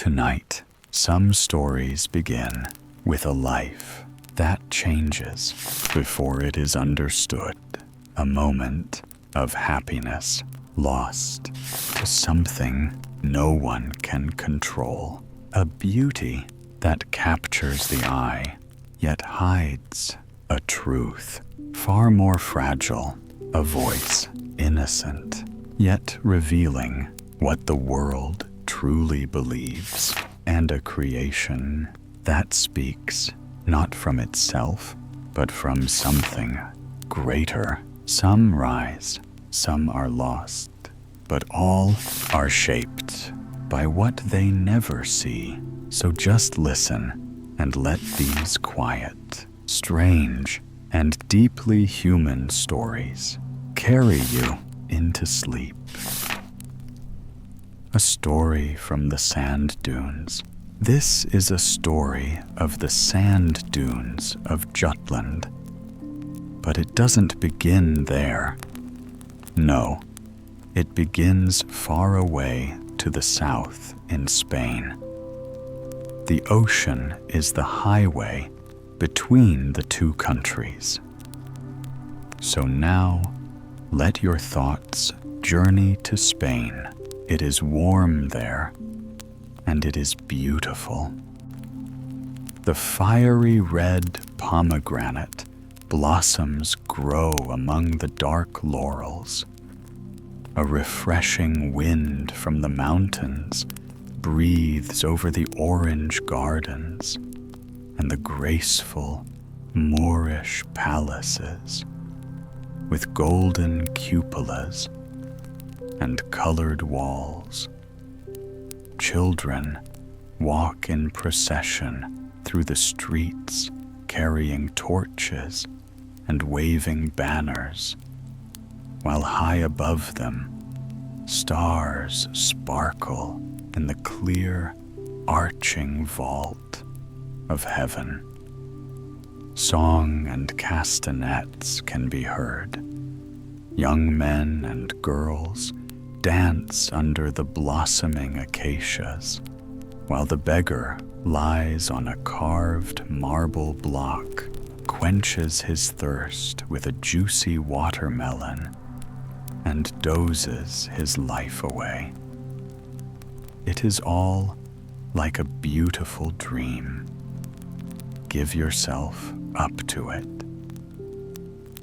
Tonight, some stories begin with a life that changes before it is understood, a moment of happiness lost to something no one can control, a beauty that captures the eye yet hides a truth far more fragile, a voice innocent yet revealing what the world truly believes, and a creation that speaks not from itself, but from something greater. Some rise, some are lost, but all are shaped by what they never see. So just listen and let these quiet, strange, and deeply human stories carry you into sleep. A story from the sand dunes. This is a story of the sand dunes of Jutland. But it doesn't begin there. No, it begins far away to the south in Spain. The ocean is the highway between the two countries. So now, let your thoughts journey to Spain. It is warm there, and it is beautiful. The fiery red pomegranate blossoms grow among the dark laurels. A refreshing wind from the mountains breathes over the orange gardens and the graceful Moorish palaces with golden cupolas and colored walls. Children walk in procession through the streets, carrying torches and waving banners, while high above them, stars sparkle in the clear, arching vault of heaven. Song and castanets can be heard. Young men and girls dance under the blossoming acacias, while the beggar lies on a carved marble block, quenches his thirst with a juicy watermelon, and dozes his life away. It is all like a beautiful dream. Give yourself up to it.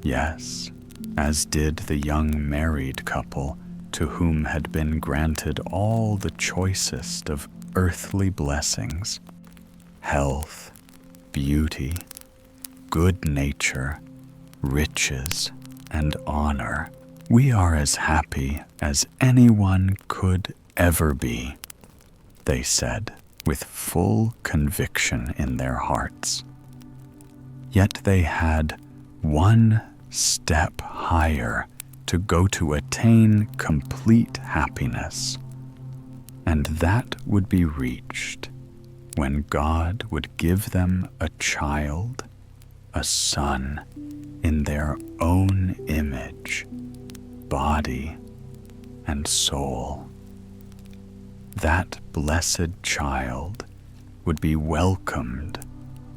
Yes, as did the young married couple to whom had been granted all the choicest of earthly blessings: health, beauty, good nature, riches, and honor. We are as happy as anyone could ever be, they said, with full conviction in their hearts. Yet they had one step higher to go to attain complete happiness, and that would be reached when God would give them a child, a son, in their own image, body, and soul. That blessed child would be welcomed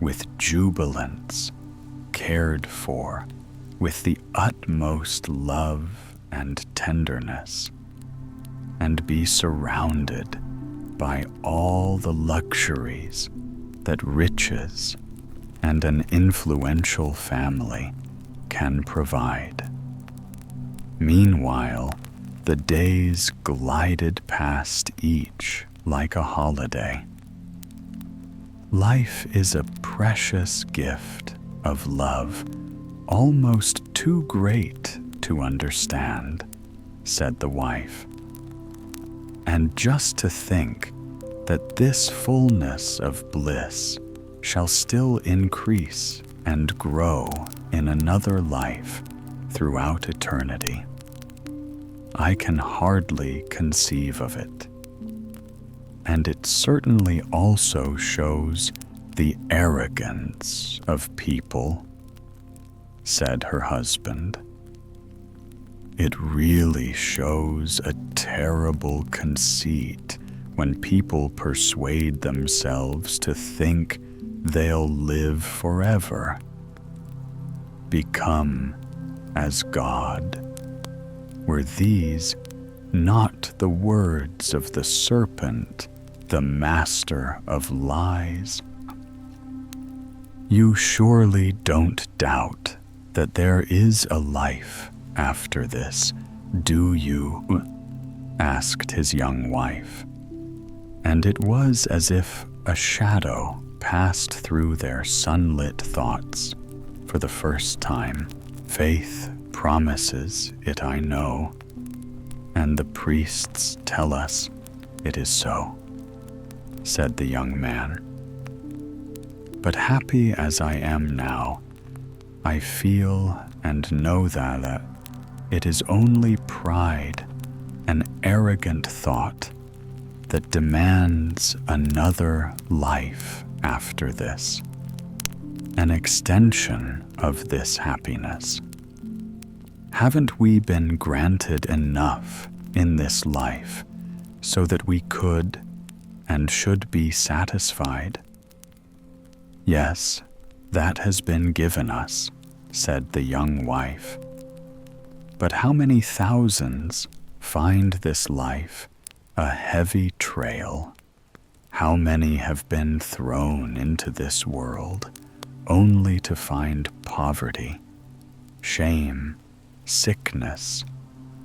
with jubilance, cared for with the utmost love and tenderness, and be surrounded by all the luxuries that riches and an influential family can provide. Meanwhile, the days glided past each like a holiday. Life is a precious gift of love, almost too great to understand, said the wife. And just to think that this fullness of bliss shall still increase and grow in another life throughout eternity. I can hardly conceive of it. And it certainly also shows the arrogance of people, said her husband. It really shows a terrible conceit when people persuade themselves to think they'll live forever. Become as God. Were these not the words of the serpent, the master of lies? You surely don't doubt that there is a life after this, do you? Asked his young wife. And it was as if a shadow passed through their sunlit thoughts for the first time. Faith promises it, I know, and the priests tell us it is so, said the young man. But happy as I am now, I feel and know that it is only pride, an arrogant thought that demands another life after this, an extension of this happiness. Haven't we been granted enough in this life so that we could and should be satisfied? Yes, that has been given us, said the young wife. But how many thousands find this life a heavy trail? How many have been thrown into this world only to find poverty, shame, sickness,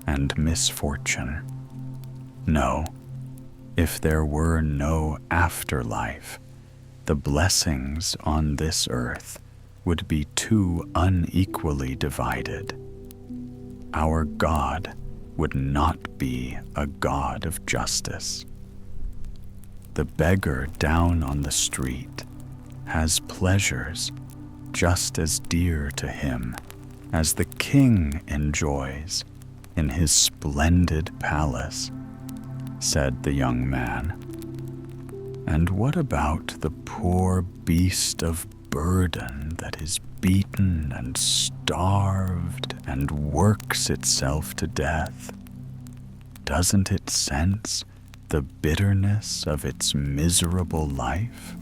and misfortune? No, if there were no afterlife, the blessings on this earth would be too unequally divided. Our God would not be a God of justice. The beggar down on the street has pleasures just as dear to him as the king enjoys in his splendid palace, said the young man. And what about the poor beast of burden that is beaten and starved and works itself to death? Doesn't it sense the bitterness of its miserable life?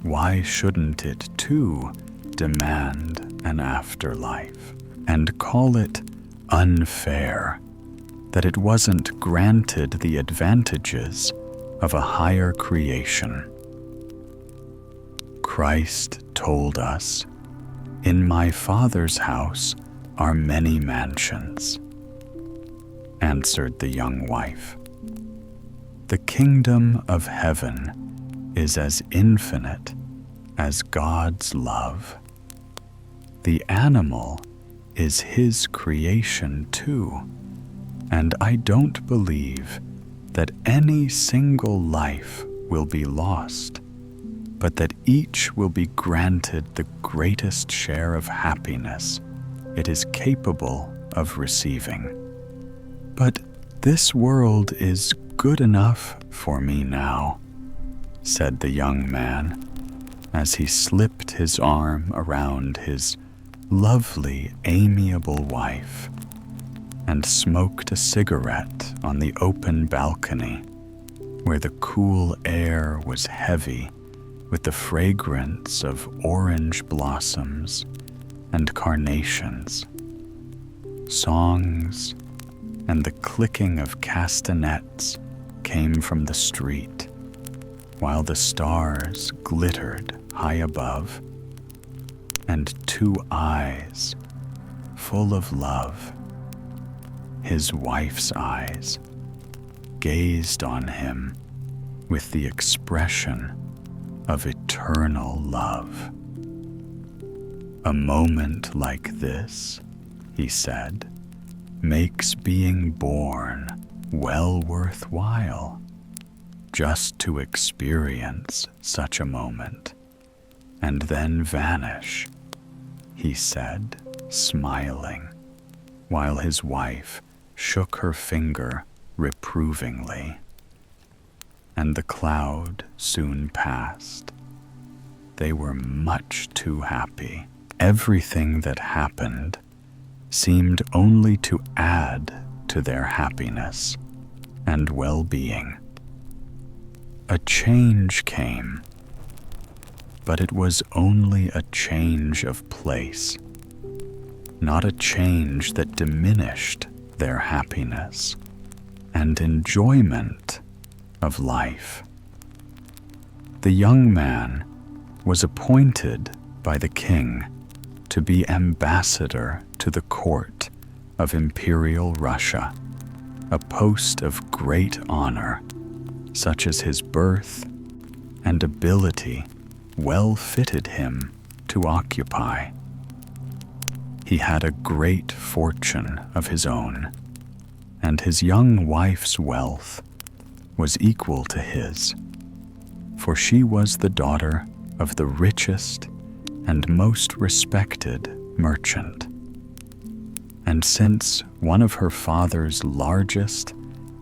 Why shouldn't it too demand an afterlife and call it unfair that it wasn't granted the advantages of a higher creation? Christ told us, "In my Father's house are many mansions," answered the young wife. The kingdom of heaven is as infinite as God's love. The animal is His creation too, and I don't believe that any single life will be lost, but that each will be granted the greatest share of happiness it is capable of receiving. But this world is good enough for me now, said the young man, as he slipped his arm around his lovely, amiable wife and smoked a cigarette on the open balcony where the cool air was heavy with the fragrance of orange blossoms and carnations. Songs and the clicking of castanets came from the street, while the stars glittered high above, and two eyes full of love, his wife's eyes, gazed on him with the expression of eternal love. A moment like this, he said, makes being born well worthwhile, just to experience such a moment and then vanish, he said, smiling, while his wife shook her finger reprovingly. And the cloud soon passed. They were much too happy. Everything that happened seemed only to add to their happiness and well-being. a change came, but it was only a change of place, not a change that diminished their happiness and enjoyment of life. The young man was appointed by the king to be ambassador to the court of Imperial Russia, a post of great honor, such as his birth and ability well fitted him to occupy. He had a great fortune of his own, and his young wife's wealth was equal to his, for she was the daughter of the richest and most respected merchant. And since one of her father's largest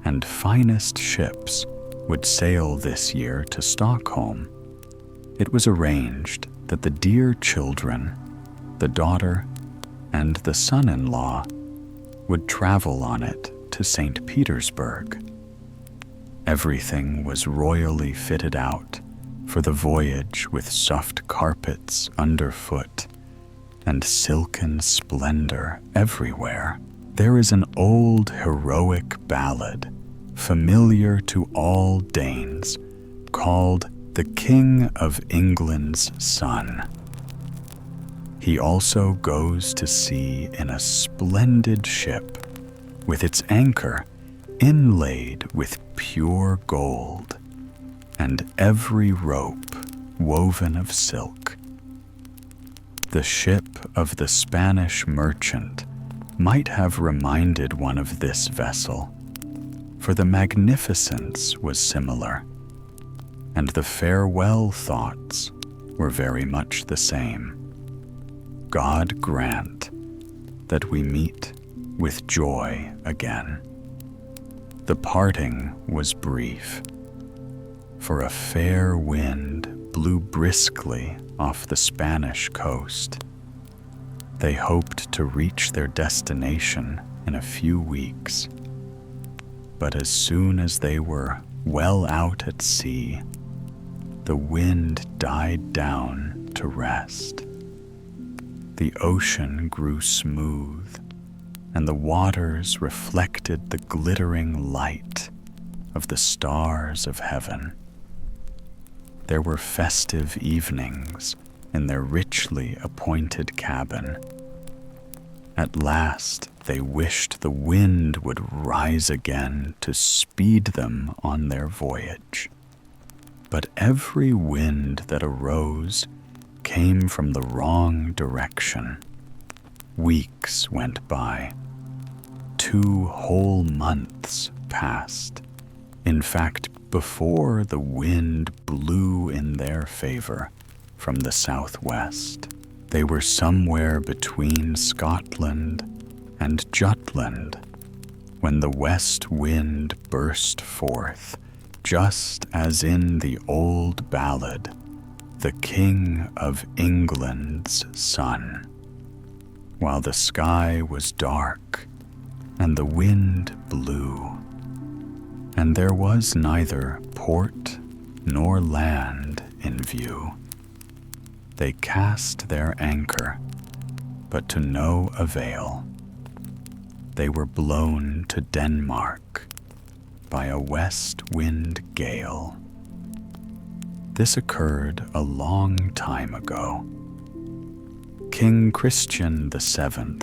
and finest ships would sail this year to Stockholm, it was arranged that the dear children, the daughter, and the son-in-law would travel on it to St. Petersburg. Everything was royally fitted out for the voyage, with soft carpets underfoot and silken splendor everywhere. There is an old heroic ballad familiar to all Danes called The King of England's Son. He also goes to sea in a splendid ship with its anchor inlaid with pure gold and every rope woven of silk. The ship of the Spanish merchant might have reminded one of this vessel, for the magnificence was similar, and the farewell thoughts were very much the same. God grant that we meet with joy again. The parting was brief, for a fair wind blew briskly off the Spanish coast. They hoped to reach their destination in a few weeks, but as soon as they were well out at sea, the wind died down to rest. The ocean grew smooth, and the waters reflected the glittering light of the stars of heaven. There were festive evenings in their richly appointed cabin. At last they wished the wind would rise again to speed them on their voyage. But every wind that arose came from the wrong direction. Weeks went by. 2 whole months passed. In fact, before the wind blew in their favor from the southwest, they were somewhere between Scotland and Jutland when the west wind burst forth, just as in the old ballad, The King of England's Son. While the sky was dark and the wind blew, and there was neither port nor land in view, they cast their anchor, but to no avail. They were blown to Denmark by a west wind gale. This occurred a long time ago. King Christian VII,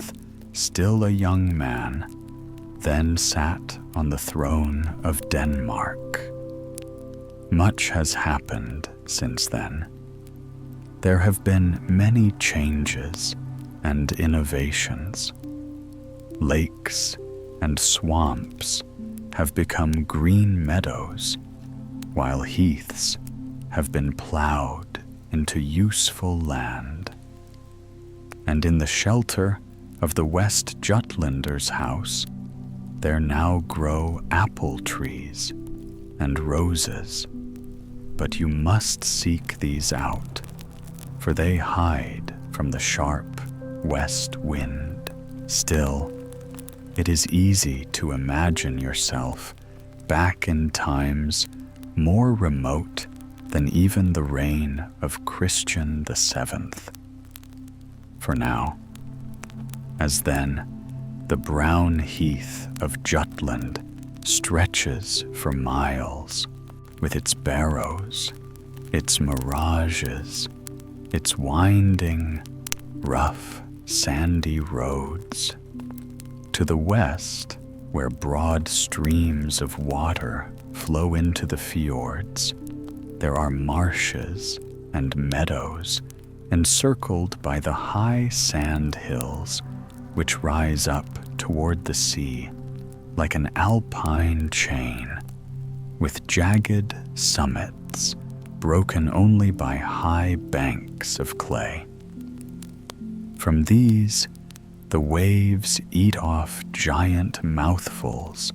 still a young man, then sat on the throne of Denmark. Much has happened since then. There have been many changes and innovations. Lakes and swamps have become green meadows, while heaths have been plowed into useful land. And in the shelter of the West Jutlander's house, there now grow apple trees and roses, but you must seek these out, for they hide from the sharp west wind. Still, it is easy to imagine yourself back in times more remote than even the reign of Christian VII. For now, as then, the brown heath of Jutland stretches for miles with its barrows, its mirages, its winding, rough, sandy roads. To the west, where broad streams of water flow into the fjords, there are marshes and meadows encircled by the high sand hills which rise up toward the sea like an alpine chain, with jagged summits broken only by high banks of clay. From these, the waves eat off giant mouthfuls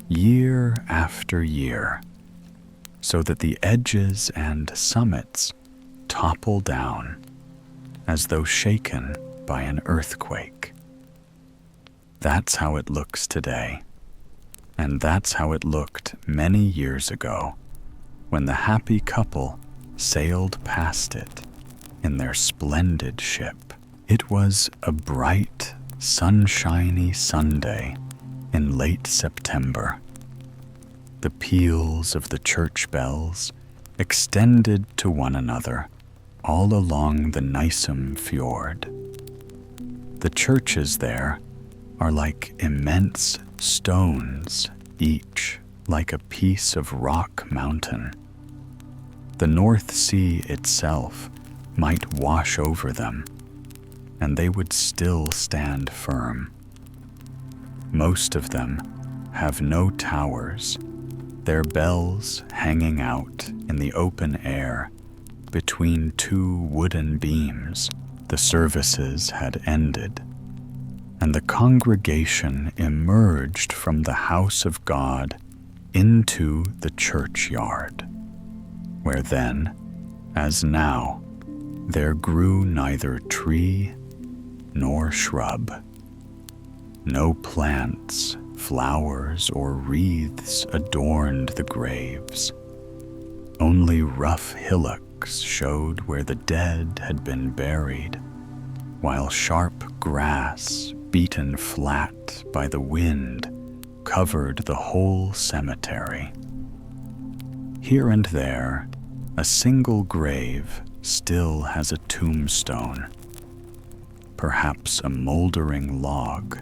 year after year, so that the edges and summits topple down as though shaken by an earthquake. That's how it looks today, and that's how it looked many years ago when the happy couple sailed past it in their splendid ship. It was a bright, sunshiny Sunday in late September. The peals of the church bells extended to one another all along the Nysum fjord. The churches there are like immense stones, each like a piece of rock mountain. The North Sea itself might wash over them, and they would still stand firm. Most of them have no towers, their bells hanging out in the open air between two wooden beams. The services had ended, and the congregation emerged from the house of God into the churchyard, where then, as now, there grew neither tree nor shrub. No plants, flowers, or wreaths adorned the graves. Only rough hillocks showed where the dead had been buried, while sharp grass, beaten flat by the wind, covered the whole cemetery. Here and there, a single grave still has a tombstone, perhaps a moldering log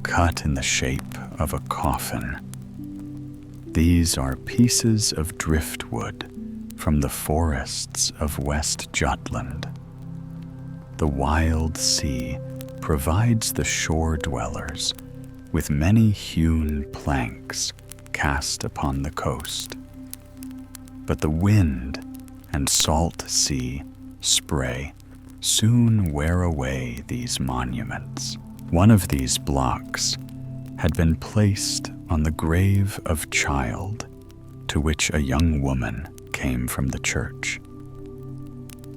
cut in the shape of a coffin. These are pieces of driftwood from the forests of West Jutland. The wild sea provides the shore dwellers with many hewn planks cast upon the coast. But the wind and salt sea spray soon wear away these monuments. One of these blocks had been placed on the grave of child to which a young woman came from the church.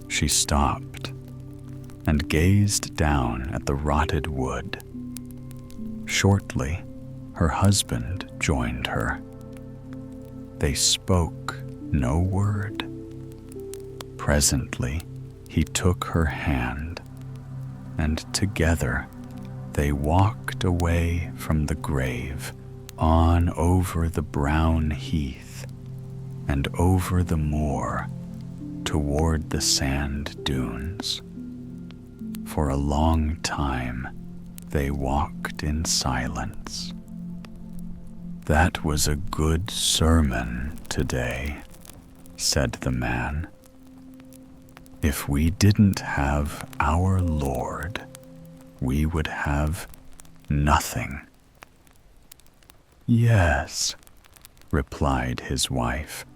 She stopped and gazed down at the rotted wood. Shortly, her husband joined her. They spoke no word. Presently, he took her hand, and together they walked away from the grave, on over the brown heath, and over the moor toward the sand dunes. For a long time, they walked in silence. "That was a good sermon today," said the man. "If we didn't have our Lord, we would have nothing." "Yes," replied his wife,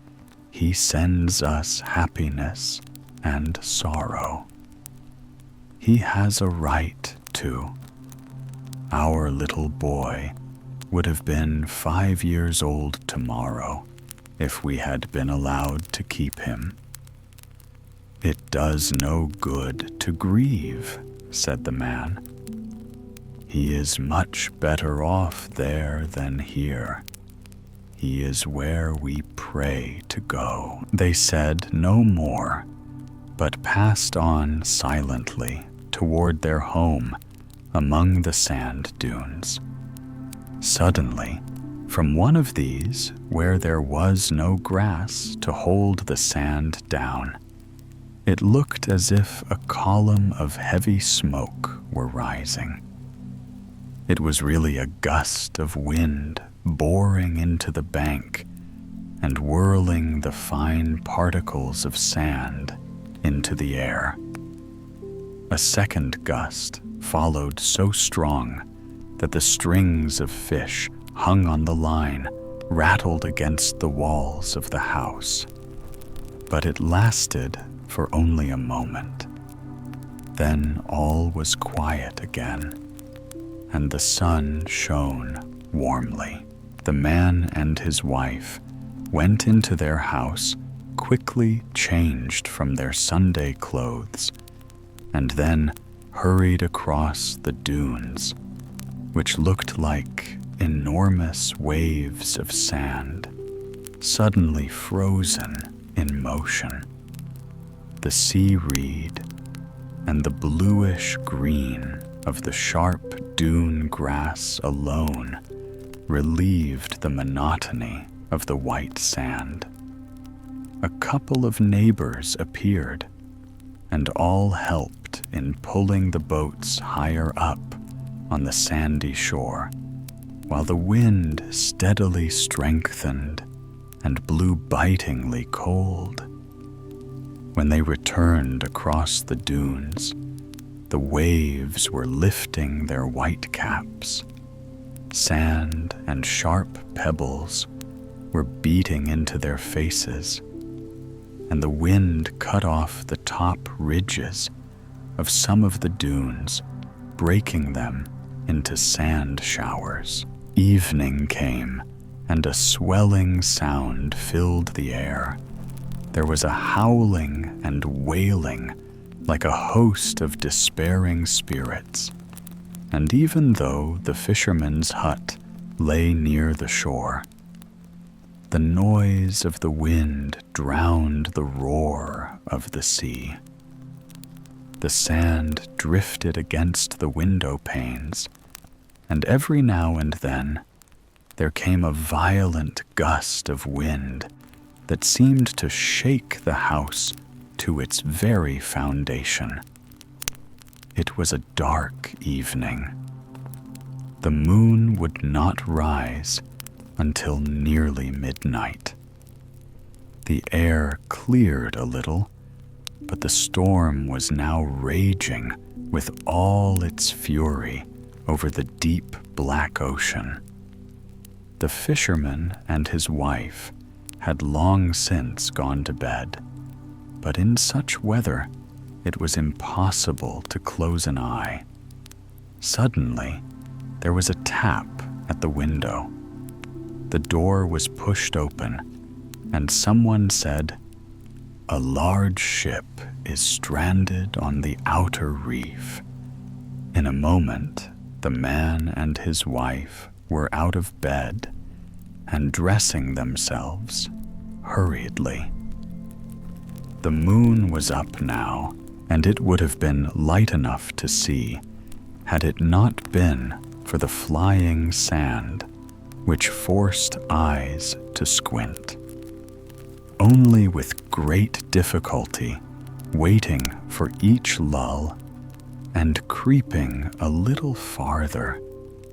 "he sends us happiness and sorrow. He has a right to. Our little boy would have been 5 years old tomorrow if we had been allowed to keep him." "It does no good to grieve," said the man. "He is much better off there than here. He is where we pray to go." They said no more, but passed on silently toward their home among the sand dunes. Suddenly, from one of these, where there was no grass to hold the sand down, it looked as if a column of heavy smoke were rising. It was really a gust of wind boring into the bank and whirling the fine particles of sand into the air. A second gust followed so strong that the strings of fish hung on the line rattled against the walls of the house. But it lasted for only a moment. Then all was quiet again, and the sun shone warmly. The man and his wife went into their house, quickly changed from their Sunday clothes, and then hurried across the dunes, which looked like enormous waves of sand, suddenly frozen in motion. The sea reed and the bluish green of the sharp dune grass alone relieved the monotony of the white sand. A couple of neighbors appeared, and all helped in pulling the boats higher up on the sandy shore, while the wind steadily strengthened and blew bitingly cold. When they returned across the dunes, the waves were lifting their white caps. Sand and sharp pebbles were beating into their faces, and the wind cut off the top ridges of some of the dunes, breaking them into sand showers. Evening came, and a swelling sound filled the air. There was a howling and wailing like a host of despairing spirits, and even though the fisherman's hut lay near the shore, the noise of the wind drowned the roar of the sea. The sand drifted against the window panes, and every now and then there came a violent gust of wind that seemed to shake the house to its very foundation. It was a dark evening. The moon would not rise until nearly midnight. The air cleared a little, but the storm was now raging with all its fury over the deep black ocean. The fisherman and his wife had long since gone to bed, but in such weather it was impossible to close an eye. Suddenly, there was a tap at the window. The door was pushed open, and someone said, "A large ship is stranded on the outer reef." In a moment, the man and his wife were out of bed and dressing themselves hurriedly. The moon was up now, and it would have been light enough to see had it not been for the flying sand, which forced eyes to squint. Only with great difficulty, waiting for each lull, and creeping a little farther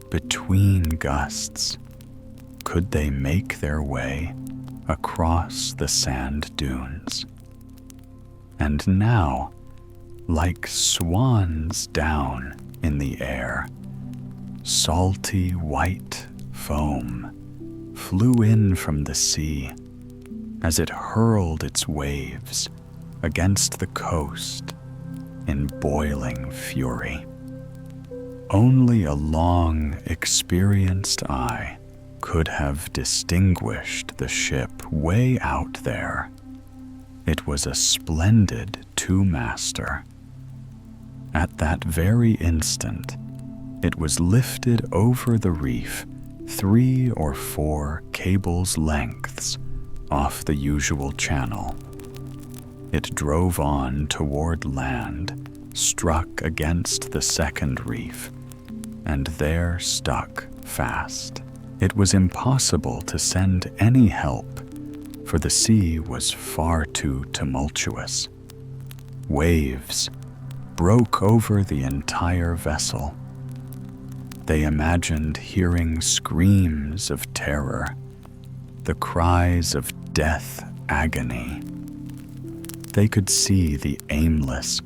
between gusts, could they make their way across the sand dunes. And now, like swans down in the air, salty white foam flew in from the sea as it hurled its waves against the coast in boiling fury. Only a long, experienced eye could have distinguished the ship way out there. It was a splendid two-master. At that very instant, it was lifted over the reef 3 or 4 cables' lengths off the usual channel. It drove on toward land, struck against the second reef, and there stuck fast. It was impossible to send any help, for the sea was far too tumultuous. Waves broke over the entire vessel. They imagined hearing screams of terror, the cries of death agony. They could see the aimless,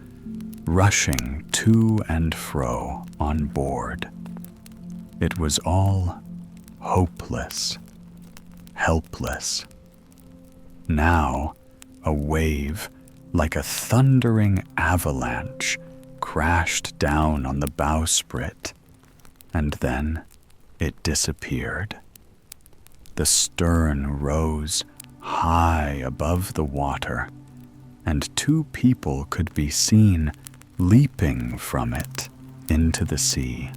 rushing to and fro on board. It was all hopeless, helpless. Now, a wave, like a thundering avalanche, crashed down on the bowsprit, and then it disappeared. The stern rose high above the water, and 2 people could be seen leaping from it into the sea.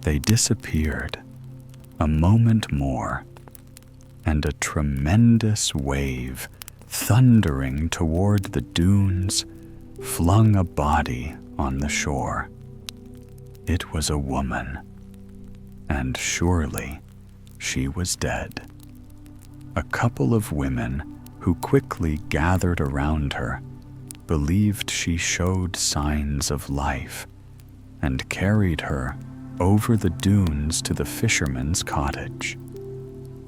They disappeared. A moment more, and a tremendous wave, thundering toward the dunes, flung a body on the shore. It was a woman, and surely she was dead. A couple of women who quickly gathered around her believed she showed signs of life and carried her over the dunes to the fisherman's cottage.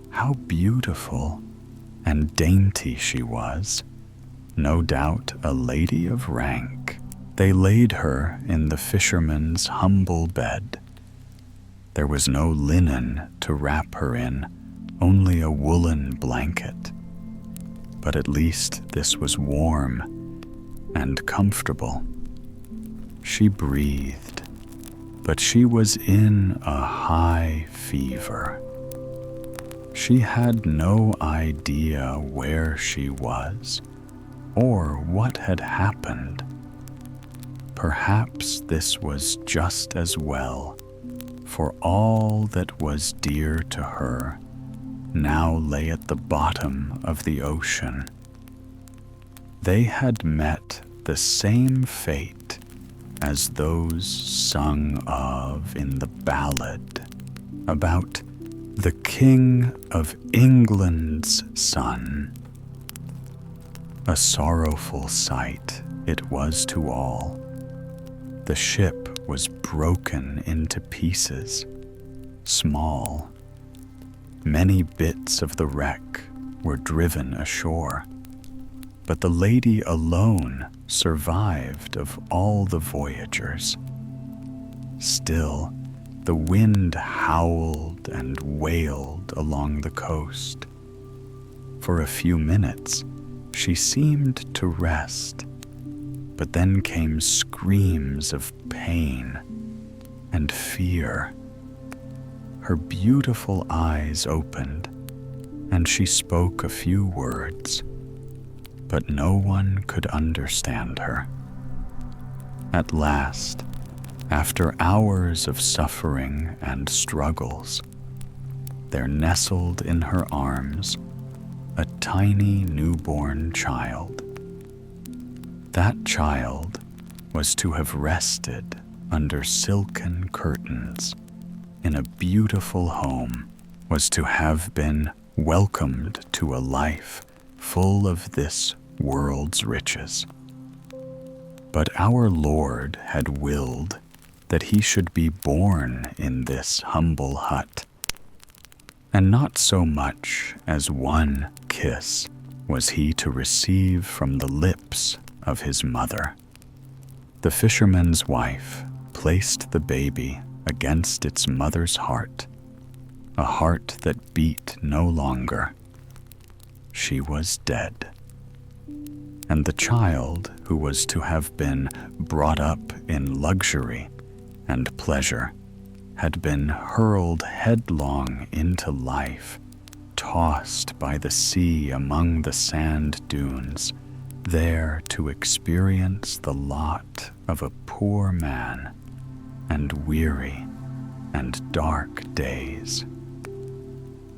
How beautiful and dainty she was, no doubt a lady of rank. They laid her in the fisherman's humble bed. There was no linen to wrap her in, only a woolen blanket. But at least this was warm and comfortable. She breathed, but she was in a high fever. She had no idea where she was or what had happened. Perhaps this was just as well, for all that was dear to her now lay at the bottom of the ocean. They had met the same fate as those sung of in the ballad about the King of England's son. A sorrowful sight it was to all. The ship was broken into pieces, small. Many bits of the wreck were driven ashore, but the lady alone survived of all the voyagers. Still, the wind howled and wailed along the coast. For a few minutes, she seemed to rest, but then came screams of pain and fear. Her beautiful eyes opened, and she spoke a few words, but no one could understand her. At last, after hours of suffering and struggles, there nestled in her arms a tiny newborn child. That child was to have rested under silken curtains in a beautiful home, was to have been welcomed to a life full of this world's riches. But our Lord had willed that he should be born in this humble hut, and not so much as one kiss was he to receive from the lips of his mother. The fisherman's wife placed the baby against its mother's heart, a heart that beat no longer. She was dead. And the child, who was to have been brought up in luxury and pleasure, had been hurled headlong into life, tossed by the sea among the sand dunes, there to experience the lot of a poor man and weary and dark days.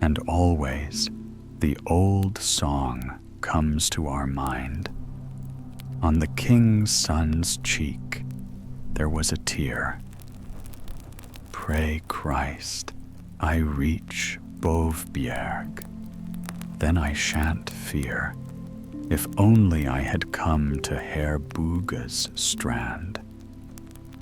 And always the old song comes to our mind. On the king's son's cheek there was a tear. Pray Christ, I reach Bovbjerg, then I shan't fear. If only I had come to Herr Buga's strand,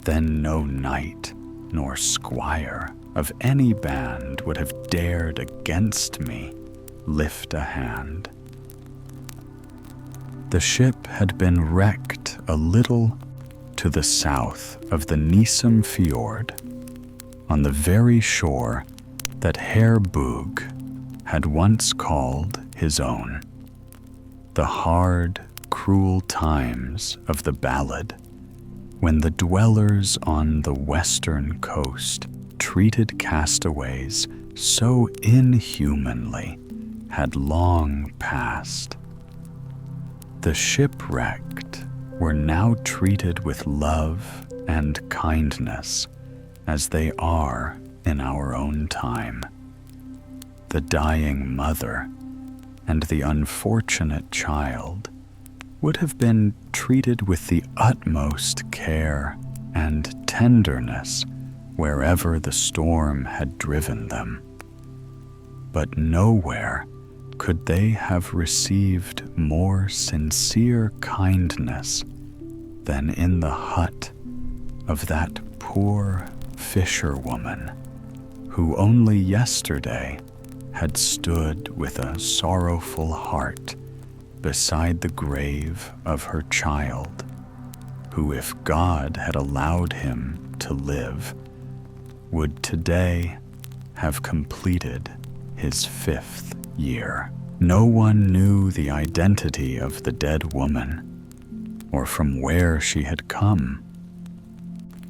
then no knight nor squire of any band would have dared against me lift a hand. The ship had been wrecked a little to the south of the Nissum Fjord, on the very shore that Herr Bug had once called his own. The hard, cruel times of the ballad, when the dwellers on the western coast treated castaways so inhumanly, had long passed. The shipwrecked were now treated with love and kindness as they are in our own time. The dying mother and the unfortunate child would have been treated with the utmost care and tenderness wherever the storm had driven them. But nowhere could they have received more sincere kindness than in the hut of that poor fisherwoman who only yesterday had stood with a sorrowful heart beside the grave of her child, who, if God had allowed him to live, would today have completed his 5th year. No one knew the identity of the dead woman, or from where she had come.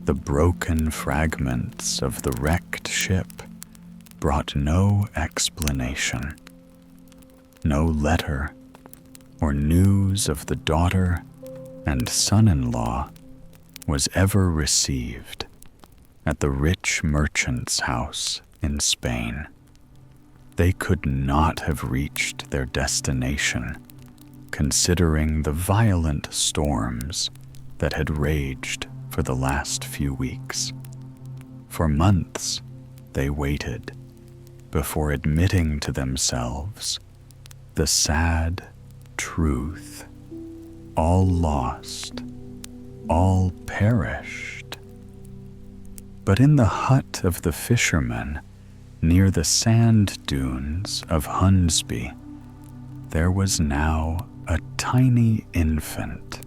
The broken fragments of the wrecked ship brought no explanation. No letter or news of the daughter and son-in-law was ever received at the rich merchant's house in Spain. They could not have reached their destination, considering the violent storms that had raged for the last few weeks. For months they waited before admitting to themselves the sad truth: all lost, all perished. But in the hut of the fishermen, near the sand dunes of Hunsby, there was now a tiny infant.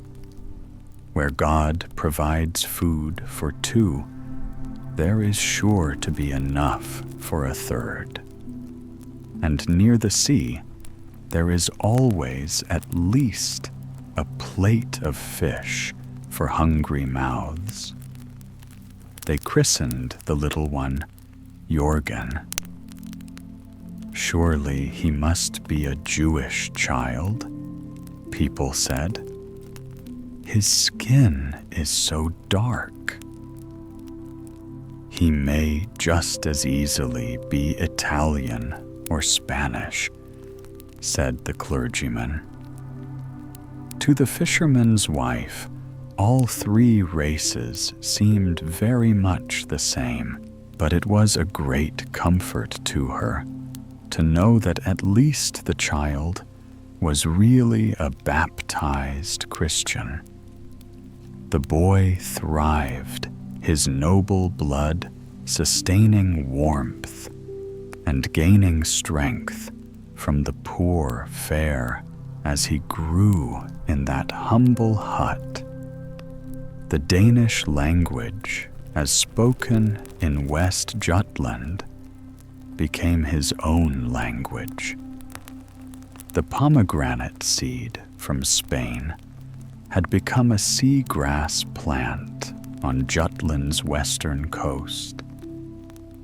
Where God provides food for 2, there is sure to be enough for a 3rd. And near the sea, there is always at least a plate of fish for hungry mouths. They christened the little one Jorgen. Surely he must be a Jewish child, people said. His skin is so dark. He may just as easily be Italian or Spanish, said the clergyman. To the fisherman's wife, all 3 races seemed very much the same, but it was a great comfort to her to know that at least the child was really a baptized Christian. The boy thrived, his noble blood sustaining warmth and gaining strength from the poor fare as he grew in that humble hut. The Danish language, as spoken in West Jutland, became his own language. The pomegranate seed from Spain had become a seagrass plant on Jutland's western coast.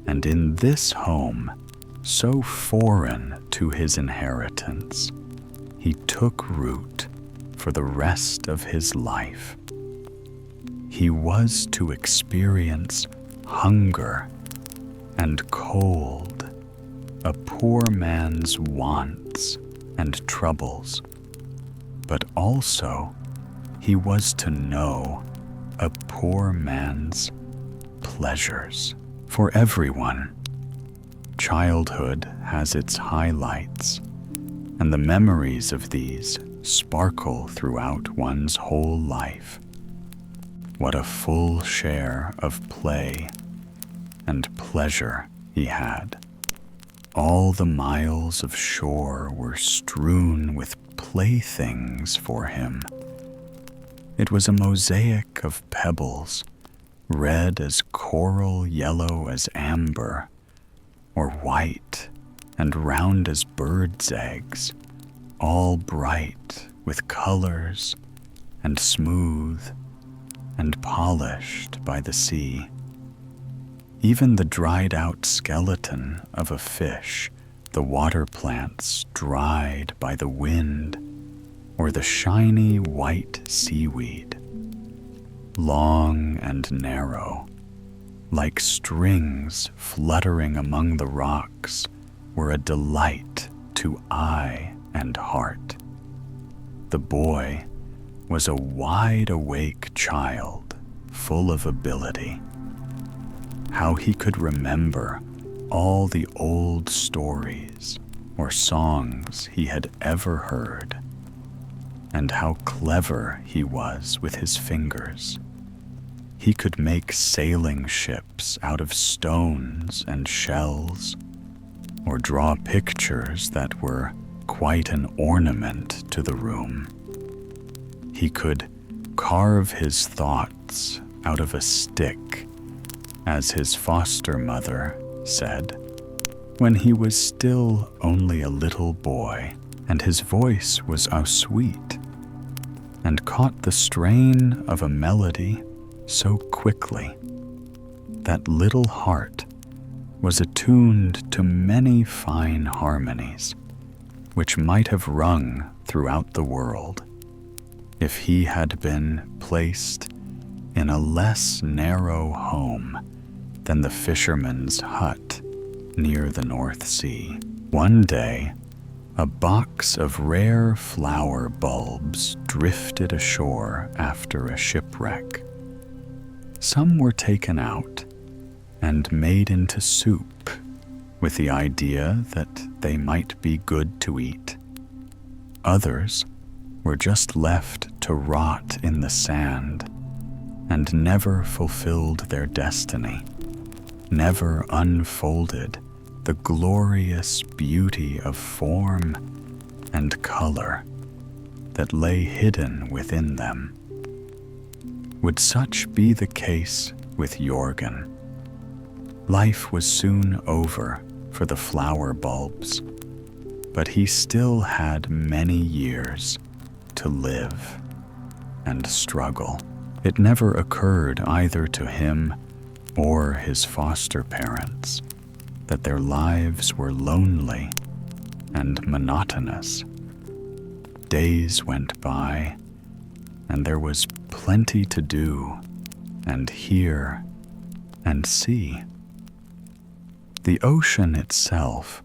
And in this home, so foreign to his inheritance, he took root for the rest of his life. He was to experience hunger and cold, a poor man's wants and troubles, but also he was to know a poor man's pleasures. For everyone, childhood has its highlights, and the memories of these sparkle throughout one's whole life. What a full share of play and pleasure he had. All the miles of shore were strewn with playthings for him. It was a mosaic of pebbles, red as coral, yellow as amber, or white and round as birds' eggs, all bright with colors and smooth and polished by the sea. Even the dried-out skeleton of a fish, the water plants dried by the wind, or the shiny white seaweed, long and narrow, like strings fluttering among the rocks, were a delight to eye and heart. The boy was a wide-awake child, full of ability. How he could remember all the old stories or songs he had ever heard, and how clever he was with his fingers. He could make sailing ships out of stones and shells, or draw pictures that were quite an ornament to the room. He could carve his thoughts out of a stick, as his foster mother said, when he was still only a little boy, and his voice was how sweet, and caught the strain of a melody so quickly. That little heart was attuned to many fine harmonies, which might have rung throughout the world if he had been placed in a less narrow home than the fisherman's hut near the North Sea. One day, a box of rare flower bulbs drifted ashore after a shipwreck. Some were taken out and made into soup with the idea that they might be good to eat. Others were just left to rot in the sand and never fulfilled their destiny, never unfolded the glorious beauty of form and color that lay hidden within them. Would such be the case with Jorgen? Life was soon over for the flower bulbs, but he still had many years to live and struggle. It never occurred either to him or his foster parents that their lives were lonely and monotonous. Days went by, and there was plenty to do and hear and see. The ocean itself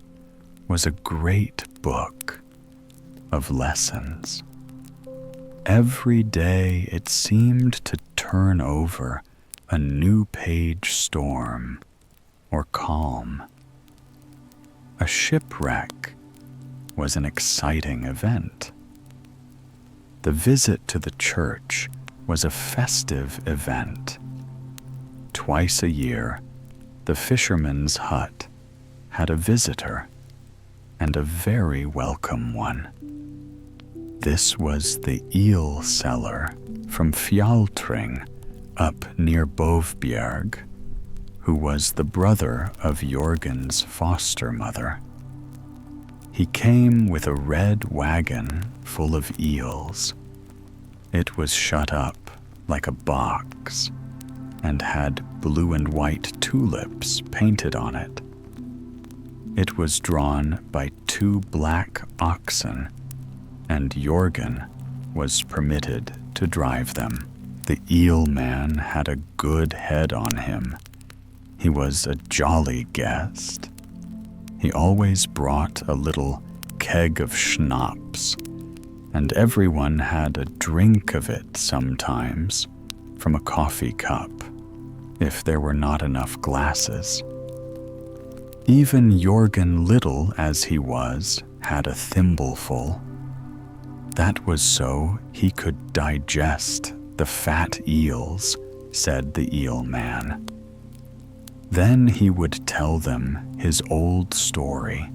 was a great book of lessons. Every day it seemed to turn over a new page storm or calm. A shipwreck was an exciting event. The visit to the church was a festive event. Twice a year, the fisherman's hut had a visitor, and a very welcome one. This was the eel seller from Fjaltring up near Bovbjerg, who was the brother of Jorgen's foster mother. He came with a red wagon full of eels. It was shut up like a box and had blue and white tulips painted on it. It was drawn by 2 black oxen, and Jorgen was permitted to drive them. The eel man had a good head on him. He was a jolly guest. He always brought a little keg of schnapps, and everyone had a drink of it sometimes from a coffee cup, if there were not enough glasses. Even Jorgen, little as he was, had a thimbleful. That was so he could digest the fat eels, said the eel man. Then he would tell them his old story,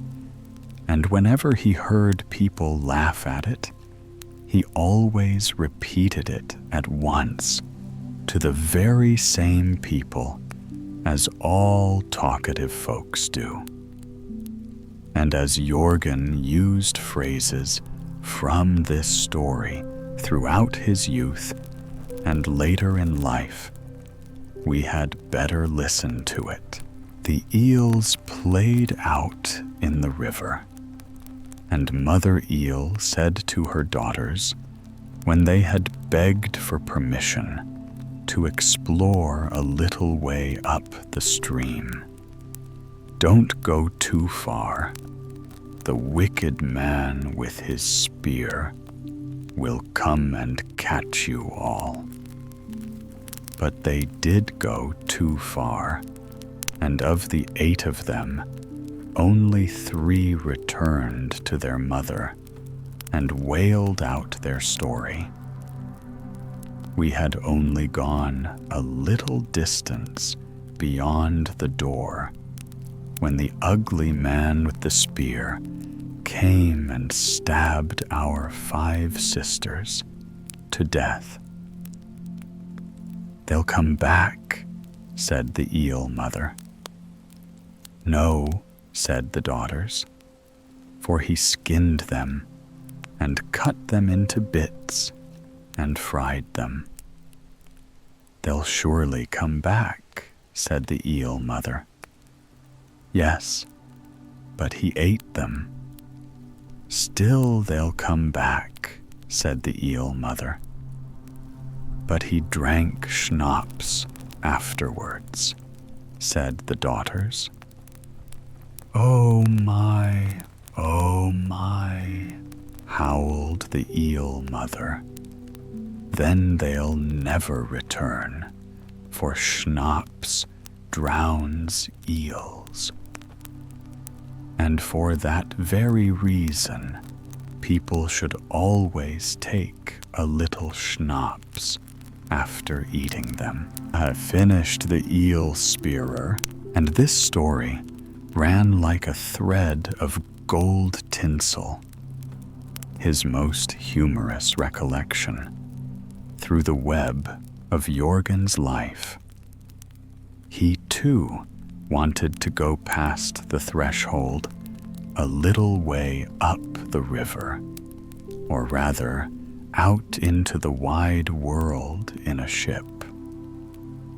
and whenever he heard people laugh at it, he always repeated it at once to the very same people as all talkative folks do. And as Jorgen used phrases from this story throughout his youth and later in life, we had better listen to it. The eels played out in the river, and Mother Eel said to her daughters, when they had begged for permission to explore a little way up the stream, "Don't go too far. The wicked man with his spear will come and catch you all." But they did go too far, and of the 8 of them, only 3 returned to their mother and wailed out their story. We had only gone a little distance beyond the door when the ugly man with the spear came and stabbed our 5 sisters to death. "They'll come back," said the eel mother. "No," said the daughters, "for he skinned them and cut them into bits and fried them." "They'll surely come back," said the eel mother. "Yes, but he ate them." "Still they'll come back," said the eel mother. "But he drank schnapps afterwards," said the daughters. "Oh my, howled the eel mother. "Then they'll never return, for schnapps drowns eels." And for that very reason, people should always take a little schnapps after eating them. I finished the eel spearer, and this story ran like a thread of gold tinsel, his most humorous recollection, through the web of Jorgen's life. He too wanted to go past the threshold a little way up the river, or rather out into the wide world in a ship.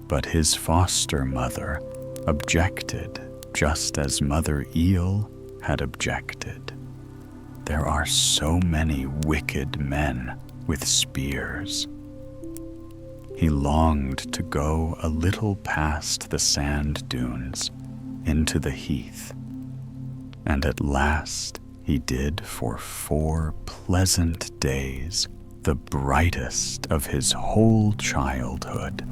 But his foster mother objected, just as Mother Eel had objected. There are so many wicked men with spears. He longed to go a little past the sand dunes into the heath, and at last he did for 4 pleasant days, the brightest of his whole childhood,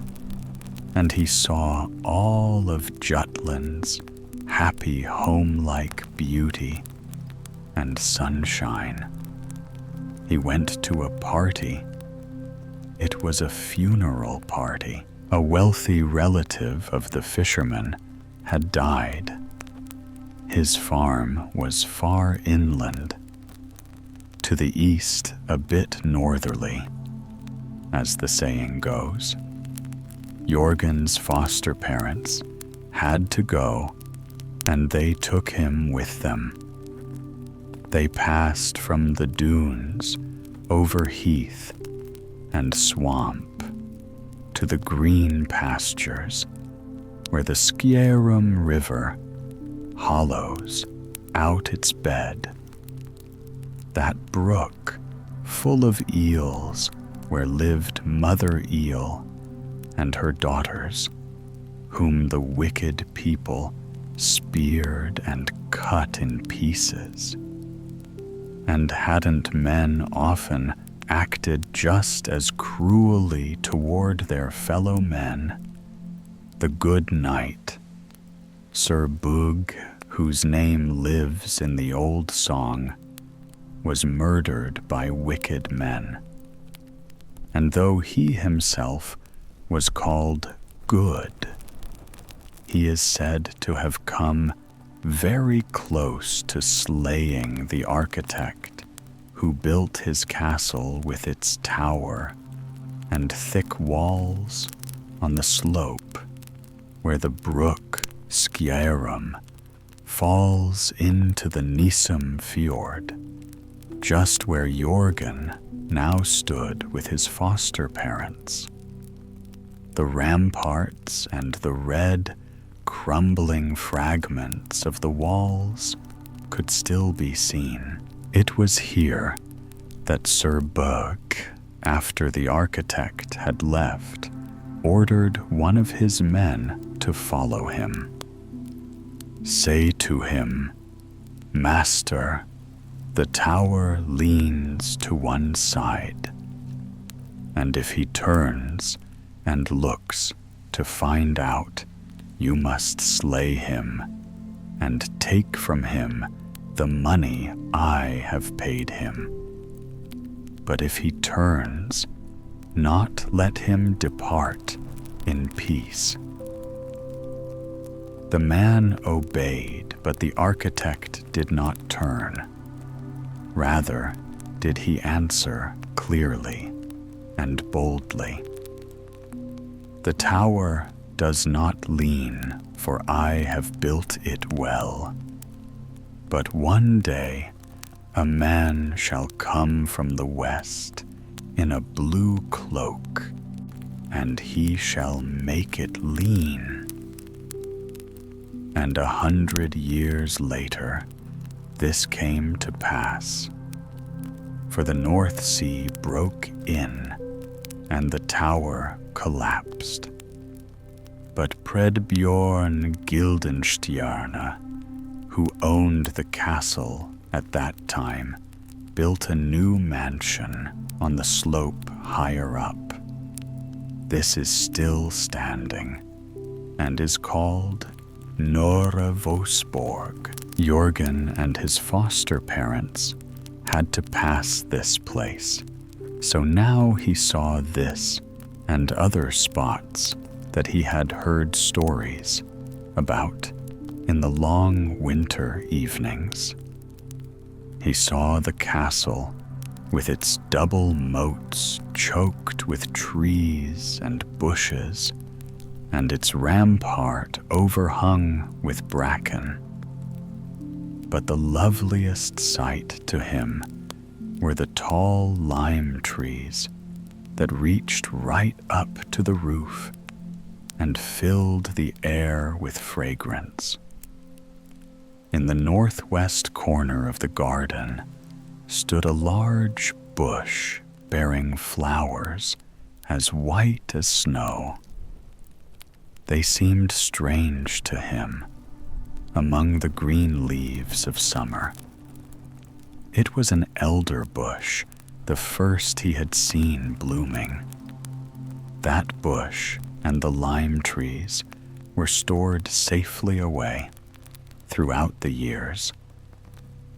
and he saw all of Jutland's happy home-like beauty and sunshine. He went to a party. It was a funeral party. A wealthy relative of the fisherman had died. His farm was far inland, to the east a bit northerly, as the saying goes. Jorgen's foster parents had to go, and they took him with them. They passed from the dunes over heath and swamp to the green pastures where the Skjerum River hollows out its bed. That brook full of eels where lived Mother Eel and her daughters, whom the wicked people speared and cut in pieces. And hadn't men often acted just as cruelly toward their fellow men? The good knight, Sir Bug, whose name lives in the old song, was murdered by wicked men. And though he himself was called good, he is said to have come very close to slaying the architect who built his castle with its tower and thick walls on the slope where the brook Skjærum falls into the Nissum fjord, just where Jorgen now stood with his foster parents. The ramparts and the red, crumbling fragments of the walls could still be seen. It was here that Sir Bug, after the architect had left, ordered one of his men to follow him. "Say to him, 'Master, the tower leans to one side,' and if he turns and looks to find out, you must slay him and take from him the money I have paid him. But if he turns, not let him depart in peace." The man obeyed, but the architect did not turn. Rather, did he answer clearly and boldly, "The tower does not lean, for I have built it well. But one day a man shall come from the west in a blue cloak, and he shall make it lean." And 100 years later, this came to pass. For the North Sea broke in, and the tower collapsed. But Predbjorn Gildenstjerne, who owned the castle at that time, built a new mansion on the slope higher up. This is still standing, and is called Norra Vosborg. Jorgen and his foster parents had to pass this place, so now he saw this and other spots that he had heard stories about in the long winter evenings. He saw the castle with its double moats choked with trees and bushes, and its rampart overhung with bracken. But the loveliest sight to him were the tall lime trees that reached right up to the roof and filled the air with fragrance. In the northwest corner of the garden stood a large bush bearing flowers as white as snow. They seemed strange to him among the green leaves of summer. It was an elder bush, the first he had seen blooming. That bush and the lime trees were stored safely away throughout the years.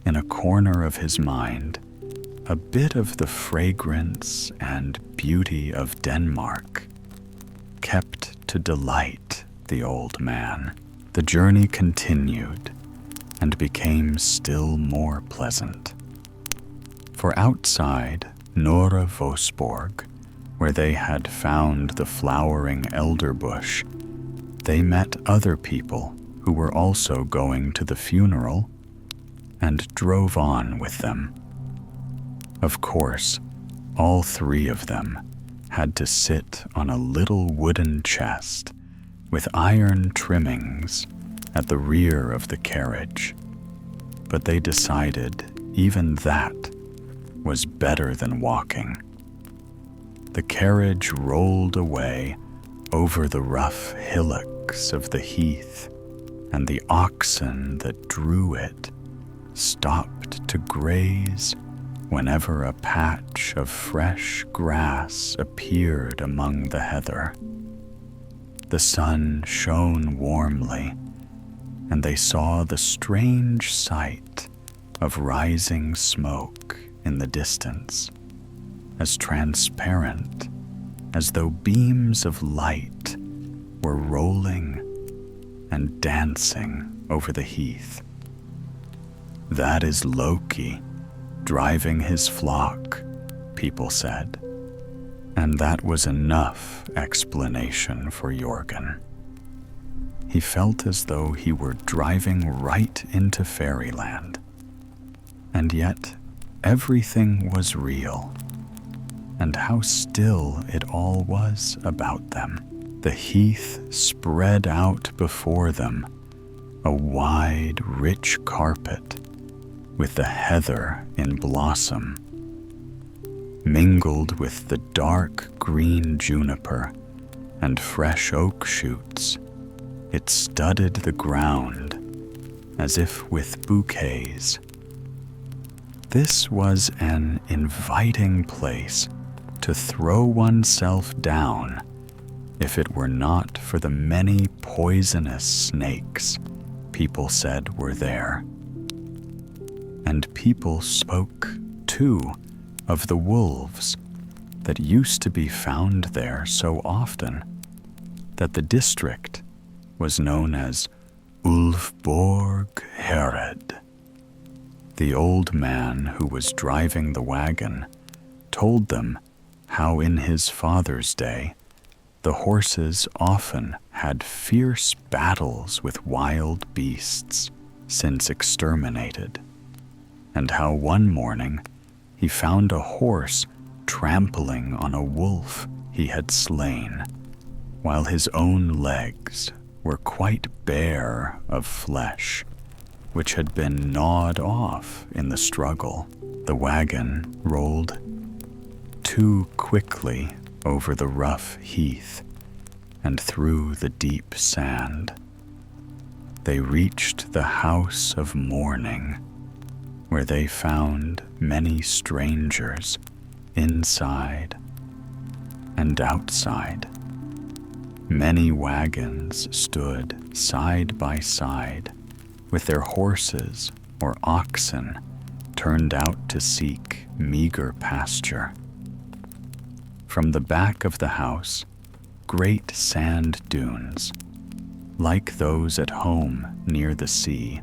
In a corner of his mind, a bit of the fragrance and beauty of Denmark kept to delight the old man. The journey continued and became still more pleasant. For outside Norra Vosborg, where they had found the flowering elder bush, they met other people who were also going to the funeral and drove on with them. Of course, all three of them had to sit on a little wooden chest with iron trimmings at the rear of the carriage, but they decided even that was better than walking. The carriage rolled away over the rough hillock rocks of the heath, and the oxen that drew it stopped to graze whenever a patch of fresh grass appeared among the heather. The sun shone warmly, and they saw the strange sight of rising smoke in the distance, as transparent as though beams of light were rolling and dancing over the heath. "That is Loki driving his flock," people said, and that was enough explanation for Jorgen. He felt as though he were driving right into fairyland, and yet everything was real, and how still it all was about them. The heath spread out before them, a wide, rich carpet with the heather in blossom. Mingled with the dark green juniper and fresh oak shoots, it studded the ground as if with bouquets. This was an inviting place to throw oneself down if it were not for the many poisonous snakes people said were there. And people spoke, too, of the wolves that used to be found there so often that the district was known as Ulfborg Herred. The old man who was driving the wagon told them how in his father's day the horses often had fierce battles with wild beasts since exterminated, and how one morning he found a horse trampling on a wolf he had slain, while his own legs were quite bare of flesh, which had been gnawed off in the struggle. The wagon rolled too quickly over the rough heath and through the deep sand. They reached the house of mourning, where they found many strangers inside and outside. Many wagons stood side by side, with their horses or oxen turned out to seek meager pasture. From the back of the house, great sand dunes, like those at home near the sea,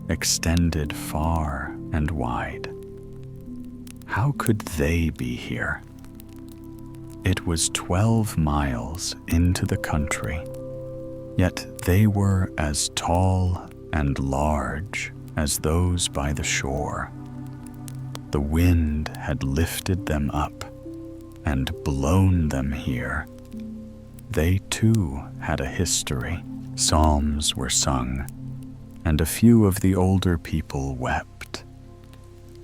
extended far and wide. How could they be here? It was 12 miles into the country, yet they were as tall and large as those by the shore. The wind had lifted them up and blown them here. They too had a history. Psalms were sung, and a few of the older people wept.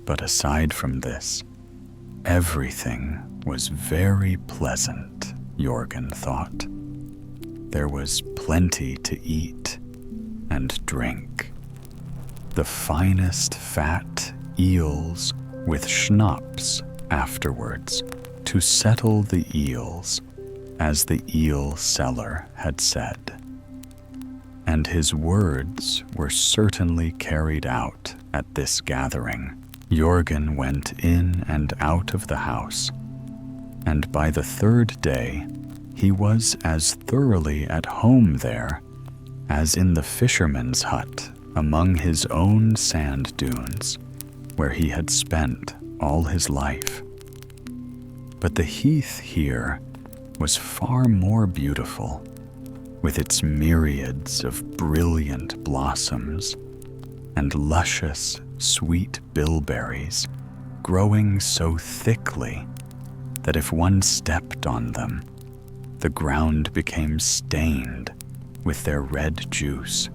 But aside from this, everything was very pleasant, Jorgen thought. There was plenty to eat and drink. The finest fat eels with schnapps afterwards to settle the eels, as the eel seller had said. And his words were certainly carried out at this gathering. Jorgen went in and out of the house, and by the third day he was as thoroughly at home there as in the fisherman's hut among his own sand dunes, where he had spent all his life. But the heath here was far more beautiful, with its myriads of brilliant blossoms and luscious, sweet bilberries growing so thickly that if one stepped on them, the ground became stained with their red juice.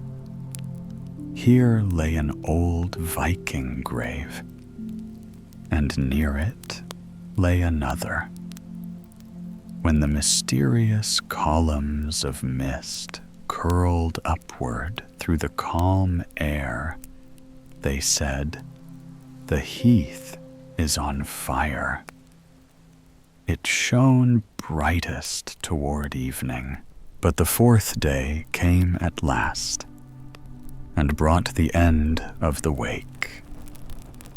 Here lay an old Viking grave, and near it lay another. When the mysterious columns of mist curled upward through the calm air, they said, "The heath is on fire." It shone brightest toward evening, but the fourth day came at last, and brought the end of the wake.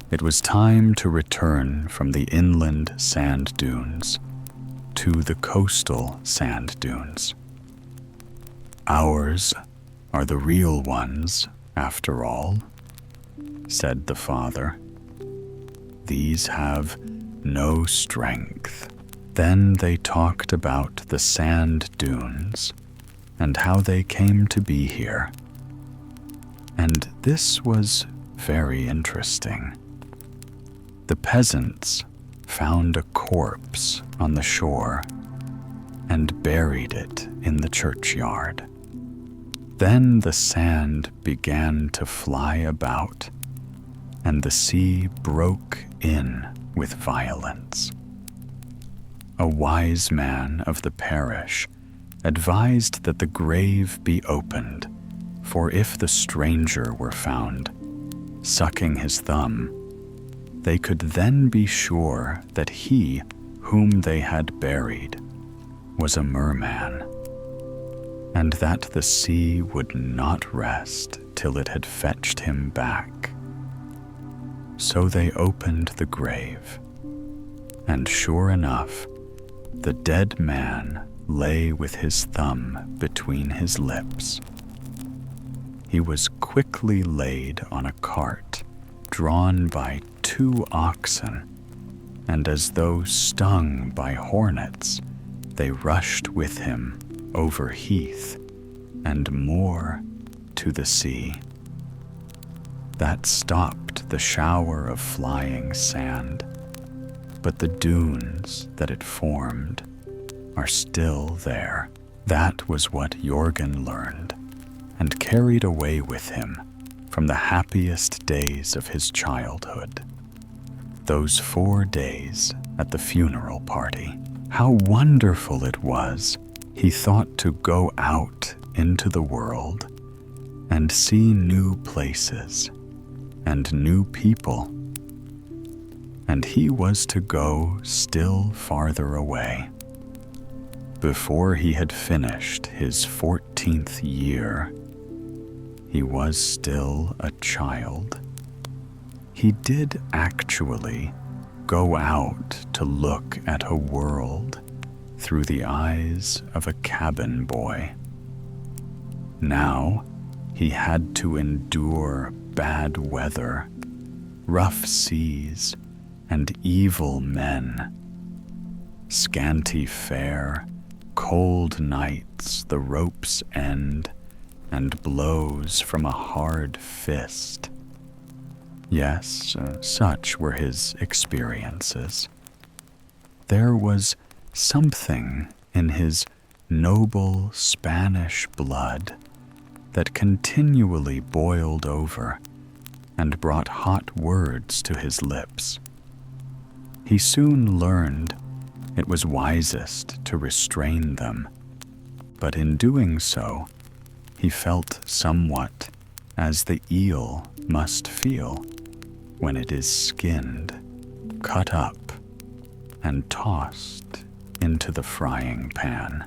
It was time to return from the inland sand dunes to the coastal sand dunes. "Ours are the real ones, after all," said the father. "These have no strength." Then they talked about the sand dunes and how they came to be here. And this was very interesting. The peasants found a corpse on the shore and buried it in the churchyard. Then the sand began to fly about, and the sea broke in with violence. A wise man of the parish advised that the grave be opened, for if the stranger were found sucking his thumb, they could then be sure that he whom they had buried was a merman, and that the sea would not rest till it had fetched him back. So they opened the grave, and sure enough, the dead man lay with his thumb between his lips. He was quickly laid on a cart drawn by 2 oxen, and as though stung by hornets, they rushed with him over heath and moor to the sea. That stopped the shower of flying sand, but the dunes that it formed are still there. That was what Jorgen learned and carried away with him from the happiest days of his childhood. Those 4 days at the funeral party. How wonderful it was, he thought, to go out into the world and see new places and new people. And he was to go still farther away. Before he had finished his 14th year, he was still a child. He did actually go out to look at a world through the eyes of a cabin boy. Now he had to endure bad weather, rough seas, and evil men. Scanty fare, cold nights, the rope's end, and blows from a hard fist. Yes, such were his experiences. There was something in his noble Spanish blood that continually boiled over and brought hot words to his lips. He soon learned it was wisest to restrain them, but in doing so, he felt somewhat as the eel must feel when it is skinned, cut up, and tossed into the frying pan.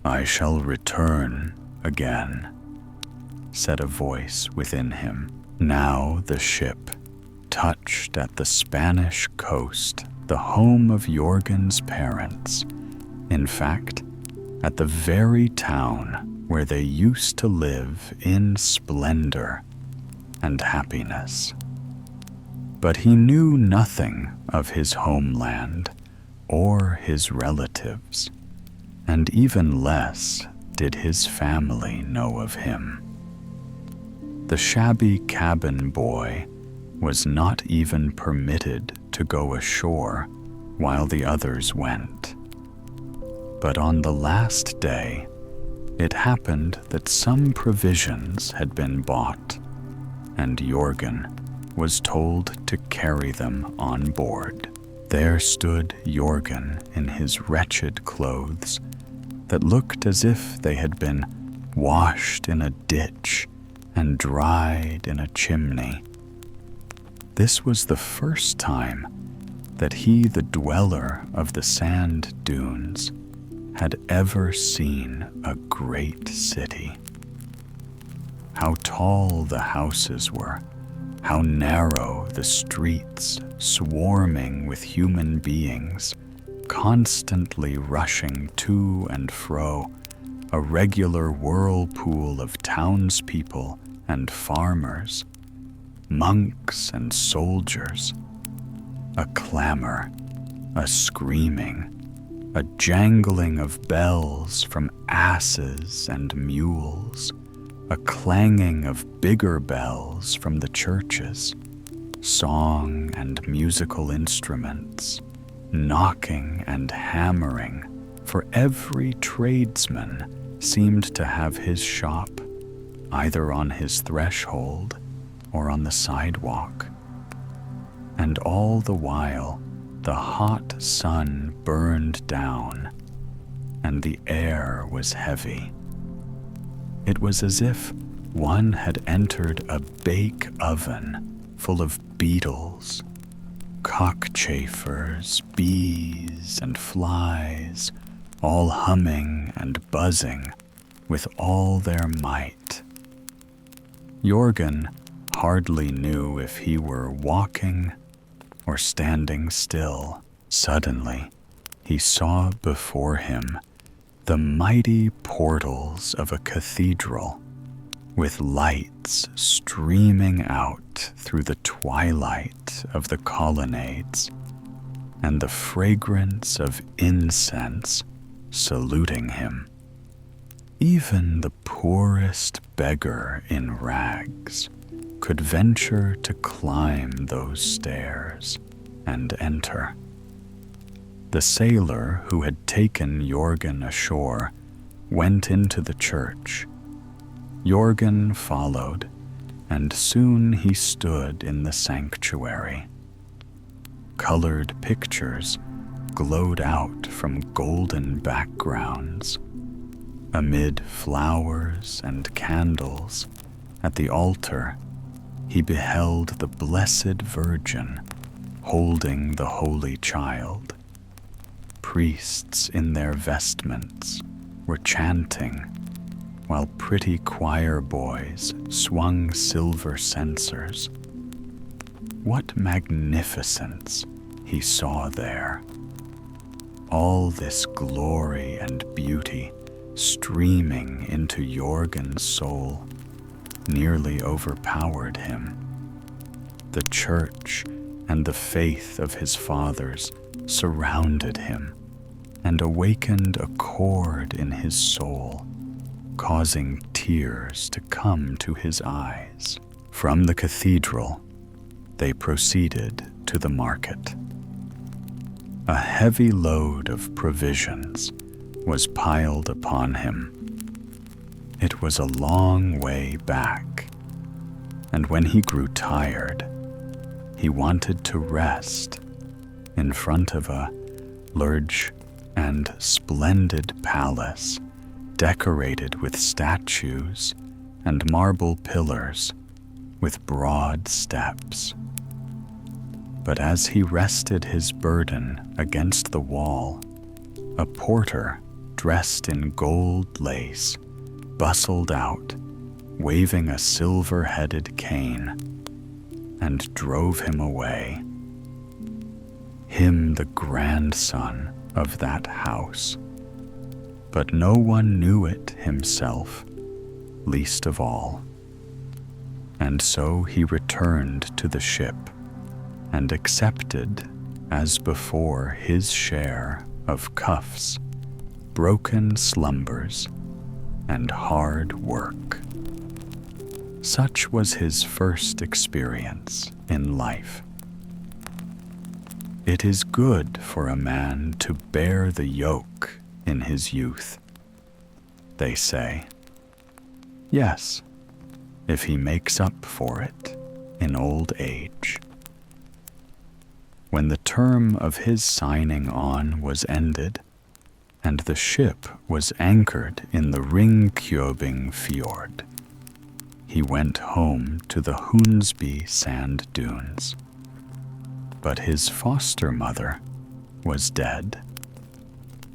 "I shall return again," said a voice within him. Now the ship touched at the Spanish coast, the home of Jorgen's parents. In fact, at the very town where they used to live in splendor and happiness. But he knew nothing of his homeland or his relatives, and even less did his family know of him. The shabby cabin boy was not even permitted to go ashore while the others went. But on the last day, it happened that some provisions had been bought, and Jorgen was told to carry them on board. There stood Jorgen in his wretched clothes, that looked as if they had been washed in a ditch and dried in a chimney. This was the first time that he, the dweller of the sand dunes, had ever seen a great city. How tall the houses were, how narrow the streets, swarming with human beings, constantly rushing to and fro, a regular whirlpool of townspeople and farmers, monks and soldiers, a clamor, a screaming, a jangling of bells from asses and mules, a clanging of bigger bells from the churches, song and musical instruments, knocking and hammering, for every tradesman seemed to have his shop, either on his threshold or on the sidewalk. And all the while, the hot sun burned down, and the air was heavy. It was as if one had entered a bake oven full of beetles, cockchafers, bees, and flies, all humming and buzzing with all their might. Jorgen hardly knew if he were walking or standing still. Suddenly, he saw before him the mighty portals of a cathedral, with lights streaming out through the twilight of the colonnades, and the fragrance of incense saluting him. Even the poorest beggar in rags could venture to climb those stairs and enter. The sailor who had taken Jorgen ashore went into the church. Jorgen followed, and soon he stood in the sanctuary. Colored pictures glowed out from golden backgrounds. Amid flowers and candles, at the altar, he beheld the Blessed Virgin holding the Holy Child. Priests in their vestments were chanting, while pretty choir boys swung silver censers. What magnificence he saw there! All this glory and beauty streaming into Jorgen's soul nearly overpowered him. The church and the faith of his fathers surrounded him and awakened a chord in his soul, causing tears to come to his eyes. From the cathedral, they proceeded to the market. A heavy load of provisions was piled upon him. It was a long way back, and when he grew tired, he wanted to rest in front of a large and splendid palace decorated with statues and marble pillars with broad steps. But as he rested his burden against the wall, a porter dressed in gold lace bustled out, waving a silver-headed cane, and drove him away. Him, the grandson of that house. But no one knew it himself, least of all. And so he returned to the ship and accepted, as before, his share of cuffs, broken slumbers, and hard work. Such was his first experience in life. It is good for a man to bear the yoke in his youth, they say. Yes, if he makes up for it in old age. When the term of his signing on was ended, and the ship was anchored in the Ringkjøbing fjord. He went home to the Hunsby sand dunes. But his foster mother was dead.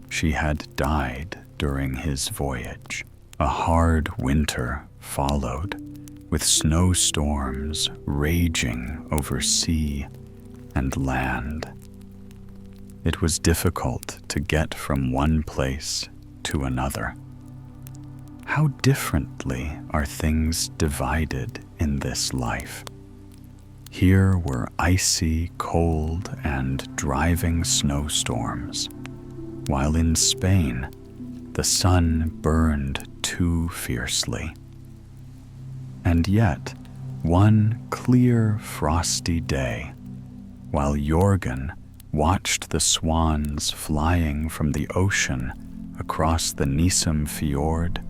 She had died during his voyage. A hard winter followed, with snowstorms raging over sea and land. It was difficult to get from one place to another. How differently are things divided in this life. Here were icy, cold, and driving snowstorms, while in Spain, the sun burned too fiercely. And yet, one clear, frosty day, while Jorgen watched the swans flying from the ocean across the Nissum fjord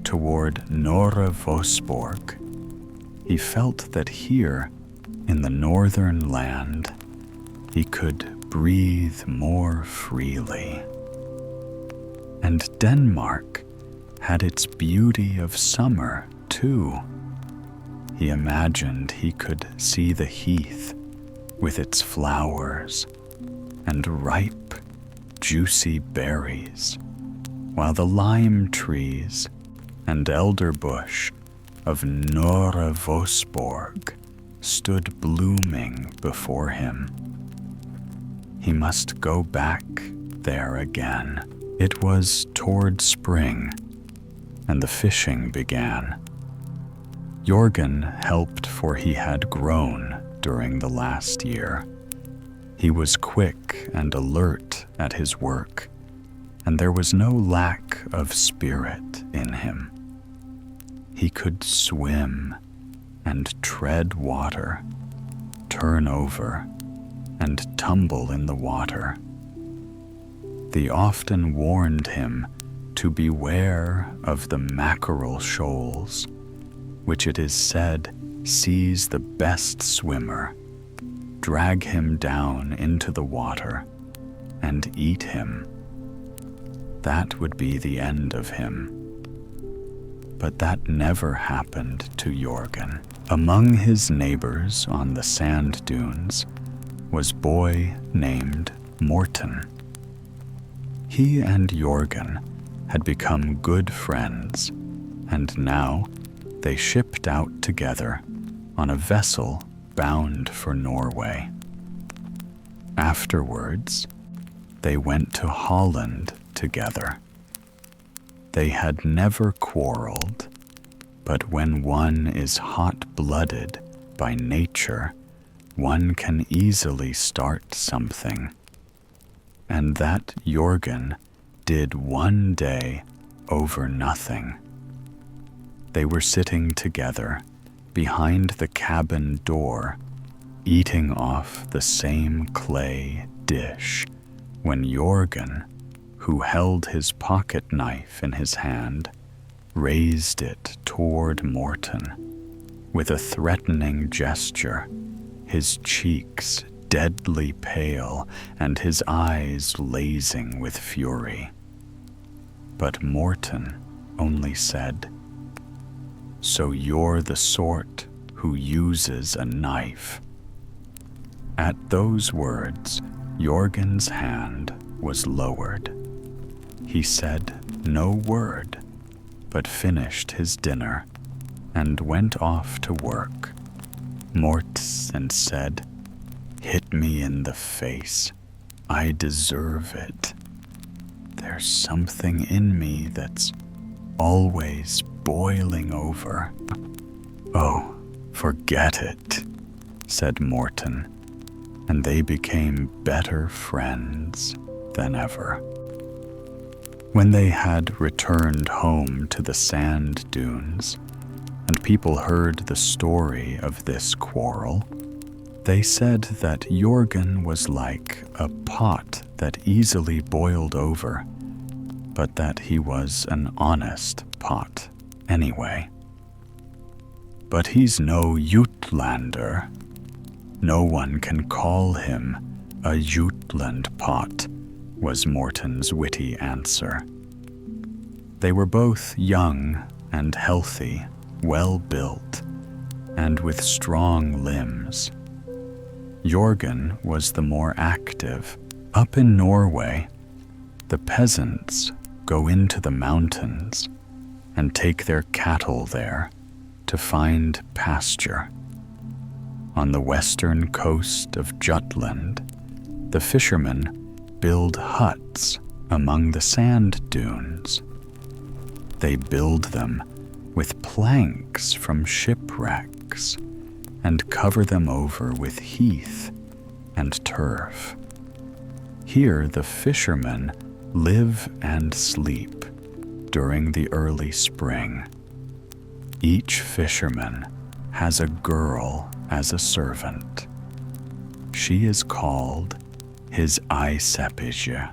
toward Norra Vosborg, he felt that here, in the northern land, he could breathe more freely. And Denmark had its beauty of summer, too. He imagined he could see the heath with its flowers and ripe, juicy berries, while the lime trees and elder bush of Norra Vosborg stood blooming before him. He must go back there again. It was toward spring, and the fishing began. Jorgen helped, for he had grown during the last year. He was quick and alert at his work, and there was no lack of spirit in him. He could swim and tread water, turn over, and tumble in the water. They often warned him to beware of the mackerel shoals, which it is said seize the best swimmer, drag him down into the water, and eat him. That would be the end of him. But that never happened to Jorgen. Among his neighbors on the sand dunes was a boy named Morten. He and Jorgen had become good friends, and now they shipped out together on a vessel bound for Norway. Afterwards, they went to Holland together. They had never quarreled, but when one is hot-blooded by nature, one can easily start something. And that Jorgen did one day over nothing. They were sitting together behind the cabin door, eating off the same clay dish, when Jorgen, who held his pocket knife in his hand, raised it toward Morten with a threatening gesture, his cheeks deadly pale and his eyes blazing with fury. But Morten only said, "So you're the sort who uses a knife." At those words, Jorgen's hand was lowered. He said no word, but finished his dinner and went off to work. Morten said, "Hit me in the face. I deserve it. There's something in me that's always boiling over." "Oh, forget it," said Morten, and they became better friends than ever. When they had returned home to the sand dunes, and people heard the story of this quarrel, they said that Jorgen was like a pot that easily boiled over, but that he was an honest pot anyway. But he's no Jutlander. No one can call him a Jutland pot, was Morton's witty answer. They were both young and healthy, well-built, and with strong limbs. Jorgen was the more active. Up in Norway, the peasants go into the mountains and take their cattle there to find pasture. On the western coast of Jutland, the fishermen build huts among the sand dunes. They build them with planks from shipwrecks and cover them over with heath and turf. Here the fishermen live and sleep during the early spring. Each fisherman has a girl as a servant. She is called his Eisepige.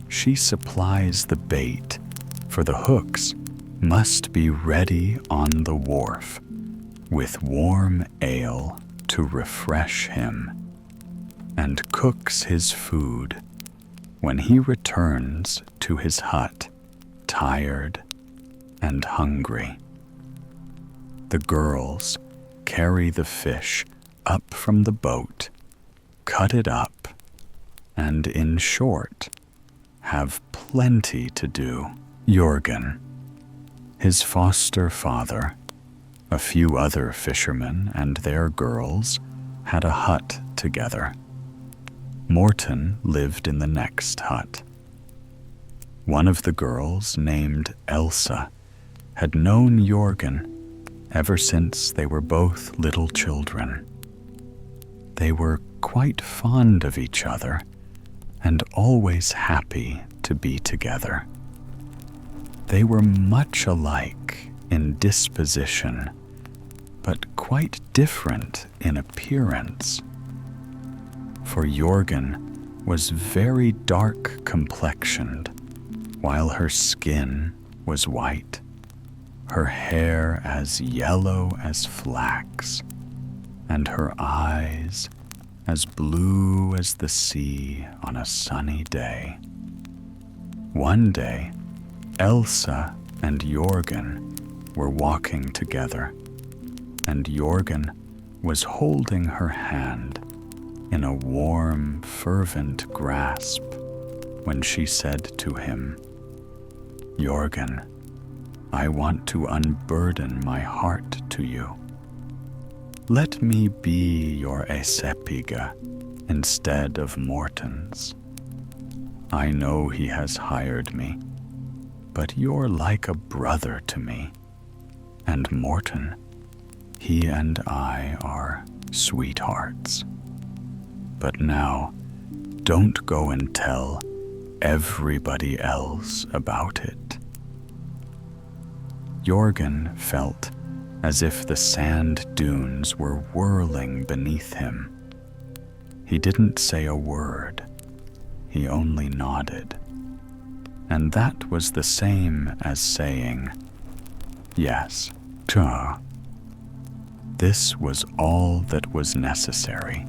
She supplies the bait, for the hooks must be ready on the wharf, with warm ale to refresh him, and cooks his food when he returns to his hut, tired and hungry. The girls carry the fish up from the boat, cut it up, and in short, have plenty to do. Jorgen, his foster father, a few other fishermen and their girls had a hut together. Morton lived in the next hut. One of the girls, named Elsa, had known Jorgen ever since they were both little children. They were quite fond of each other and always happy to be together. They were much alike in disposition, but quite different in appearance. For Jorgen was very dark complexioned, while her skin was white, her hair as yellow as flax, and her eyes as blue as the sea on a sunny day. One day, Elsa and Jorgen were walking together, and Jorgen was holding her hand in a warm, fervent grasp when she said to him, "Jorgen, I want to unburden my heart to you. Let me be your Eisepige instead of Morton's. I know he has hired me, but you're like a brother to me, and Morton, he and I are sweethearts. But now, don't go and tell everybody else about it." Jorgen felt as if the sand dunes were whirling beneath him. He didn't say a word, he only nodded. And that was the same as saying, "Yes, sure." This was all that was necessary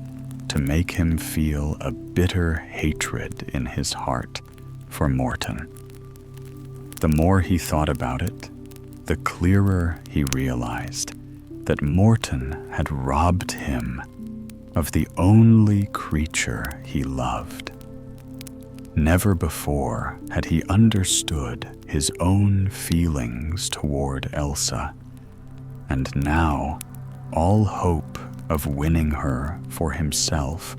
to make him feel a bitter hatred in his heart for Morton. The more he thought about it, the clearer he realized that Morton had robbed him of the only creature he loved. Never before had he understood his own feelings toward Elsa, and now all hope of winning her for himself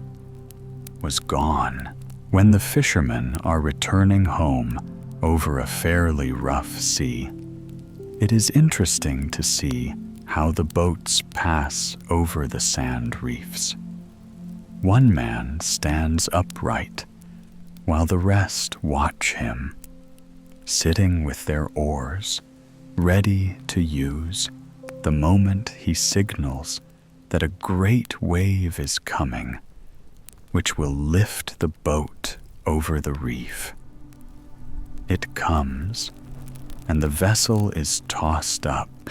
was gone. When the fishermen are returning home over a fairly rough sea, it is interesting to see how the boats pass over the sand reefs. One man stands upright, while the rest watch him, sitting with their oars, ready to use the moment he signals that a great wave is coming, which will lift the boat over the reef. It comes, and the vessel is tossed up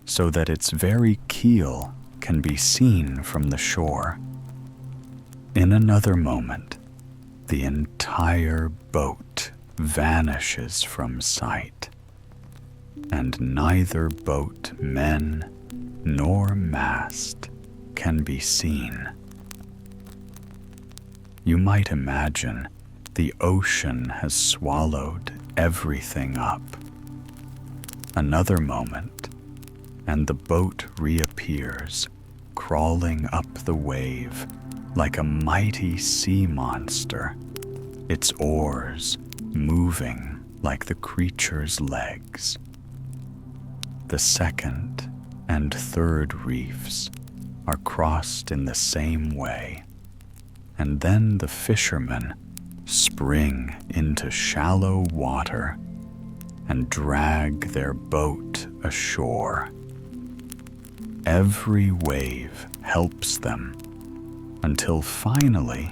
so that its very keel can be seen from the shore. In another moment, the entire boat vanishes from sight, and neither boat, men, nor mast can be seen. You might imagine the ocean has swallowed everything up. Another moment, and the boat reappears, crawling up the wave like a mighty sea monster, its oars moving like the creature's legs. The second and third reefs are crossed in the same way, and then the fishermen spring into shallow water and drag their boat ashore. Every wave helps them until finally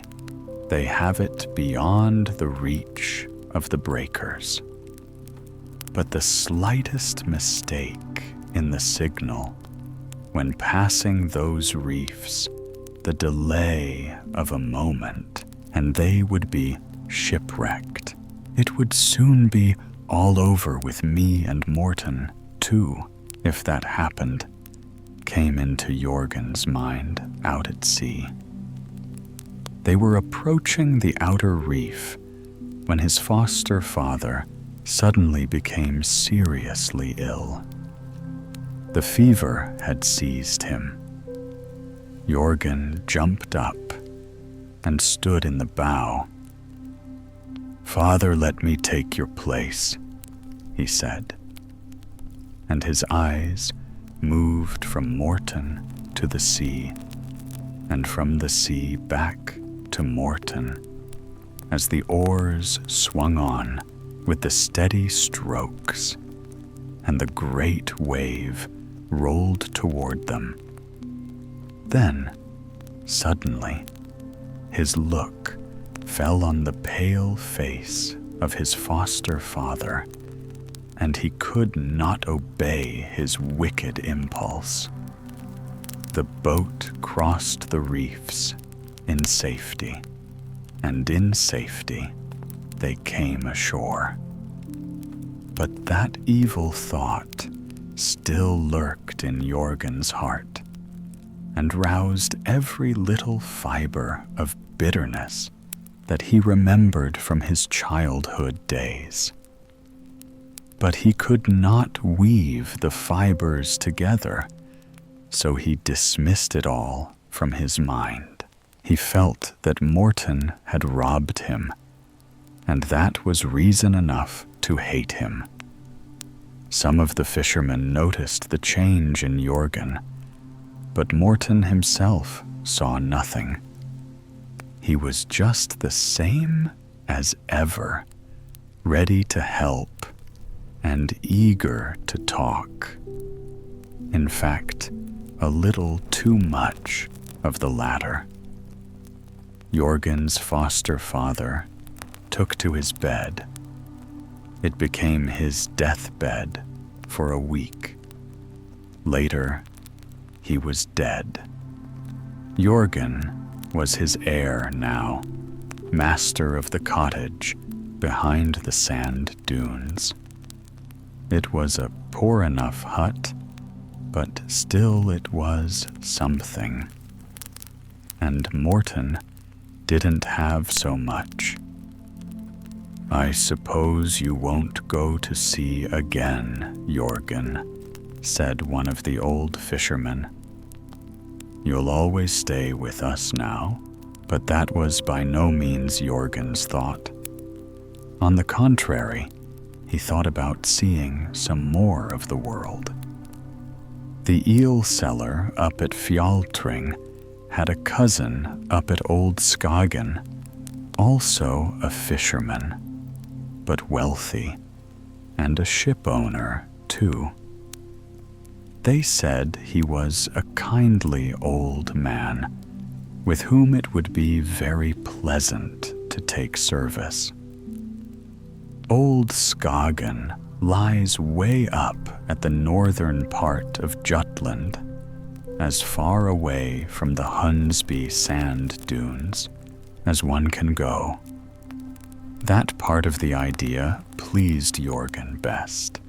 they have it beyond the reach of the breakers. But the slightest mistake in the signal when passing those reefs, the delay of a moment, and they would be shipwrecked. It would soon be all over with me and Morton, too, if that happened, came into Jorgen's mind out at sea. They were approaching the outer reef when his foster father suddenly became seriously ill. The fever had seized him. Jorgen jumped up and stood in the bow. "Father, let me take your place," he said, and his eyes moved from Morton to the sea, and from the sea back to Morton, as the oars swung on with the steady strokes, and the great wave rolled toward them. Then, suddenly, his look fell on the pale face of his foster father, and he could not obey his wicked impulse. The boat crossed the reefs in safety, and in safety they came ashore. But that evil thought still lurked in Jorgen's heart, and roused every little fiber of bitterness that he remembered from his childhood days. But he could not weave the fibers together, so he dismissed it all from his mind. He felt that Morton had robbed him, and that was reason enough to hate him. Some of the fishermen noticed the change in Jorgen, but Morton himself saw nothing. He was just the same as ever, ready to help and eager to talk. In fact, a little too much of the latter. Jorgen's foster father took to his bed. It became his deathbed for a week. Later, he was dead. Jorgen was his heir now, master of the cottage behind the sand dunes. It was a poor enough hut, but still it was something. And Morton didn't have so much. "I suppose you won't go to sea again, Jorgen," said one of the old fishermen. "You'll always stay with us now." But that was by no means Jorgen's thought. On the contrary, he thought about seeing some more of the world. The eel seller up at Fjaltring had a cousin up at Old Skagen, also a fisherman, but wealthy, and a ship owner too. They said he was a kindly old man, with whom it would be very pleasant to take service. Old Skagen lies way up at the northern part of Jutland, as far away from the Hunsby sand dunes as one can go. That part of the idea pleased Jorgen best.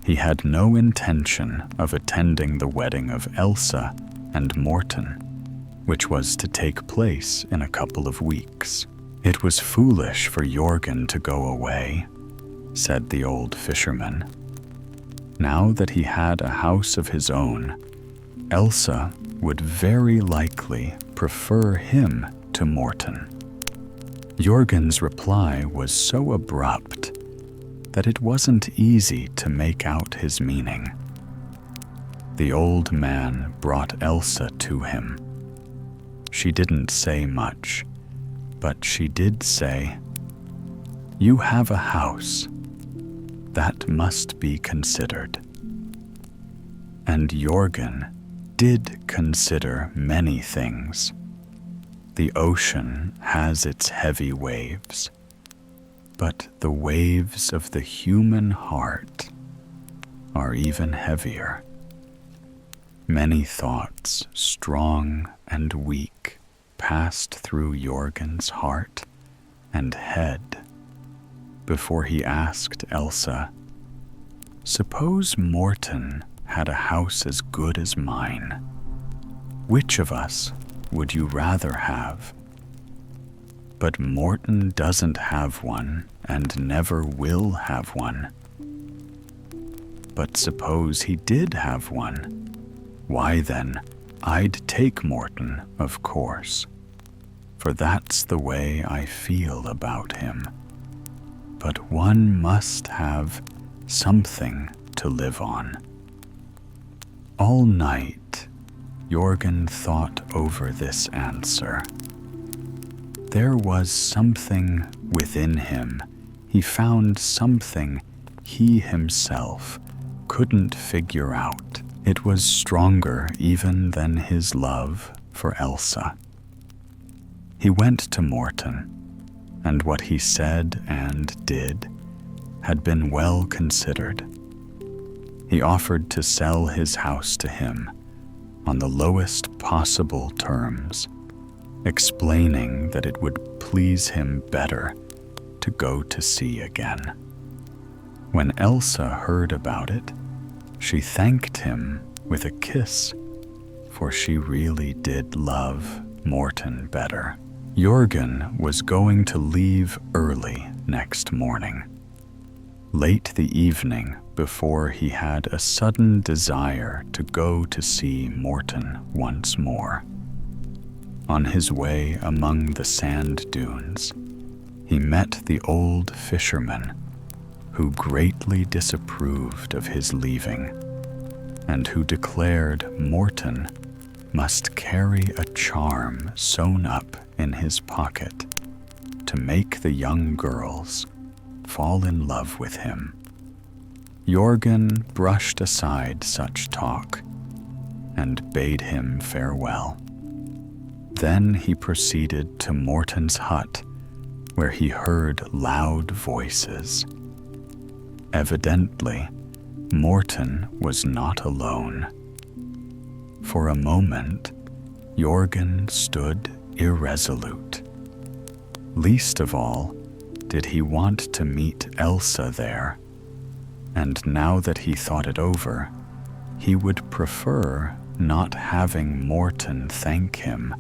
He had no intention of attending the wedding of Elsa and Morten, which was to take place in a couple of weeks. It was foolish for Jorgen to go away, said the old fisherman. Now that he had a house of his own, Elsa would very likely prefer him to Morten. Jorgen's reply was so abrupt that it wasn't easy to make out his meaning. The old man brought Elsa to him. She didn't say much, but she did say, "You have a house. That must be considered." And Jorgen did consider many things. The ocean has its heavy waves, but the waves of the human heart are even heavier. Many thoughts, strong and weak, passed through Jorgen's heart and head before he asked Elsa, "Suppose Morten had a house as good as mine. Which of us would you rather have?" "But Morten doesn't have one and never will have one." "But suppose he did have one? Why then, I'd take Morten, of course, for that's the way I feel about him. But one must have something to live on." All night, Jorgen thought over this answer. There was something within him. He found something he himself couldn't figure out. It was stronger even than his love for Elsa. He went to Morten, and what he said and did had been well considered. He offered to sell his house to him on the lowest possible terms, explaining that it would please him better to go to sea again. When Elsa heard about it, she thanked him with a kiss, for she really did love Morten better. Jorgen was going to leave early next morning. Late the evening before, he had a sudden desire to go to see Morten once more. On his way among the sand dunes, he met the old fisherman, who greatly disapproved of his leaving, and who declared Morten must carry a charm sewn up in his pocket to make the young girls fall in love with him. Jorgen brushed aside such talk and bade him farewell. Then he proceeded to Morten's hut, where he heard loud voices. Evidently, Morten was not alone. For a moment, Jorgen stood irresolute. Least of all did he want to meet Elsa there, and now that he thought it over, he would prefer not having Morten thank him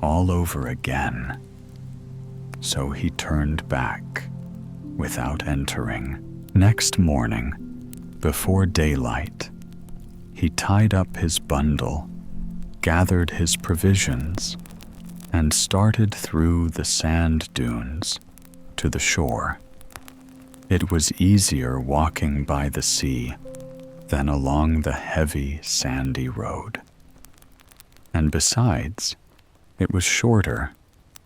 all over again. So he turned back without entering. Next morning, before daylight, he tied up his bundle, gathered his provisions, and started through the sand dunes to the shore. It was easier walking by the sea than along the heavy, sandy road. And besides, it was shorter,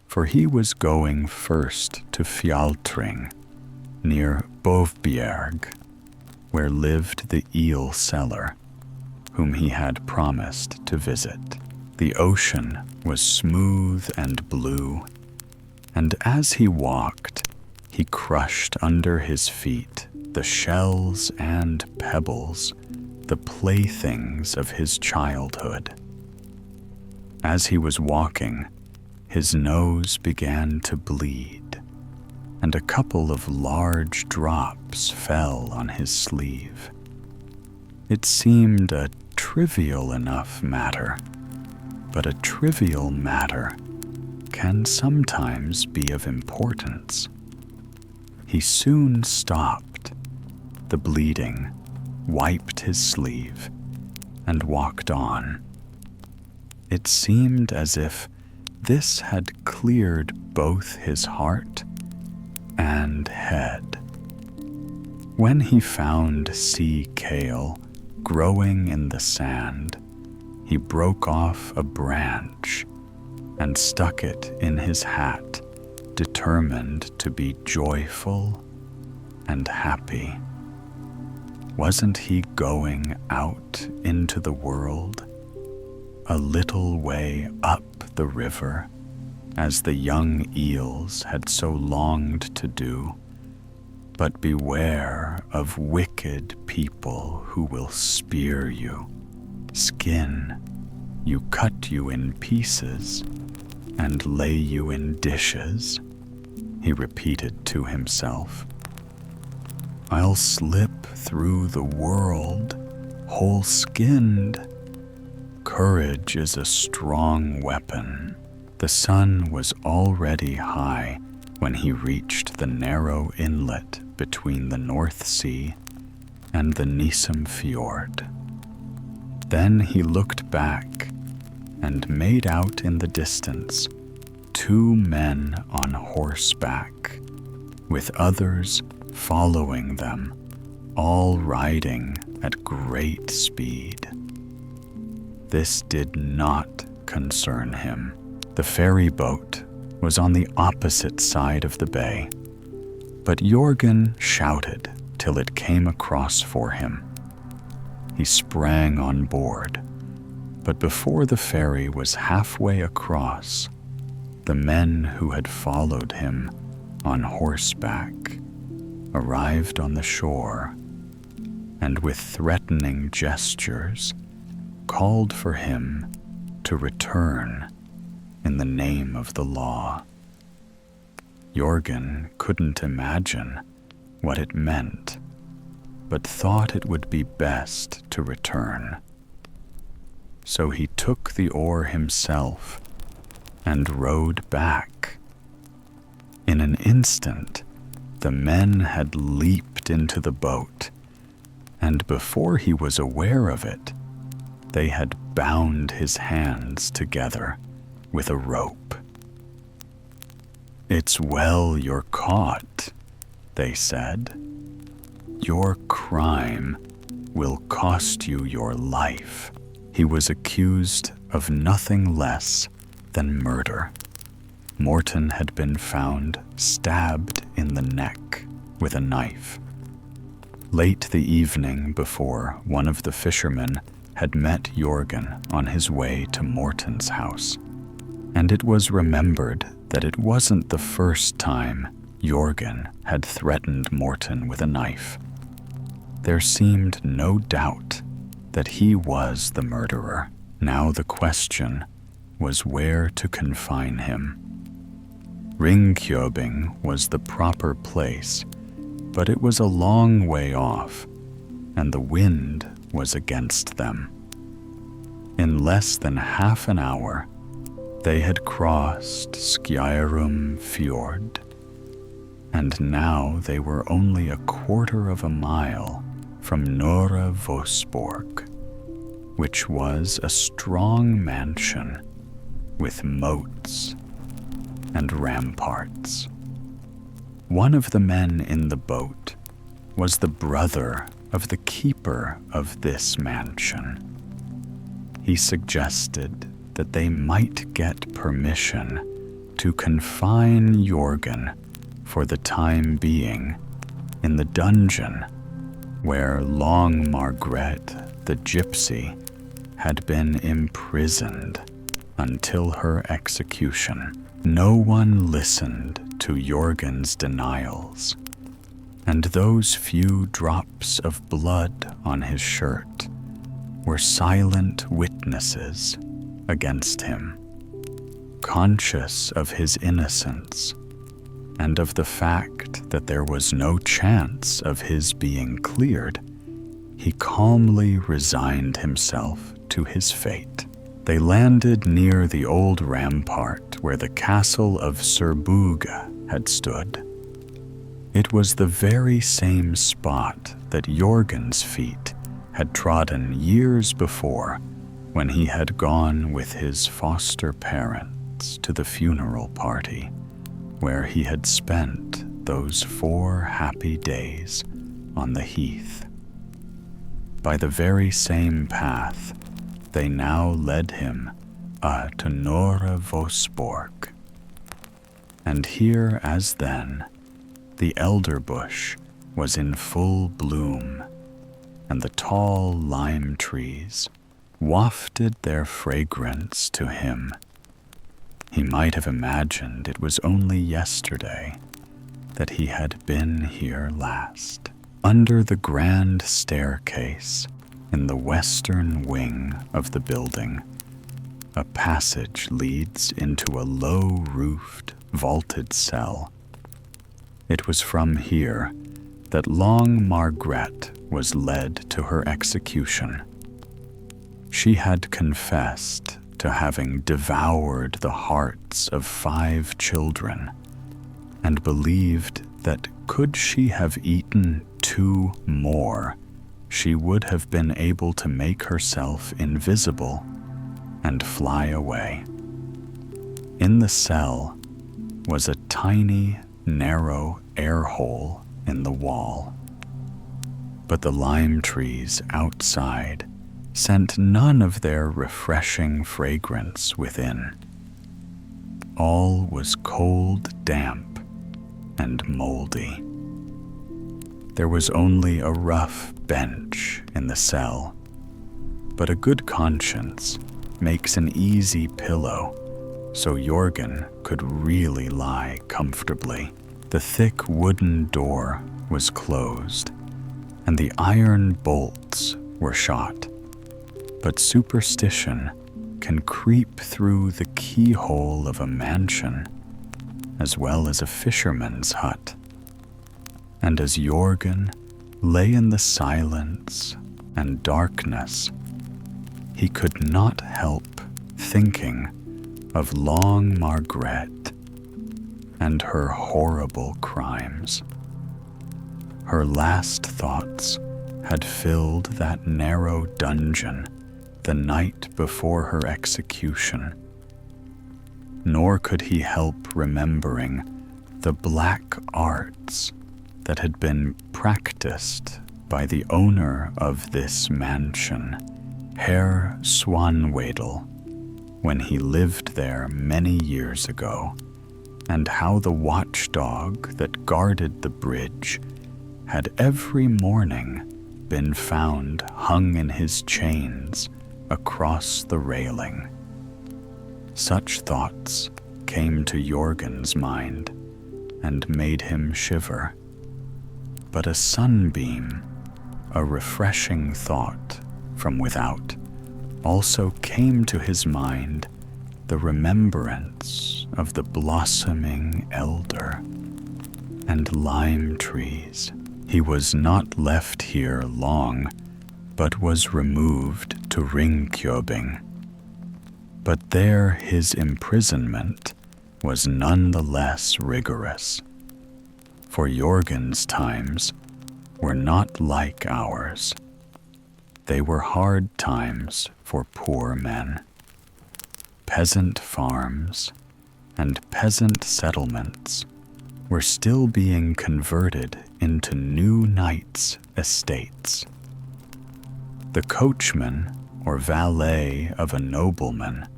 for he was going first to Fjaltring, near Bovbjerg, where lived the eel seller, whom he had promised to visit. The ocean was smooth and blue, and as he walked, he crushed under his feet the shells and pebbles, the playthings of his childhood. As he was walking, his nose began to bleed, and a couple of large drops fell on his sleeve. It seemed a trivial enough matter, but a trivial matter can sometimes be of importance. He soon stopped the bleeding, wiped his sleeve, and walked on. It seemed as if this had cleared both his heart and head. When he found sea kale growing in the sand, he broke off a branch and stuck it in his hat, determined to be joyful and happy. Wasn't he going out into the world, a little way up the river, as the young eels had so longed to do? But beware of wicked people who will spear you, skin you, cut you in pieces, and lay you in dishes, he repeated to himself. I'll slip through the world whole-skinned. Courage is a strong weapon. The sun was already high when he reached the narrow inlet between the North Sea and the Nissum Fjord. Then he looked back and made out in the distance 2 men on horseback, with others following them, all riding at great speed. This did not concern him. The ferry boat was on the opposite side of the bay, but Jorgen shouted till it came across for him. He sprang on board, but before the ferry was halfway across, the men who had followed him on horseback arrived on the shore, and with threatening gestures called for him to return in the name of the law. Jorgen couldn't imagine what it meant, but thought it would be best to return. So he took the oar himself and rowed back. In an instant, the men had leaped into the boat, and before he was aware of it, they had bound his hands together with a rope. It's well you're caught, they said. Your crime will cost you your life. He was accused of nothing less than murder. Morten had been found stabbed in the neck with a knife. Late the evening before, one of the fishermen had met Jorgen on his way to Morten's house, and it was remembered that it wasn't the first time Jorgen had threatened Morten with a knife. There seemed no doubt that he was the murderer. Now the question was where to confine him. Ringkjøbing was the proper place, but it was a long way off, and the wind was against them. In less than half an hour, they had crossed Skjærum Fjord, and now they were only a quarter of a mile from Nora Vosborg, which was a strong mansion with moats and ramparts. One of the men in the boat was the brother of the keeper of this mansion. He suggested that they might get permission to confine Jorgen for the time being in the dungeon where Long Margret, the gypsy, had been imprisoned until her execution. No one listened to Jorgen's denials, and those few drops of blood on his shirt were silent witnesses against him. Conscious of his innocence, and of the fact that there was no chance of his being cleared, he calmly resigned himself to his fate. They landed near the old rampart where the castle of Serbuga had stood. It was the very same spot that Jorgen's feet had trodden years before when he had gone with his foster parents to the funeral party where he had spent those 4 happy days on the heath. By the very same path, they now led him to Norra Vosborg. And here as then, the elder bush was in full bloom, and the tall lime trees wafted their fragrance to him. He might have imagined it was only yesterday that he had been here last. Under the grand staircase in the western wing of the building, a passage leads into a low-roofed, vaulted cell. It was from here that Long Margrethe was led to her execution. She had confessed to having devoured the hearts of 5 children, and believed that could she have eaten 2 more, she would have been able to make herself invisible and fly away. In the cell was a tiny, narrow air hole in the wall, but the lime trees outside sent none of their refreshing fragrance within. All was cold, damp, and moldy. There was only a rough bench in the cell, but a good conscience makes an easy pillow, so Jorgen could really lie comfortably. The thick wooden door was closed, and the iron bolts were shot. But superstition can creep through the keyhole of a mansion as well as a fisherman's hut. And as Jorgen lay in the silence and darkness, he could not help thinking of Long Margrethe and her horrible crimes. Her last thoughts had filled that narrow dungeon the night before her execution, nor could he help remembering the black arts that had been practiced by the owner of this mansion, Herr Swanwedel, when he lived there many years ago, and how the watchdog that guarded the bridge had every morning been found hung in his chains across the railing. Such thoughts came to Jorgen's mind and made him shiver. But a sunbeam, a refreshing thought from without, also came to his mind, the remembrance of the blossoming elder and lime trees. He was not left here long, but was removed to Ringkjøbing. But there his imprisonment was none the less rigorous, for Jorgen's times were not like ours. They were hard times for poor men. Peasant farms and peasant settlements were still being converted into new knights' estates. The coachman or valet of a nobleman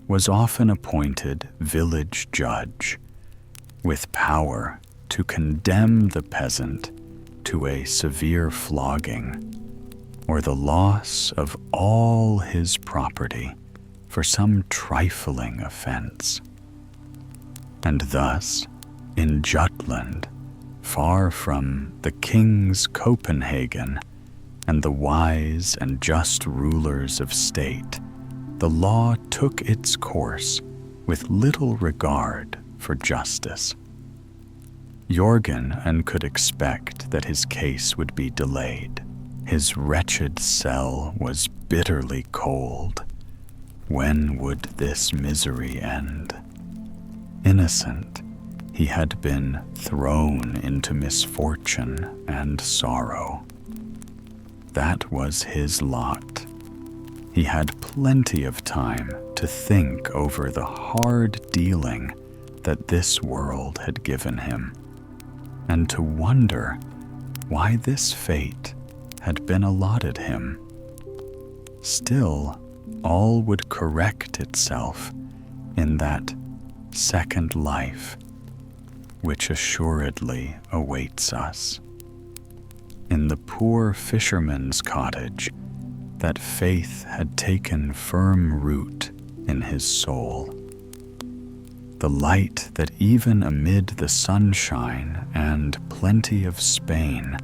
was often appointed village judge, with power to condemn the peasant to a severe flogging or the loss of all his property for some trifling offense. And thus, in Jutland, far from the king's Copenhagen and the wise and just rulers of state, the law took its course with little regard for justice. Jorgen and could expect that his case would be delayed. His wretched cell was bitterly cold. When would this misery end? Innocent, he had been thrown into misfortune and sorrow. That was his lot. He had plenty of time to think over the hard dealing that this world had given him, and to wonder why this fate had been allotted him. Still, all would correct itself in that second life, which assuredly awaits us. In the poor fisherman's cottage, that faith had taken firm root in his soul. The light that even amid the sunshine and plenty of Spain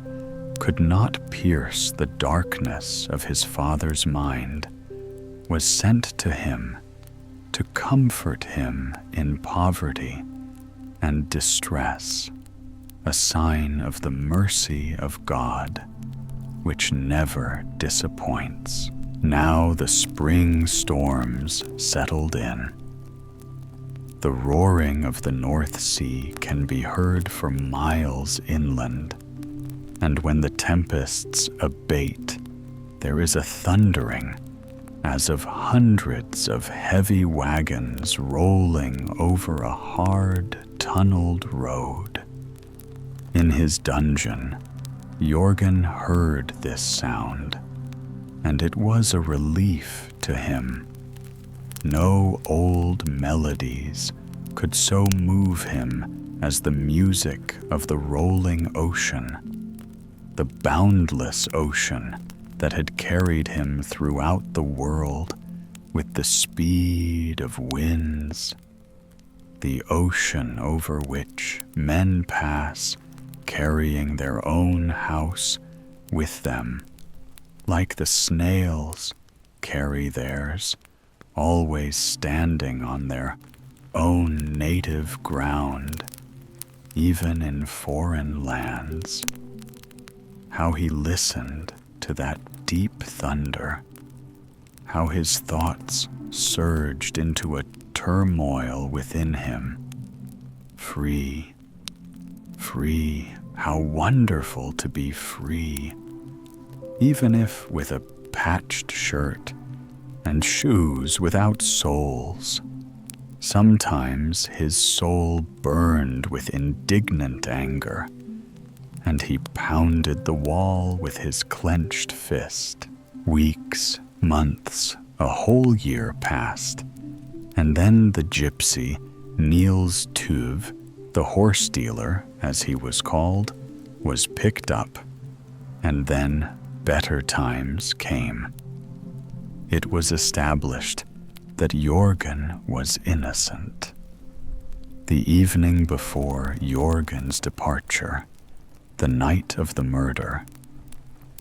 could not pierce the darkness of his father's mind was sent to him to comfort him in poverty and distress, a sign of the mercy of God, which never disappoints. Now the spring storms settled in. The roaring of the North Sea can be heard for miles inland, and when the tempests abate, there is a thundering as of hundreds of heavy wagons rolling over a hard, tunneled road. In his dungeon, Jorgen heard this sound, and it was a relief to him. No old melodies could so move him as the music of the rolling ocean, the boundless ocean that had carried him throughout the world with the speed of winds, the ocean over which men pass carrying their own house with them, like the snails carry theirs, always standing on their own native ground, even in foreign lands. How he listened to that deep thunder, how his thoughts surged into a turmoil within him. Free, free, how wonderful to be free, even if with a patched shirt and shoes without soles. Sometimes his soul burned with indignant anger, and he pounded the wall with his clenched fist. Weeks, months, a whole year passed, and then the gypsy, Niels Tuve, the horse dealer, as he was called, was picked up, and then better times came. It was established that Jorgen was innocent. The evening before Jorgen's departure, the night of the murder,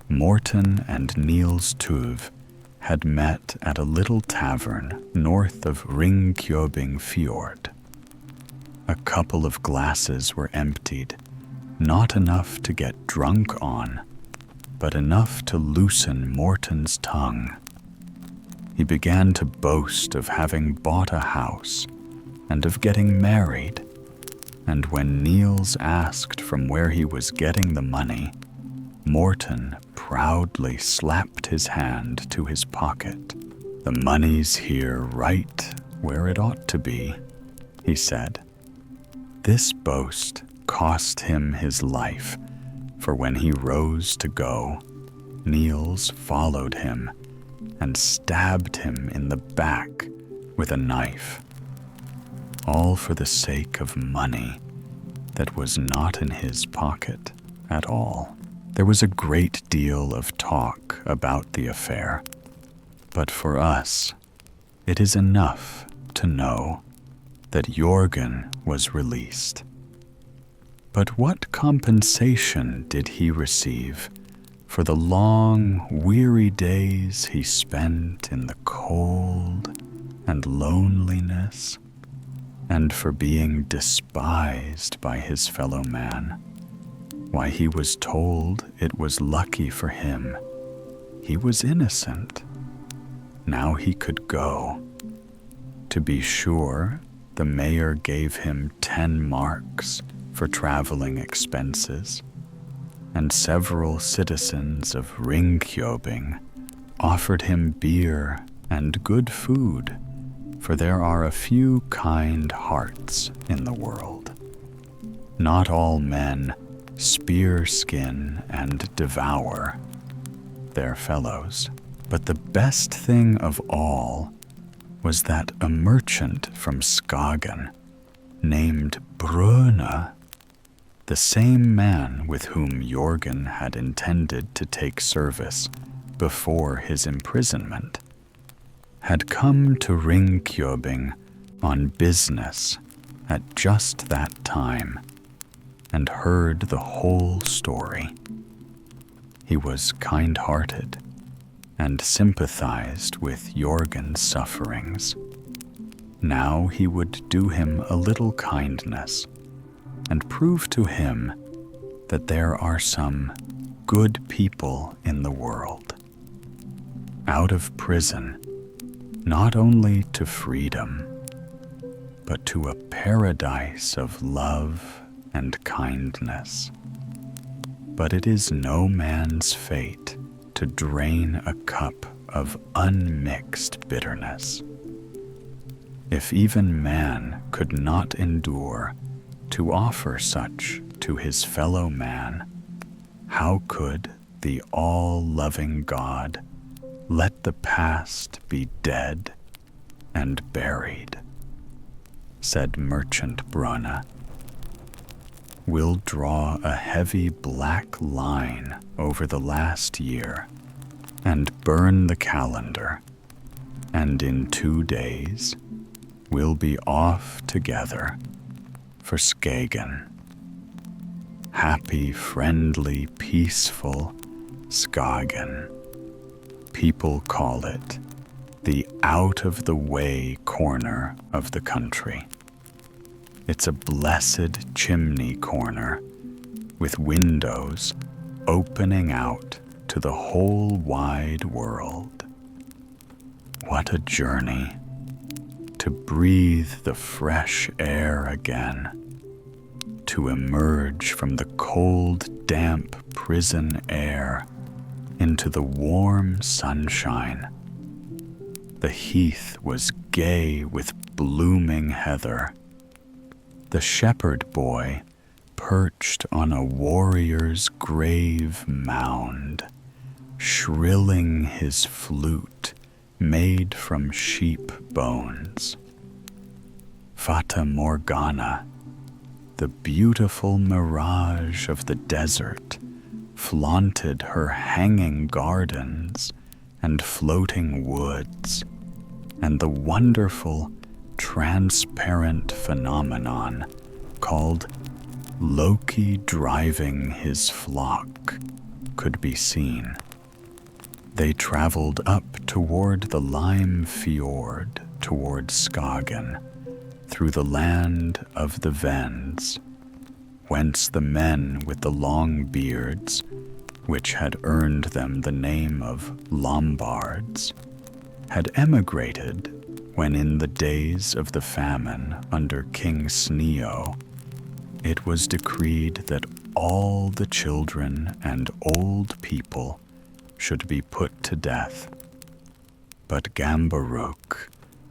Morten and Niels Tuve had met at a little tavern north of Ringkjøbing Fjord. A couple of glasses were emptied, not enough to get drunk on, but enough to loosen Morten's tongue. He began to boast of having bought a house and of getting married, and when Niels asked from where he was getting the money, Morten proudly slapped his hand to his pocket. "The money's here right where it ought to be," he said. This boast cost him his life, for when he rose to go, Niels followed him and stabbed him in the back with a knife, all for the sake of money that was not in his pocket at all. There was a great deal of talk about the affair, but for us, it is enough to know that Jorgen was released. But what compensation did he receive for the long, weary days he spent in the cold and loneliness? and for being despised by his fellow man. Why, he was told it was lucky for him. He was innocent. Now he could go. To be sure, the mayor gave him 10 marks for traveling expenses, and several citizens of Ringkjobing offered him beer and good food, for there are a few kind hearts in the world. Not all men spear skin and devour their fellows, but the best thing of all was that a merchant from Skagen named Brune, the same man with whom Jorgen had intended to take service before his imprisonment, had come to Ringkjobing on business at just that time and heard the whole story. He was kind-hearted and sympathized with Jorgen's sufferings. Now he would do him a little kindness and prove to him that there are some good people in the world. Out of prison, not only to freedom, but to a paradise of love and kindness. But it is no man's fate to drain a cup of unmixed bitterness. If even man could not endure to offer such to his fellow man, how could the all-loving God let the past be dead and buried? Said Merchant Brune. We'll draw a heavy black line over the last year and burn the calendar, and in 2 days we'll be off together for Skagen. Happy, friendly, peaceful Skagen. People call it the out-of-the-way corner of the country. It's a blessed chimney corner with windows opening out to the whole wide world. What a journey to breathe the fresh air again, to emerge from the cold, damp prison air into the warm sunshine. The heath was gay with blooming heather. The shepherd boy perched on a warrior's grave mound, shrilling his flute made from sheep bones. Fata Morgana, the beautiful mirage of the desert, flaunted her hanging gardens and floating woods, and the wonderful transparent phenomenon called Loki driving his flock could be seen. They traveled up toward the Lime Fjord, toward Skagen, through the land of the Vends, whence the men with the long beards, which had earned them the name of Lombards, had emigrated when in the days of the famine under King Sneo, it was decreed that all the children and old people should be put to death. But Gambaruk,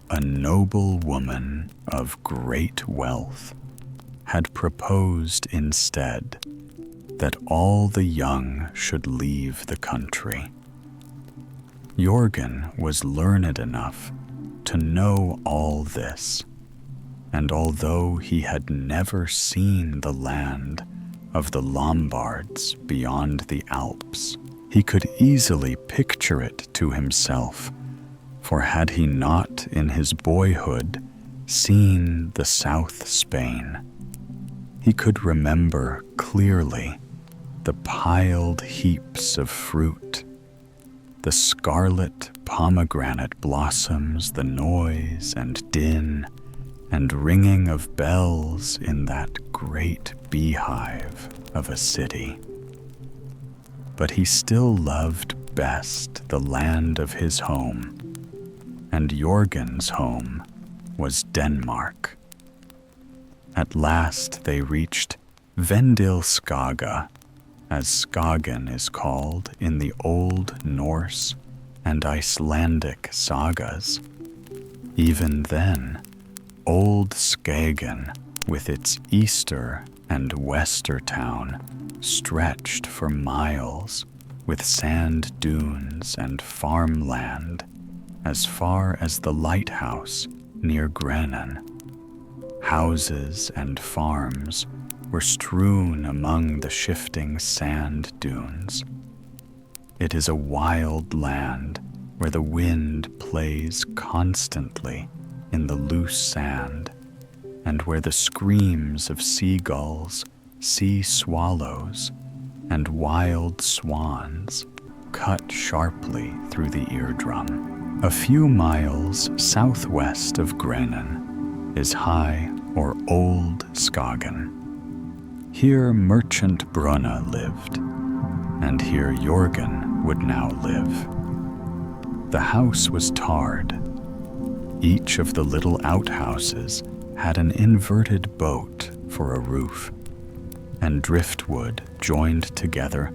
a noble woman of great wealth, had proposed instead that all the young should leave the country. Jorgen was learned enough to know all this, and although he had never seen the land of the Lombards beyond the Alps, he could easily picture it to himself, for had he not in his boyhood seen the South Spain, he could remember clearly the piled heaps of fruit, the scarlet pomegranate blossoms, the noise and din and ringing of bells in that great beehive of a city. But he still loved best the land of his home, and Jorgen's home was Denmark. At last they reached Vendilskaga, as Skagen is called in the Old Norse and Icelandic sagas. Even then, Old Skagen, with its Easter and Wester town, stretched for miles, with sand dunes and farmland, as far as the lighthouse near Grennen. Houses and farms were strewn among the shifting sand dunes. It is a wild land where the wind plays constantly in the loose sand, and where the screams of seagulls, sea swallows, and wild swans cut sharply through the eardrum. A few miles southwest of Grennen is High or Old Skagen. Here merchant Brunna lived, and here Jorgen would now live. The house was tarred. Each of the little outhouses had an inverted boat for a roof, and driftwood joined together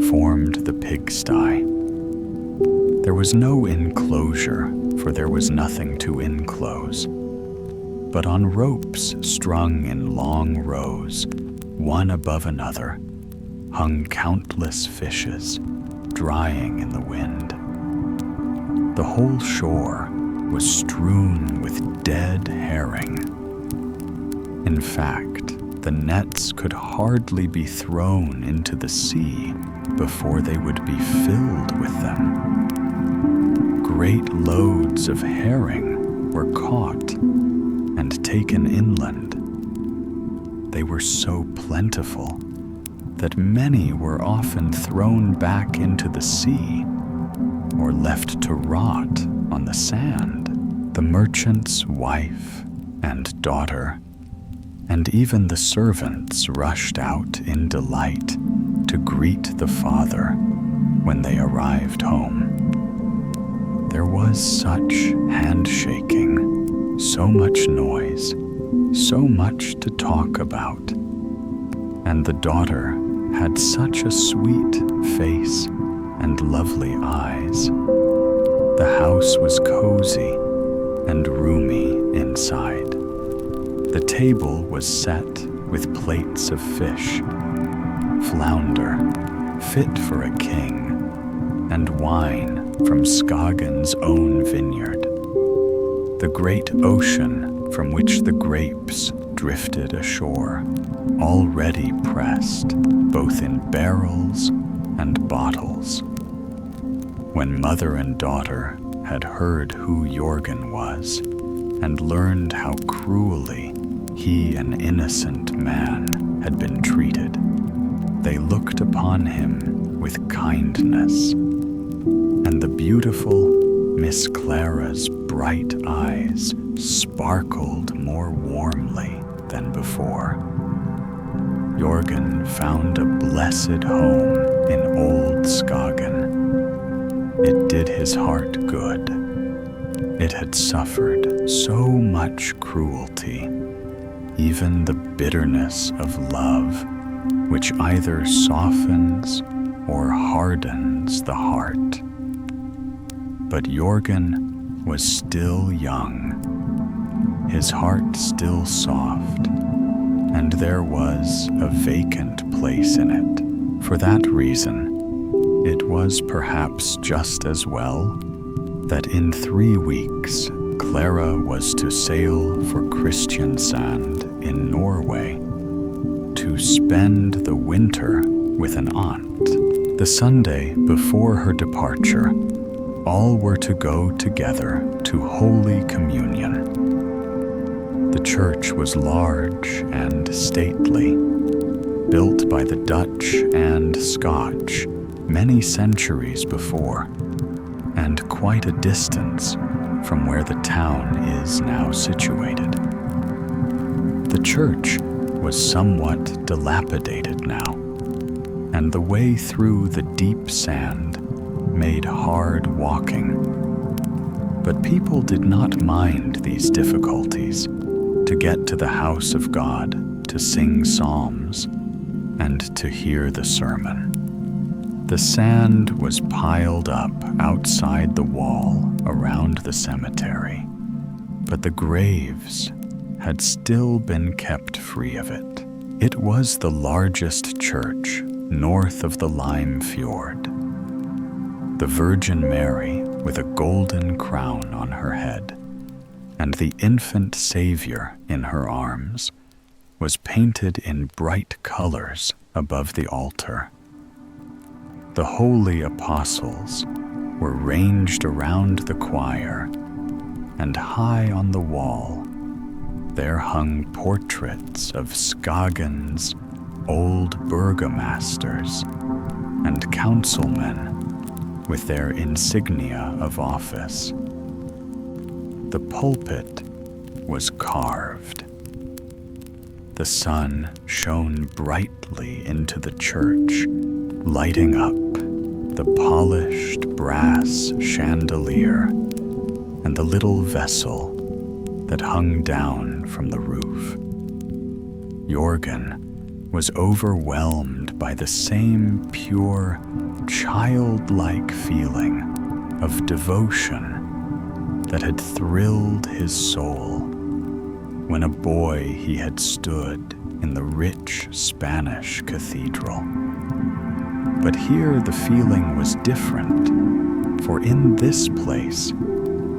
formed the pigsty. There was no enclosure, for there was nothing to enclose. But on ropes strung in long rows, one above another, hung countless fishes, drying in the wind. The whole shore was strewn with dead herring. In fact, the nets could hardly be thrown into the sea before they would be filled with them. Great loads of herring were caught and taken inland. They were so plentiful that many were often thrown back into the sea or left to rot on the sand. The merchant's wife and daughter, and even the servants, rushed out in delight to greet the father when they arrived home. There was such handshaking, so much noise, so much to talk about, and the daughter had such a sweet face and lovely eyes. The house was cozy and roomy inside. The table was set with plates of fish, flounder, fit for a king, and wine from Skagen's own vineyard. The great ocean from which the grapes drifted ashore, already pressed both in barrels and bottles. When mother and daughter had heard who Jorgen was, and learned how cruelly he, an innocent man, had been treated, they looked upon him with kindness, and the beautiful Miss Clara's bright eyes sparkled more warmly than before. Jorgen found a blessed home in Old Skagen. It did his heart good. It had suffered so much cruelty, even the bitterness of love, which either softens or hardens the heart. But Jorgen was still young, his heart still soft, and there was a vacant place in it. For that reason, it was perhaps just as well that in 3 weeks Clara was to sail for Kristiansand in Norway to spend the winter with an aunt. The Sunday before her departure, all were to go together to Holy Communion. The church was large and stately, built by the Dutch and Scotch many centuries before, and quite a distance from where the town is now situated. The church was somewhat dilapidated now, and the way through the deep sand made hard walking. But people did not mind these difficulties to get to the house of God, to sing psalms, and to hear the sermon. The sand was piled up outside the wall around the cemetery, but the graves had still been kept free of it. It was the largest church north of the Lime Fjord. The Virgin Mary with a golden crown on her head and the infant Savior in her arms was painted in bright colors above the altar. The holy apostles were ranged around the choir, and high on the wall there hung portraits of Skagen's old burgomasters and councilmen with their insignia of office. The pulpit was carved. The sun shone brightly into the church, lighting up the polished brass chandelier and the little vessel that hung down from the roof. Jorgen was overwhelmed by the same pure, childlike feeling of devotion that had thrilled his soul when a boy he had stood in the rich Spanish cathedral. But here the feeling was different, for in this place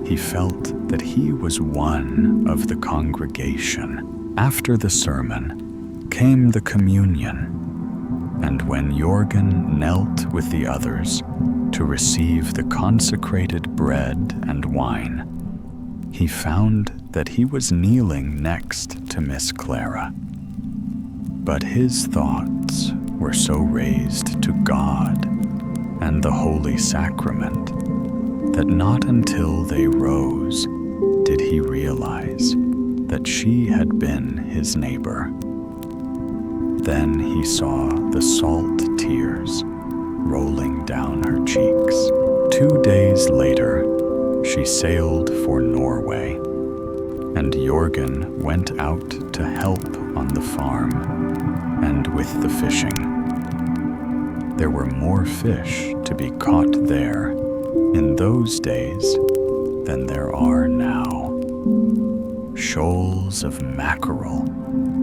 he felt that he was one of the congregation. After the sermon came the communion, and when Jorgen knelt with the others to receive the consecrated bread and wine, he found that he was kneeling next to Miss Clara. But his thoughts were so raised to God and the Holy Sacrament that not until they rose did he realize that she had been his neighbor. Then he saw the salt tears rolling down her cheeks. 2 days later, she sailed for Norway, and Jorgen went out to help on the farm and with the fishing. There were more fish to be caught there in those days than there are now. Shoals of mackerel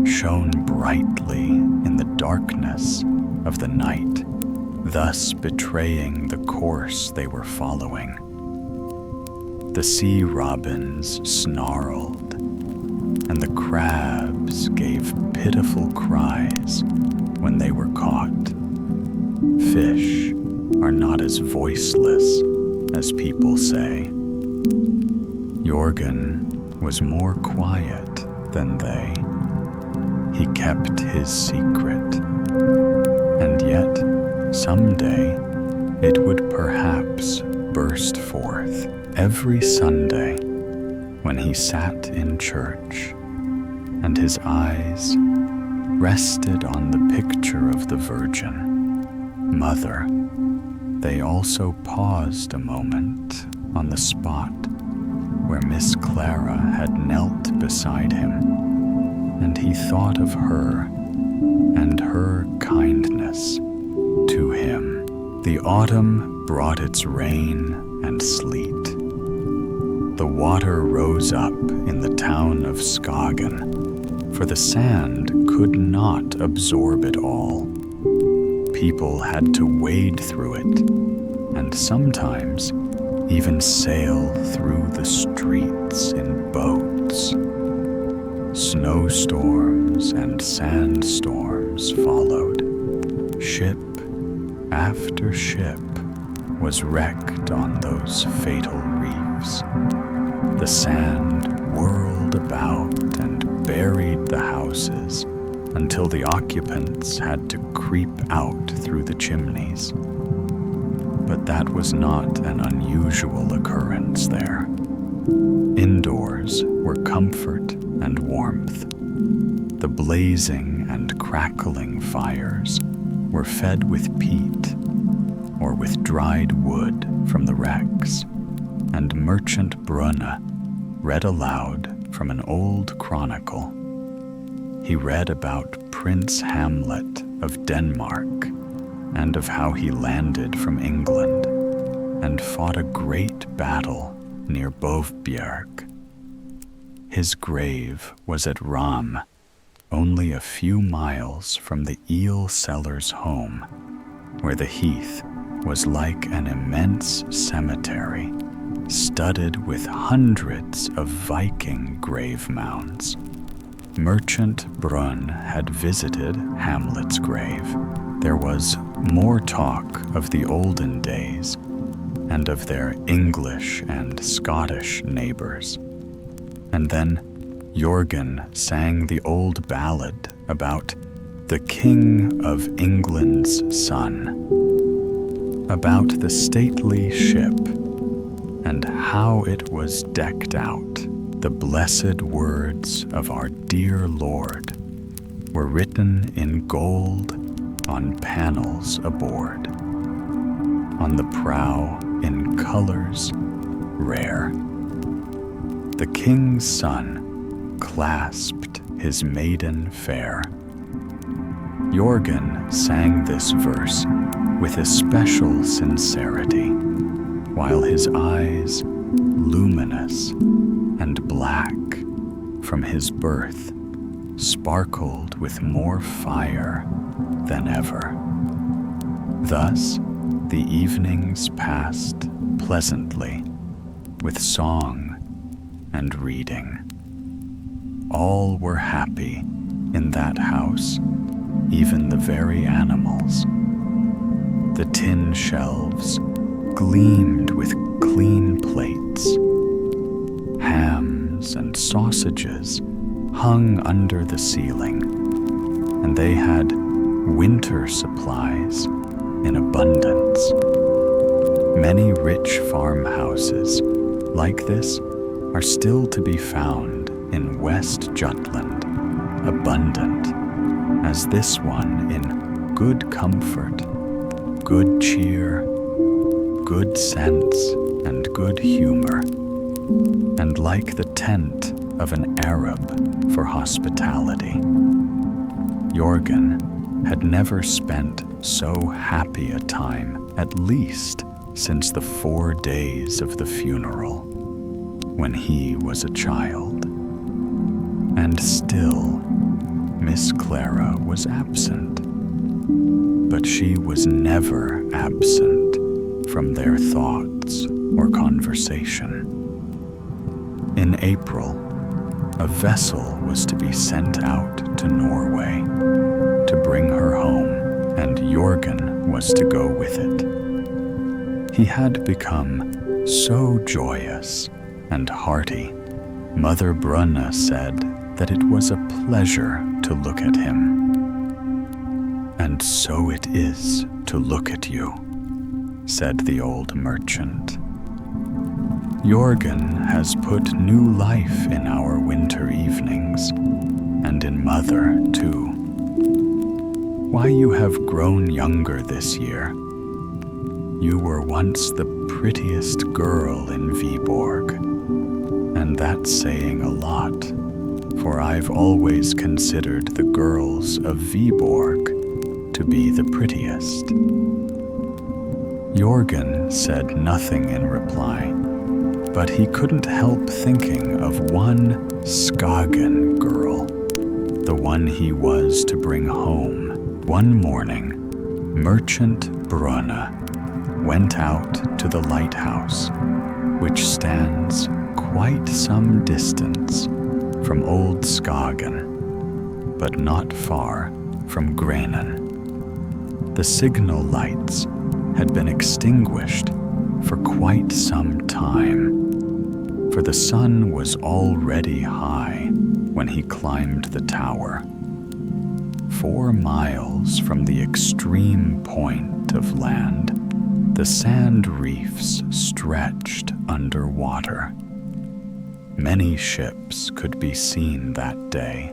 shone brightly in the darkness of the night, thus betraying the course they were following. The sea robins snarled, and the crabs gave pitiful cries when they were caught. Fish are not as voiceless as people say. Jorgen was more quiet than they. He kept his secret, and yet someday it would perhaps burst forth. Every Sunday, when he sat in church and his eyes rested on the picture of the Virgin Mother, they also paused a moment on the spot where Miss Clara had knelt beside him, and he thought of her and her kindness to him. The autumn brought its rain and sleet. The water rose up in the town of Skagen, for the sand could not absorb it all. People had to wade through it, and sometimes even sail through the streets in boats. Snowstorms and sandstorms followed. Ship after ship was wrecked on those fatal reefs. The sand whirled about and buried the houses until the occupants had to creep out through the chimneys. But that was not an unusual occurrence there. Indoors were comfort and warmth. The blazing and crackling fires were fed with peat or with dried wood from the wrecks, and Merchant Brunne read aloud from an old chronicle. He read about Prince Hamlet of Denmark and of how he landed from England and fought a great battle near Bovbjerg. His grave was at Ram, only a few miles from the eel seller's home, where the heath was like an immense cemetery, studded with hundreds of Viking grave mounds. Merchant Brunne had visited Hamlet's grave. There was more talk of the olden days and of their English and Scottish neighbors. And then Jorgen sang the old ballad about the King of England's son, about the stately ship and how it was decked out. The blessed words of our dear Lord were written in gold on panels aboard, on the prow in colors rare. The king's son clasped his maiden fair. Jorgen sang this verse with especial sincerity, while his eyes, luminous and black from his birth, sparkled with more fire than ever. Thus the evenings passed pleasantly with song and reading. All were happy in that house, even the very animals. The tin shelves gleamed with clean plates. Hams and sausages hung under the ceiling, and they had winter supplies in abundance. Many rich farmhouses like this are still to be found in West Jutland, abundant as this one in good comfort, good cheer, good sense, and good humor, and like the tent of an Arab for hospitality. Jorgen had never spent so happy a time, at least since the 4 days of the funeral, when he was a child. And still, Miss Clara was absent, but she was never absent from their thoughts or conversation. In April, a vessel was to be sent out to Norway to bring her home, and Jorgen was to go with it. He had become so joyous and hearty. Mother Brunne said that it was a pleasure to look at him. "And so it is to look at you," said the old merchant. "Jorgen has put new life in our winter evenings, and in Mother, too. Why, you have grown younger this year. You were once the prettiest girl in Viborg, and that's saying a lot, for I've always considered the girls of Viborg to be the prettiest." Jorgen said nothing in reply, but he couldn't help thinking of one Skagen girl, the one he was to bring home. One morning, Merchant Brunne went out to the lighthouse, which stands quite some distance from Old Skagen, but not far from Grenen. The signal lights had been extinguished for quite some time, for the sun was already high when he climbed the tower. 4 miles from the extreme point of land, the sand reefs stretched under water. Many ships could be seen that day,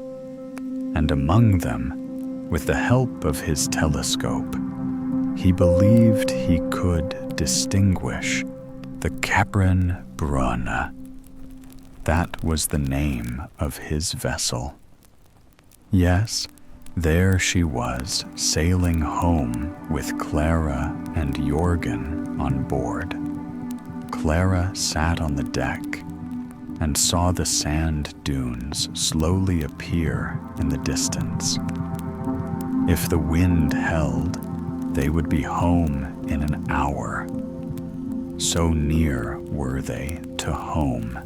and among them, with the help of his telescope, he believed he could distinguish the Capron Brunne. That was the name of his vessel. Yes, there she was, sailing home with Clara and Jorgen on board. Clara sat on the deck and saw the sand dunes slowly appear in the distance. If the wind held, they would be home in an hour. So near were they to home,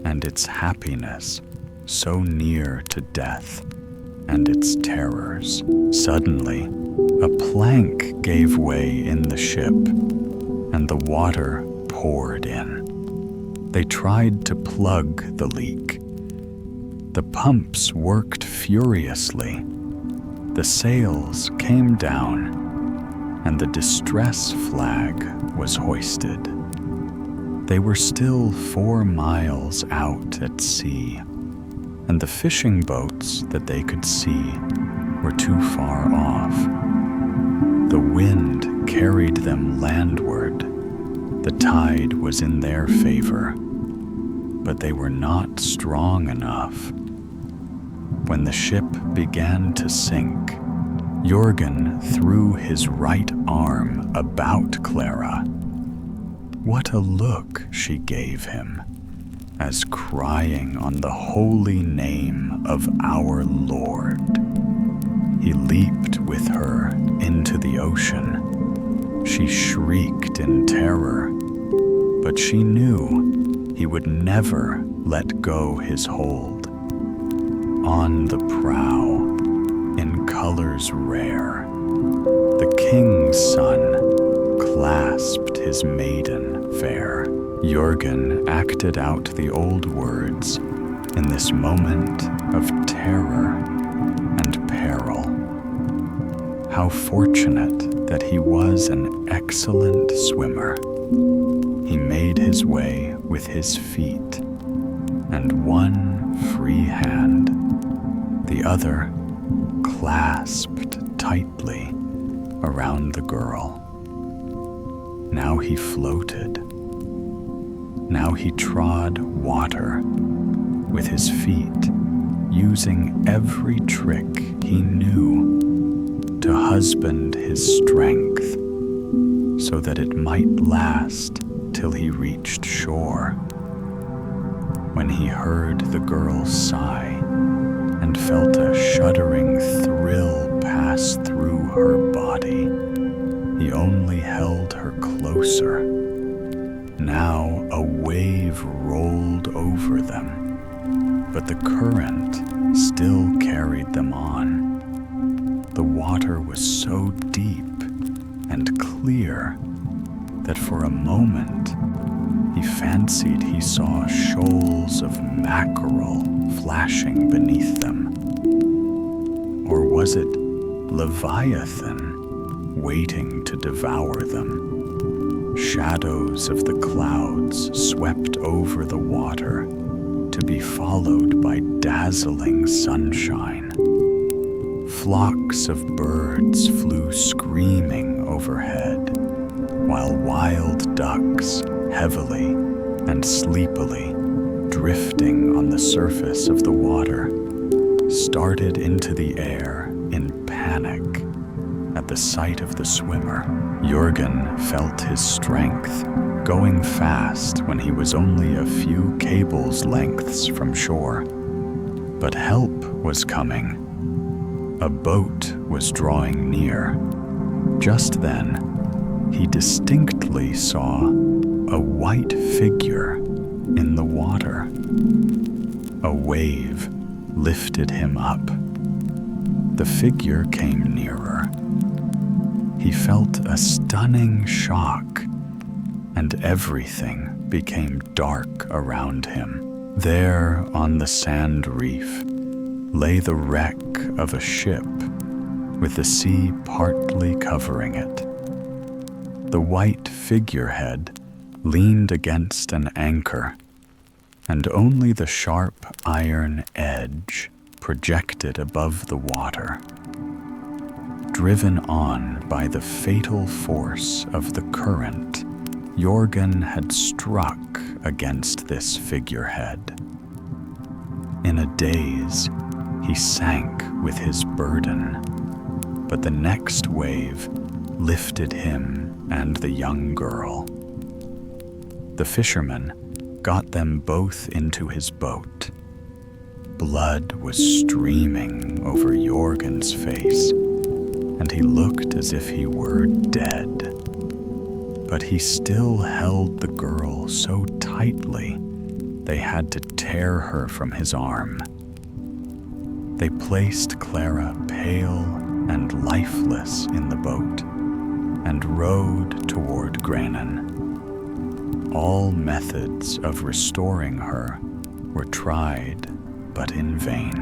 and its happiness so near to death and its terrors. Suddenly, a plank gave way in the ship, and the water poured in. They tried to plug the leak. The pumps worked furiously. The sails came down, and the distress flag was hoisted. They were still 4 miles out at sea, and the fishing boats that they could see were too far off. The wind carried them landward. The tide was in their favor, but they were not strong enough. When the ship began to sink, Jorgen threw his right arm about Clara. What a look she gave him, as crying on the holy name of our Lord, he leaped with her into the ocean. She shrieked in terror, but she knew he would never let go his hold. On the prow, in colors rare, the king's son clasped his maiden fair. Jorgen acted out the old words in this moment of terror and peril. How fortunate that he was an excellent swimmer. He made his way with his feet, and one free hand, the other clasped tightly around the girl. Now he floated. Now he trod water with his feet, using every trick he knew to husband his strength so that it might last till he reached shore. When he heard the girl sigh and felt a shuddering thrill pass through her body, he only held her closer. Now a wave rolled over them, but the current still carried them on. The water was so deep and clear that for a moment he fancied he saw shoals of mackerel flashing beneath them. Or was it Leviathan waiting to devour them? Shadows of the clouds swept over the water to be followed by dazzling sunshine. Flocks of birds flew screaming overhead, while wild ducks, heavily and sleepily drifting on the surface of the water, started into the air in panic at the sight of the swimmer. Jorgen felt his strength going fast when he was only a few cables' lengths from shore. But help was coming. A boat was drawing near. Just then, he distinctly saw a white figure in the water. A wave lifted him up. The figure came nearer. He felt a stunning shock, and everything became dark around him. There on the sand reef lay the wreck of a ship with the sea partly covering it. The white figurehead leaned against an anchor, and only the sharp iron edge projected above the water. Driven on by the fatal force of the current, Jorgen had struck against this figurehead. In a daze, he sank with his burden, but the next wave lifted him and the young girl. The fisherman got them both into his boat. Blood was streaming over Jorgen's face, and he looked as if he were dead. But he still held the girl so tightly they had to tear her from his arm. They placed Clara pale and lifeless in the boat and rowed toward Granen. All methods of restoring her were tried, but in vain.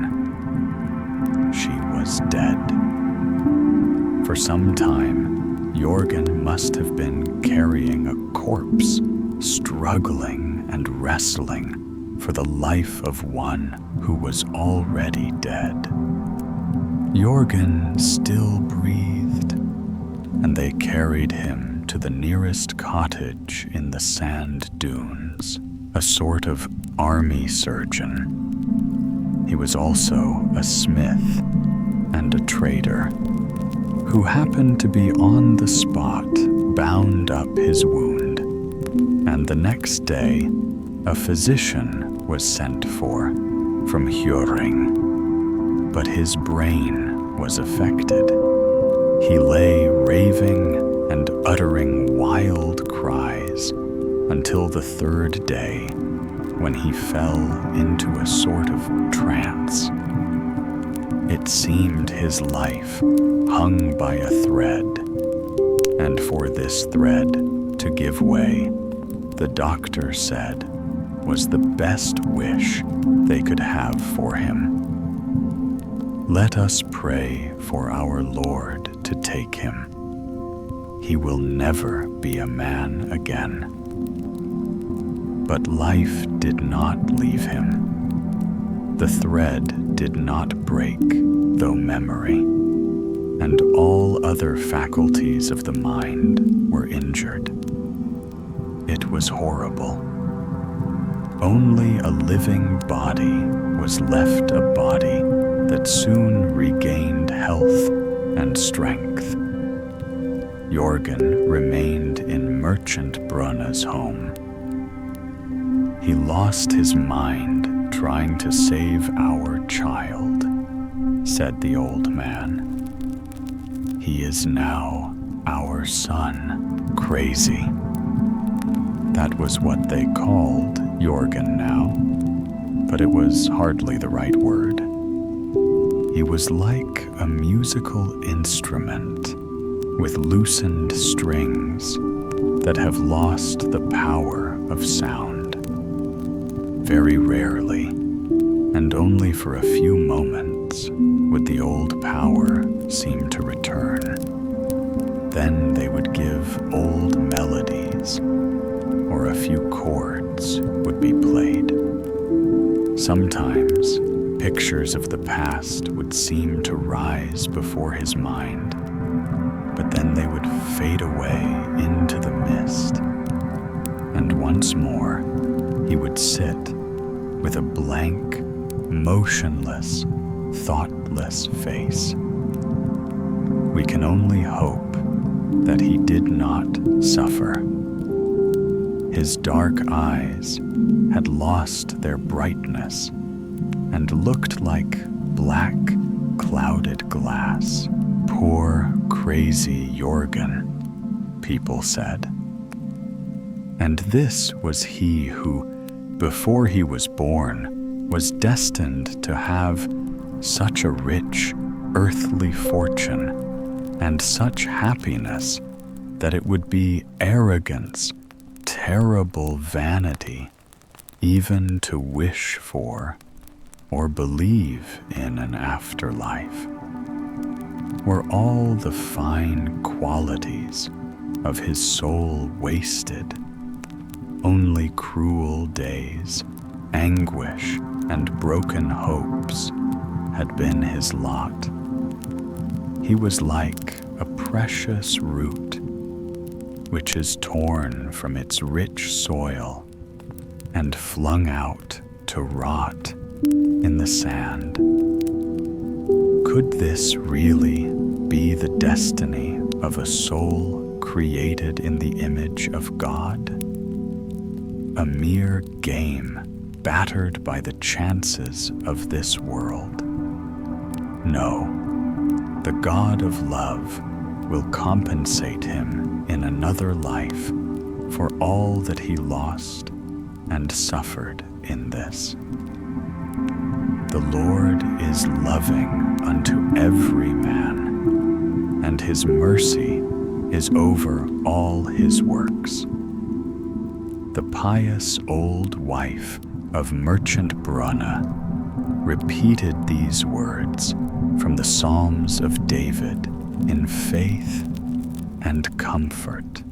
She was dead. For some time, Jorgen must have been carrying a corpse, struggling and wrestling for the life of one who was already dead. Jorgen still breathed, and they carried him to the nearest cottage in the sand dunes, a sort of army surgeon. He was also a smith and a trader, who happened to be on the spot, bound up his wound, and the next day a physician was sent for from Hjörring, but his brain was affected. He lay raving and uttering wild cries until the third day, when he fell into a sort of trance. It seemed his life hung by a thread, and for this thread to give way, the doctor said, was the best wish they could have for him. Let us pray for our Lord to take him. He will never be a man again. But life did not leave him. The thread did not break, though memory, and all other faculties of the mind were injured. It was horrible. Only a living body was left, a body that soon regained health and strength. Jorgen remained in Merchant Brunna's home. He lost his mind trying to save our child, said the old man. He is now our son, crazy. That was what they called Jorgen now, but it was hardly the right word. He was like a musical instrument with loosened strings that have lost the power of sound. Very rarely, and only for a few moments, would the old power seem to return. Then they would give old melodies, or a few chords would be played. Sometimes, pictures of the past would seem to rise before his mind, but then they would fade away into the mist, and once more he would sit with a blank, motionless, thoughtless face. We can only hope that he did not suffer. His dark eyes had lost their brightness and looked like black, clouded glass. Poor, crazy Jorgen, people said. And this was he who, before he was born, was destined to have such a rich, earthly fortune and such happiness that it would be arrogance, terrible vanity, even to wish for or believe in an afterlife. Were all the fine qualities of his soul wasted? Only cruel days, anguish, and broken hopes had been his lot. He was like a precious root, which is torn from its rich soil and flung out to rot in the sand. Could this really be the destiny of a soul created in the image of God? A mere game battered by the chances of this world? No, the God of love will compensate him in another life for all that he lost and suffered in this. The Lord is loving unto every man, and his mercy is over all his works. The pious old wife of Merchant Brunna repeated these words from the Psalms of David in faith and comfort,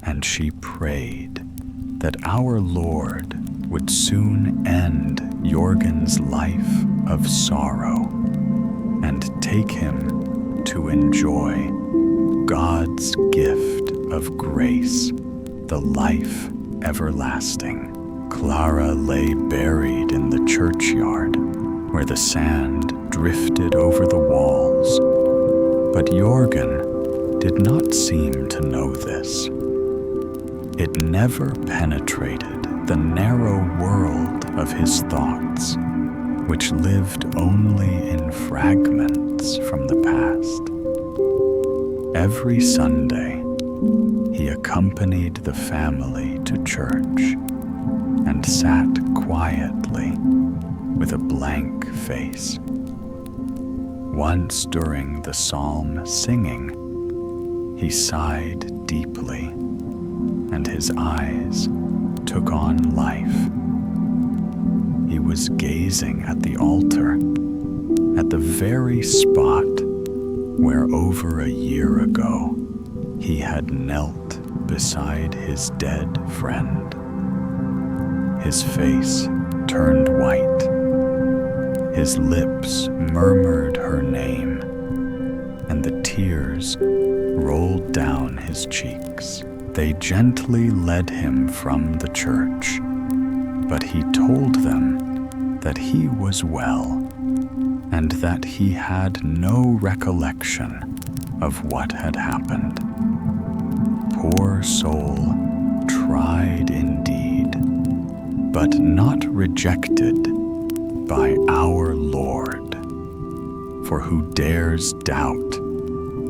and she prayed that our Lord would soon end Jorgen's life of sorrow and take him to enjoy God's gift of grace, the life everlasting. Clara lay buried in the churchyard where the sand drifted over the walls, but Jorgen did not seem to know this. It never penetrated the narrow world of his thoughts, which lived only in fragments from the past. Every Sunday, he accompanied the family to church and sat quietly with a blank face. Once during the psalm singing, he sighed deeply, and his eyes took on life. He was gazing at the altar, at the very spot where over a year ago he had knelt beside his dead friend. His face turned white. His lips murmured her name, and the tears rolled down his cheeks. They gently led him from the church, but he told them that he was well, and that he had no recollection of what had happened. Poor soul, tried indeed, but not rejected by our Lord. For who dares doubt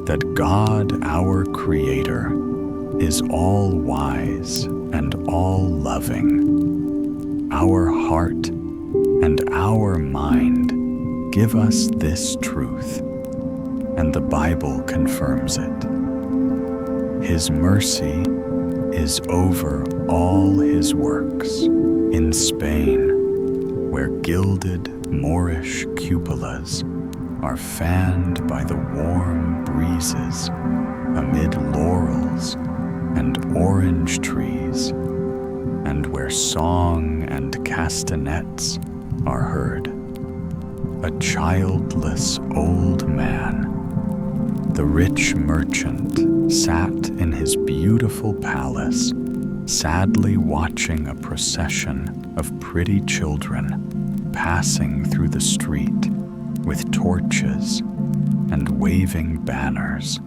that God, our Creator, is all-wise and all-loving? Our heart and our mind give us this truth, and the Bible confirms it. His mercy is over all his works. In Spain, where gilded Moorish cupolas are fanned by the warm breezes amid laurels and orange trees, and where song and castanets are heard, a childless old man, the rich merchant, sat in his beautiful palace, sadly watching a procession of pretty children passing through the street with torches and waving banners.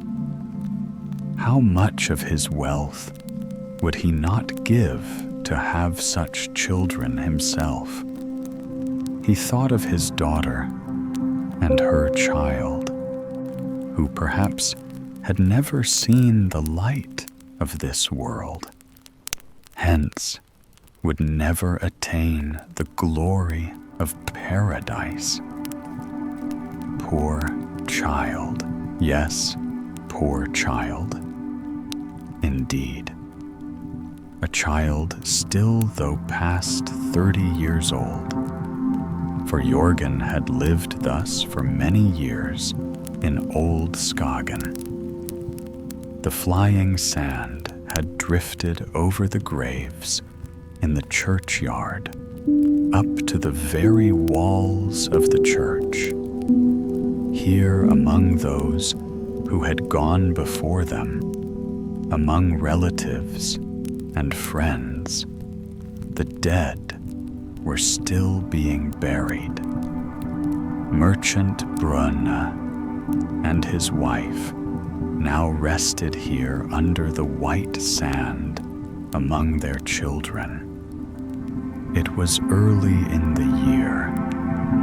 How much of his wealth would he not give to have such children himself? He thought of his daughter and her child, who perhaps had never seen the light of this world, hence would never attain the glory of paradise. Poor child, yes, poor child. Indeed, a child still though past 30 years old, for Jorgen had lived thus for many years in Old Skagen. The flying sand had drifted over the graves in the churchyard, up to the very walls of the church. Here among those who had gone before them, among relatives and friends, the dead were still being buried. Merchant Brunne and his wife now rested here under the white sand among their children. It was early in the year,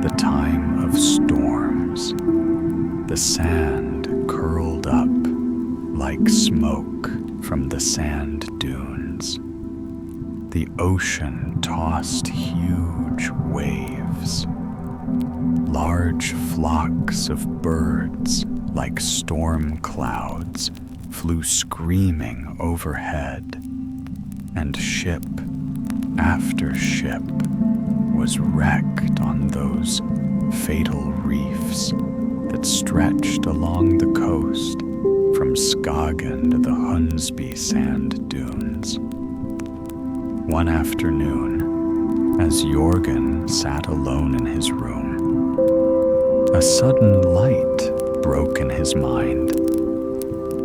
the time of storms. The sand curled up like smoke from the sand dunes. The ocean tossed huge waves. Large flocks of birds, like storm clouds, flew screaming overhead, and ship after ship was wrecked on those fatal reefs that stretched along the coast from Skagen to the Hundsby sand dunes. One afternoon, as Jorgen sat alone in his room, a sudden light broke in his mind.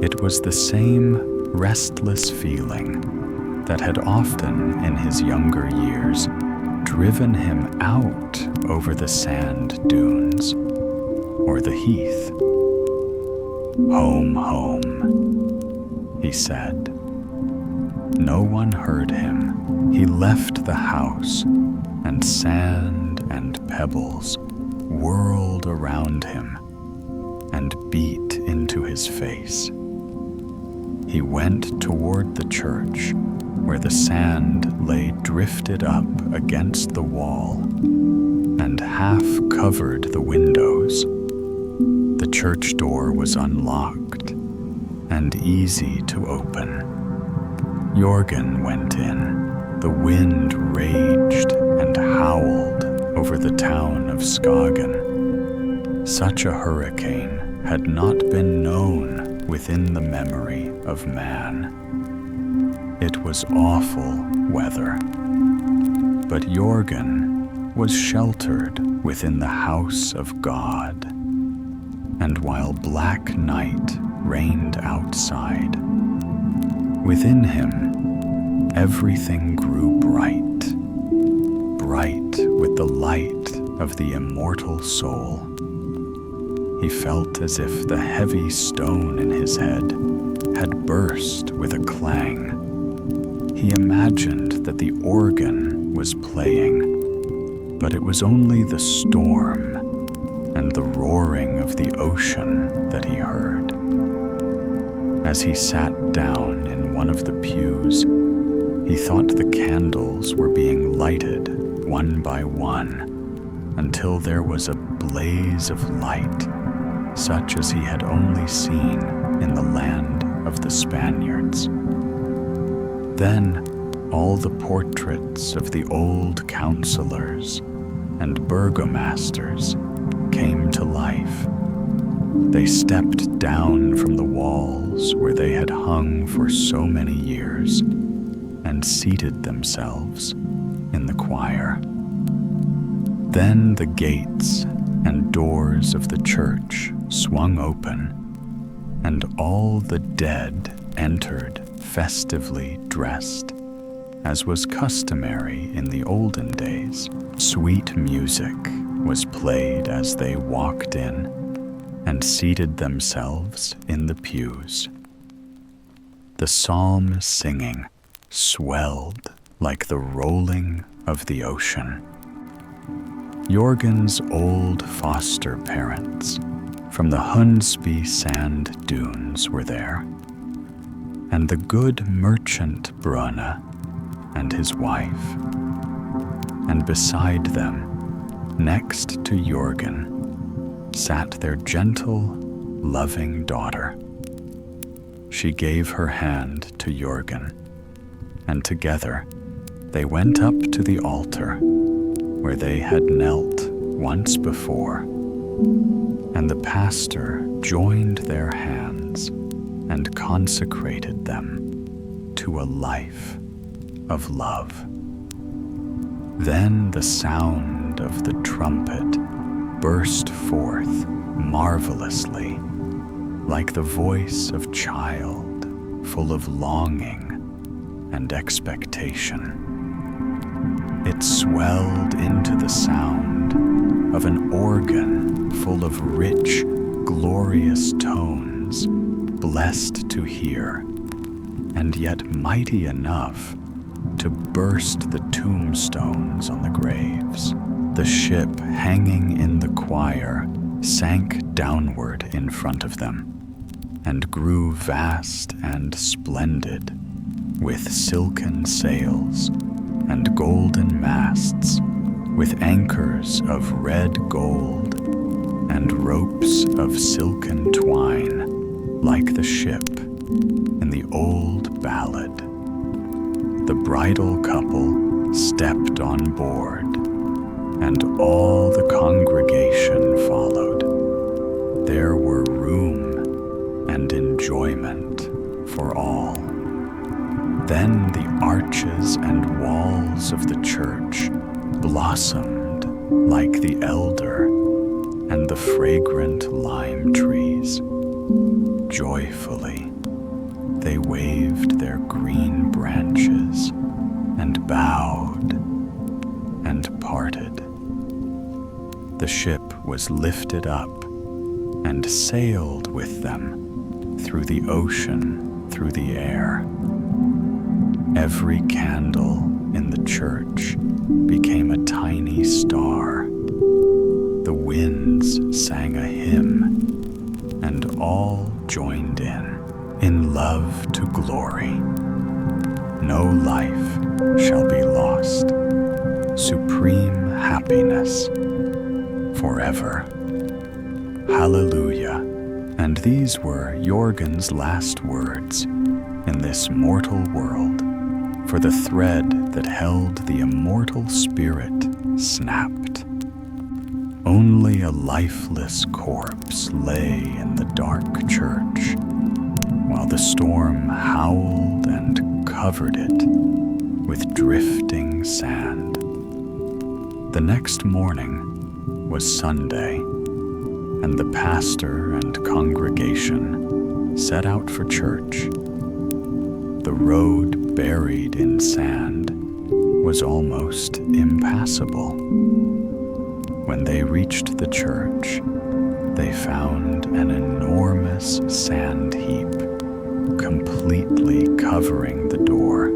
It was the same restless feeling that had often, in his younger years, driven him out over the sand dunes or the heath. "Home, home," he said. No one heard him. He left the house, and sand and pebbles whirled around him and beat into his face. He went toward the church, where the sand lay drifted up against the wall and half covered the windows. The church door was unlocked and easy to open. Jorgen went in. The wind raged and howled over the town of Skagen. Such a hurricane had not been known within the memory of man. It was awful weather, but Jorgen was sheltered within the house of God. And while black night reigned outside, within him everything grew bright, bright with the light of the immortal soul. He felt as if the heavy stone in his head had burst with a clang. He imagined that the organ was playing, but it was only the storm and the roaring of the ocean that he heard. As he sat down in one of the pews, he thought the candles were being lighted one by one until there was a blaze of light, such as he had only seen in the land of the Spaniards. Then all the portraits of the old councillors and burgomasters came to life. They stepped down from the walls where they had hung for so many years and seated themselves in the choir. Then the gates and doors of the church swung open, and all the dead entered festively dressed, as was customary in the olden days. Sweet music was played as they walked in and seated themselves in the pews. The psalm singing swelled like the rolling of the ocean. Jorgen's old foster parents from the Hundsby sand dunes were there, and the good merchant Brunne and his wife. And beside them, next to Jorgen, sat their gentle, loving daughter. She gave her hand to Jorgen, and together they went up to the altar where they had knelt once before, and the pastor joined their hands and consecrated them to a life of love. Then the sound of the trumpet burst forth marvelously, like the voice of child, full of longing and expectation. It swelled into the sound of an organ full of rich, glorious tones, blessed to hear, and yet mighty enough to burst the tombstones on the graves. The ship hanging in the choir sank downward in front of them, and grew vast and splendid, with silken sails and golden masts, with anchors of red gold and ropes of silken twine, like the ship in the old ballad. The bridal couple stepped on board, and all the congregation followed. There were room and enjoyment for all. Then the arches and walls of the church blossomed like the elder and the fragrant lime trees. Joyfully, they waved their green branches and bowed and parted. The ship was lifted up and sailed with them through the ocean, through the air. Every candle in the church became a tiny star. The winds sang a hymn, and all joined in love to glory. No life shall be lost. Supreme happiness forever. Hallelujah. And these were Jorgen's last words in this mortal world, for the thread that held the immortal spirit snapped. Only a lifeless corpse lay in the dark church, while the storm howled and covered it with drifting sand. The next morning was Sunday, and the pastor and congregation set out for church. The road, buried in sand, was almost impassable. When they reached the church, they found an enormous sand heap completely covering the door.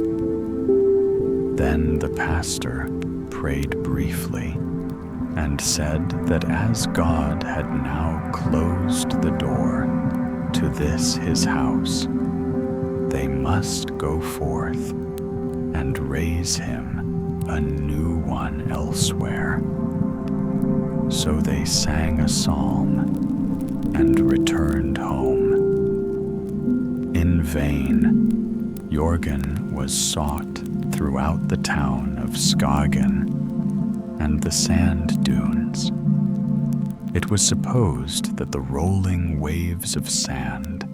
Then the pastor prayed briefly and said that as God had now closed the door to this his house, they must go forth and raise him a new one elsewhere. So they sang a psalm and returned home. In vain, Jorgen was sought throughout the town of Skagen and the sand dunes. It was supposed that the rolling waves of sand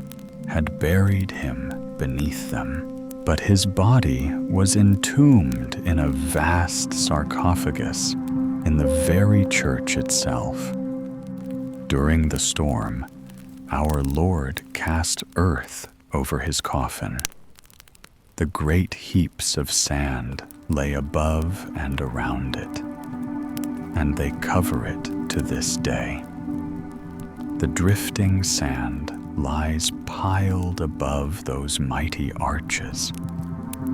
had buried him beneath them, but his body was entombed in a vast sarcophagus in the very church itself. During the storm, our Lord cast earth over his coffin. The great heaps of sand lay above and around it, and they cover it to this day. The drifting sand lies piled above those mighty arches.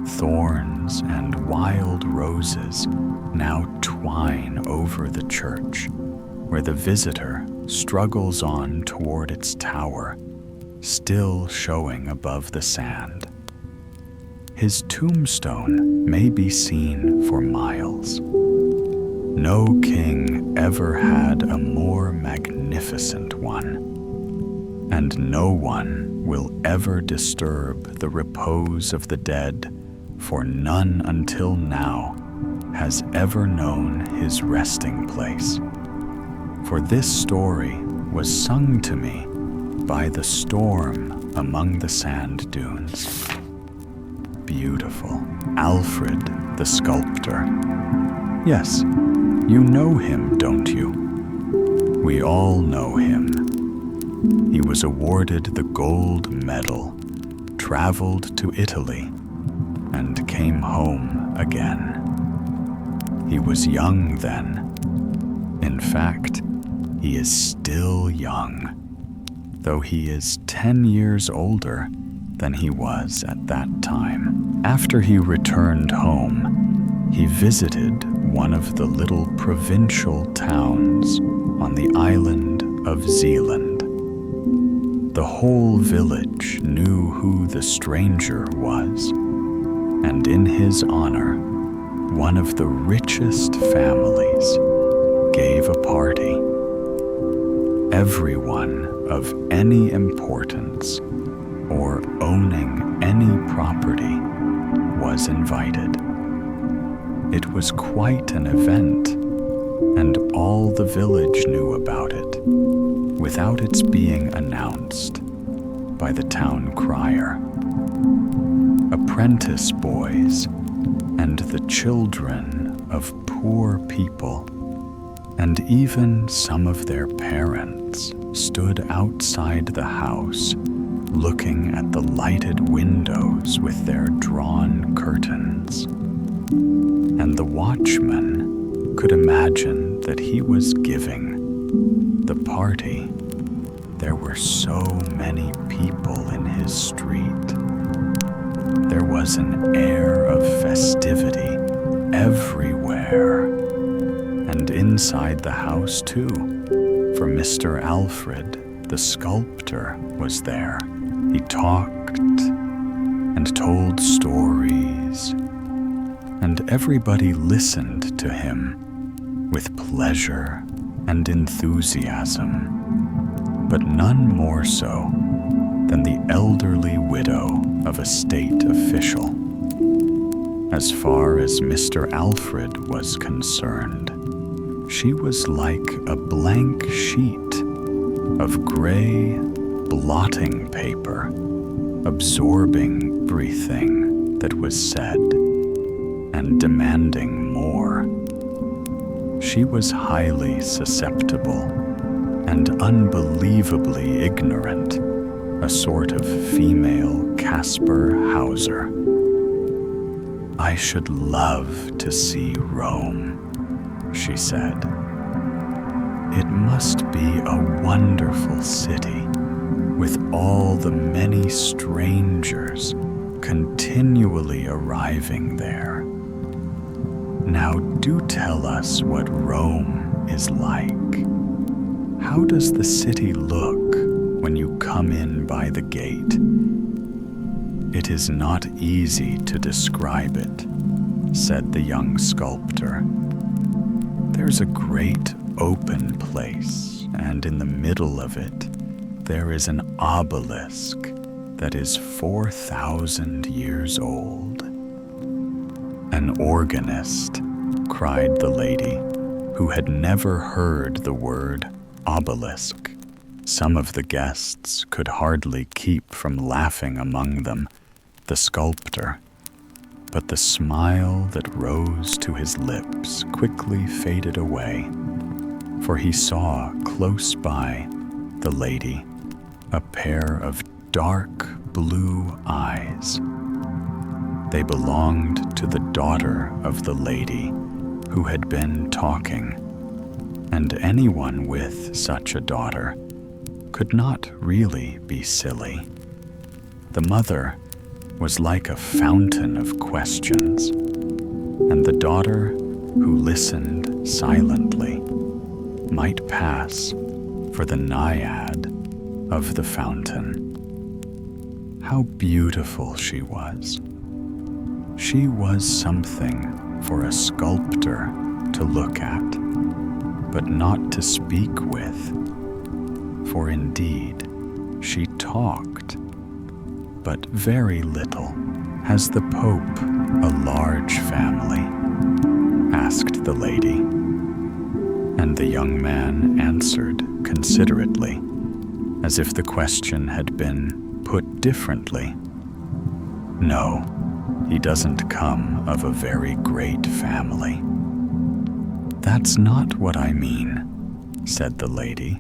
Thorns and wild roses now twine over the church, where the visitor struggles on toward its tower, still showing above the sand. His tombstone may be seen for miles. No king ever had a more magnificent one, and no one will ever disturb the repose of the dead, for none until now has ever known his resting place. For this story was sung to me by the storm among the sand dunes. Beautiful. Alfred, the sculptor. Yes, you know him, don't you? We all know him. He was awarded the gold medal, traveled to Italy, and came home again. He was young then. In fact, he is still young, though he is 10 years older than he was at that time. After he returned home, he visited one of the little provincial towns on the island of Zealand. The whole village knew who the stranger was, and in his honor, one of the richest families gave a party. Everyone of any importance or owning any property was invited. It was quite an event, and all the village knew about it without its being announced by the town crier. Apprentice boys and the children of poor people, and even some of their parents, stood outside the house looking at the lighted windows with their drawn curtains. And the watchman could imagine that he was giving the party. There were so many people in his street. There was an air of festivity everywhere, and inside the house too, for Mr. Alfred, the sculptor, was there. He talked and told stories, and everybody listened to him with pleasure and enthusiasm, but none more so than the elderly widow of a state official. As far as Mr. Alfred was concerned, she was like a blank sheet of gray blotting paper, absorbing everything that was said and demanding more. She was highly susceptible and unbelievably ignorant, a sort of female Caspar Hauser. "I should love to see Rome," she said. "It must be a wonderful city with all the many strangers continually arriving there. Now do tell us what Rome is like. How does the city look when you come in by the gate?" "It is not easy to describe it," said the young sculptor. "There's a great open place, and in the middle of it, there is an obelisk that is 4,000 years old." "An organist," cried the lady, who had never heard the word obelisk. Some of the guests could hardly keep from laughing, among them the sculptor. But the smile that rose to his lips quickly faded away, for he saw close by the lady a pair of dark blue eyes. They belonged to the daughter of the lady who had been talking, and anyone with such a daughter could not really be silly. The mother was like a fountain of questions, and the daughter, who listened silently, might pass for the naiad of the fountain. How beautiful she was! She was something for a sculptor to look at, but not to speak with, for indeed she talked, but very little. "Has the Pope a large family?" asked the lady. And the young man answered considerately, as if the question had been put differently. "No, he doesn't come of a very great family. "That's not what I mean," said the lady.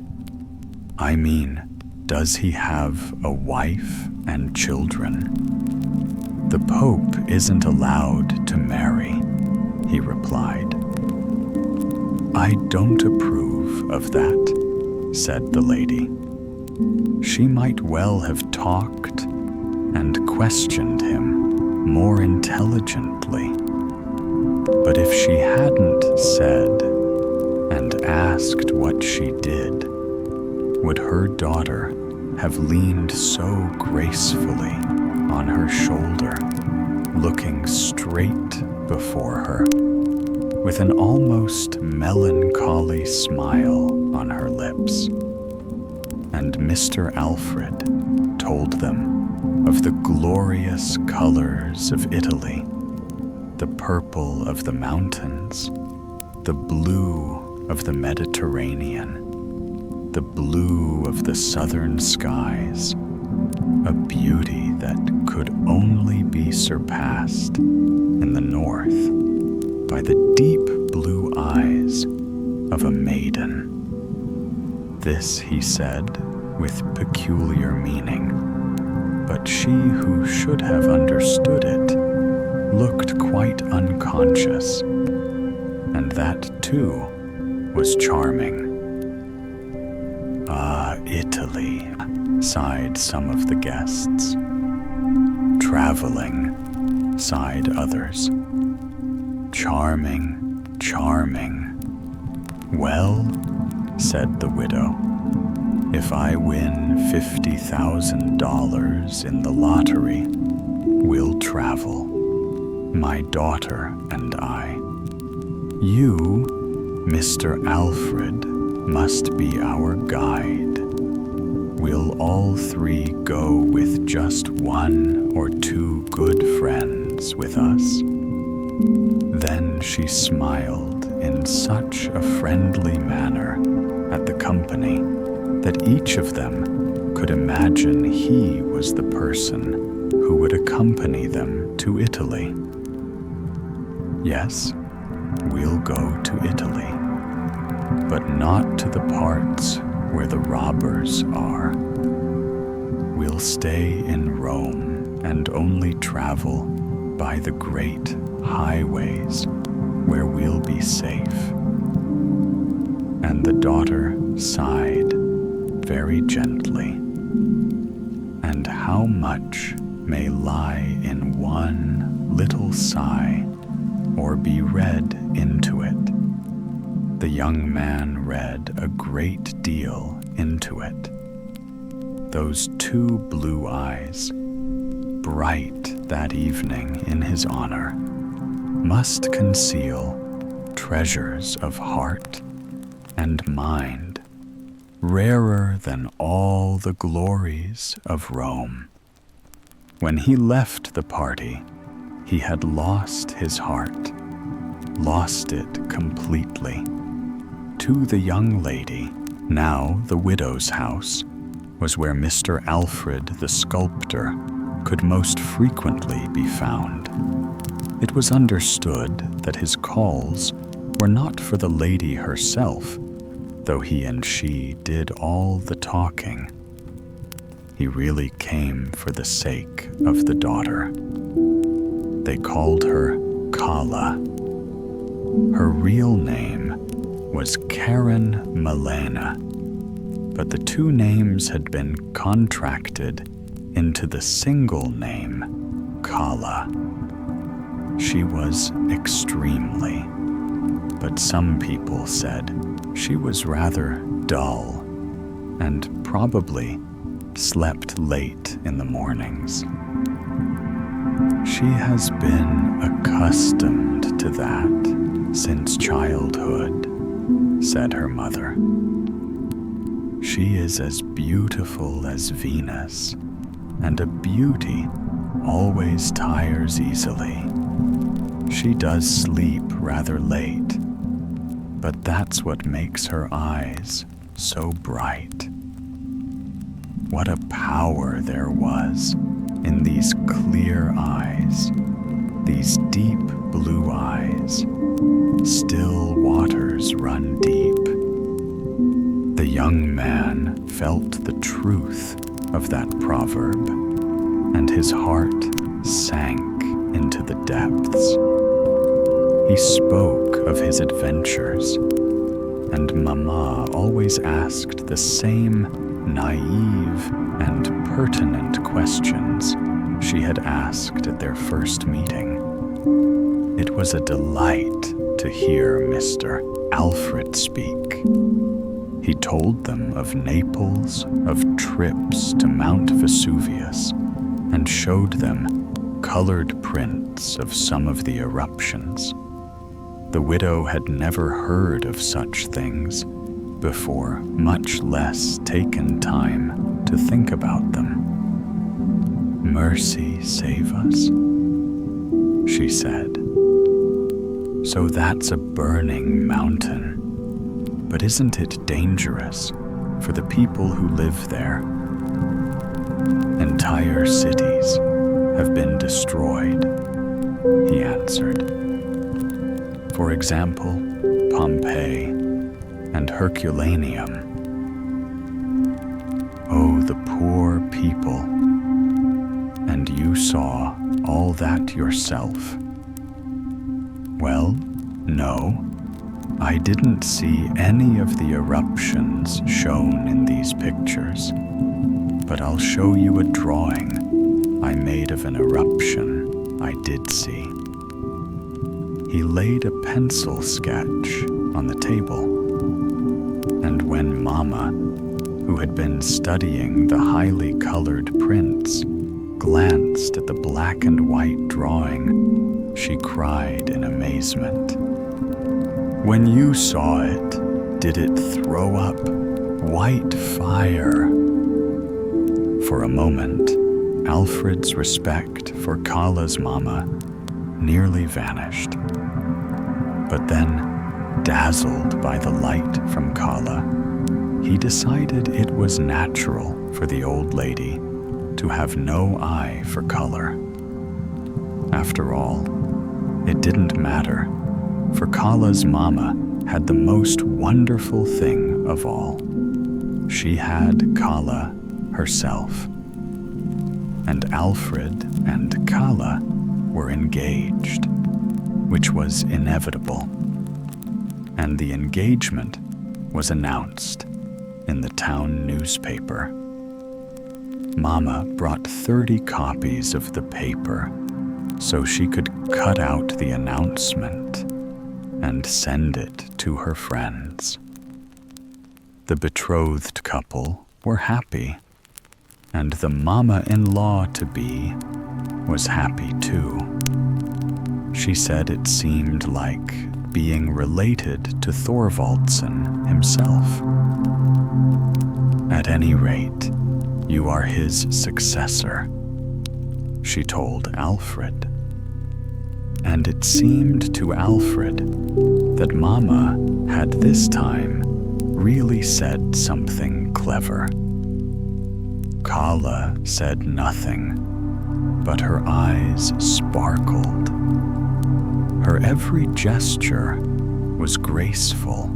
"I mean, does he have a wife and children?" "The Pope isn't allowed to marry," he replied. "I don't approve of that," said the lady. She might well have talked and questioned him more intelligently. But if she hadn't said and asked what she did, would her daughter have leaned so gracefully on her shoulder, looking straight before her, with an almost melancholy smile on her lips? And Mr. Alfred told them of the glorious colors of Italy, the purple of the mountains, the blue of the Mediterranean, the blue of the southern skies, a beauty that could only be surpassed in the north by the deep blue eyes of a maiden. This he said with peculiar meaning, but she who should have understood it looked quite unconscious, and that too was charming. "Ah, Italy," sighed some of the guests. "Traveling," sighed others. "Charming, charming." "Well," said the widow, "if I win $50,000 in the lottery, we'll travel, my daughter and I. You, Mr. Alfred, must be our guide. We'll all three go with just one or two good friends with us." Then she smiled in such a friendly manner at the company that each of them could imagine he was the person who would accompany them to Italy. "Yes, we'll go to Italy, but not to the parts where the robbers are. We'll stay in Rome and only travel by the great highways where we'll be safe." And the daughter sighed very gently. And how much may lie in one little sigh, or be read into it? The young man read a great deal into it. Those two blue eyes, bright that evening in his honor, must conceal treasures of heart and mind, rarer than all the glories of Rome. When he left the party, he had lost his heart, lost it completely. To the young lady, now the widow's house, was where Mr. Alfred the sculptor could most frequently be found. It was understood that his calls were not for the lady herself, though he and she did all the talking. He really came for the sake of the daughter. They called her Kala. Her real name was Karen Milena, but the two names had been contracted into the single name, Kala. She was extremely, but some people said she was rather dull and probably slept late in the mornings. "She has been accustomed to that since childhood," said her mother. "She is as beautiful as Venus, and a beauty always tires easily. She does sleep rather late, but that's what makes her eyes so bright." What a power there was in these clear eyes, these deep blue eyes, still waters felt the truth of that proverb, and his heart sank into the depths. He spoke of his adventures, and Mama always asked the same naive and pertinent questions she had asked at their first meeting. It was a delight to hear Mr. Alfred speak. He told them of Naples, of trips to Mount Vesuvius, and showed them colored prints of some of the eruptions. The widow had never heard of such things before, much less taken time to think about them. "Mercy save us," she said. "So that's a burning mountain. But isn't it dangerous for the people who live there? Entire cities have been destroyed," he answered. "For example, Pompeii and Herculaneum. Oh, the poor people. And you saw all that yourself?" "Well, no. I didn't see any of the eruptions shown in these pictures, but I'll show you a drawing I made of an eruption I did see." He laid a pencil sketch on the table, and when Mama, who had been studying the highly colored prints, glanced at the black and white drawing, she cried in amazement. "When you saw it, did it throw up white fire?" For a moment, Alfred's respect for Kala's Mama nearly vanished. But then, dazzled by the light from Kala, he decided it was natural for the old lady to have no eye for color. After all, it didn't matter, for Kala's Mama had the most wonderful thing of all. She had Kala herself. And Alfred and Kala were engaged, which was inevitable. And the engagement was announced in the town newspaper. Mama brought 30 copies of the paper so she could cut out the announcement and send it to her friends. The betrothed couple were happy, and the mama-in-law-to-be was happy too. She said it seemed like being related to Thorvaldsen himself. "At any rate, you are his successor," she told Alfred. And it seemed to Alfred that Mama had this time really said something clever. Kala said nothing, but her eyes sparkled. Her every gesture was graceful.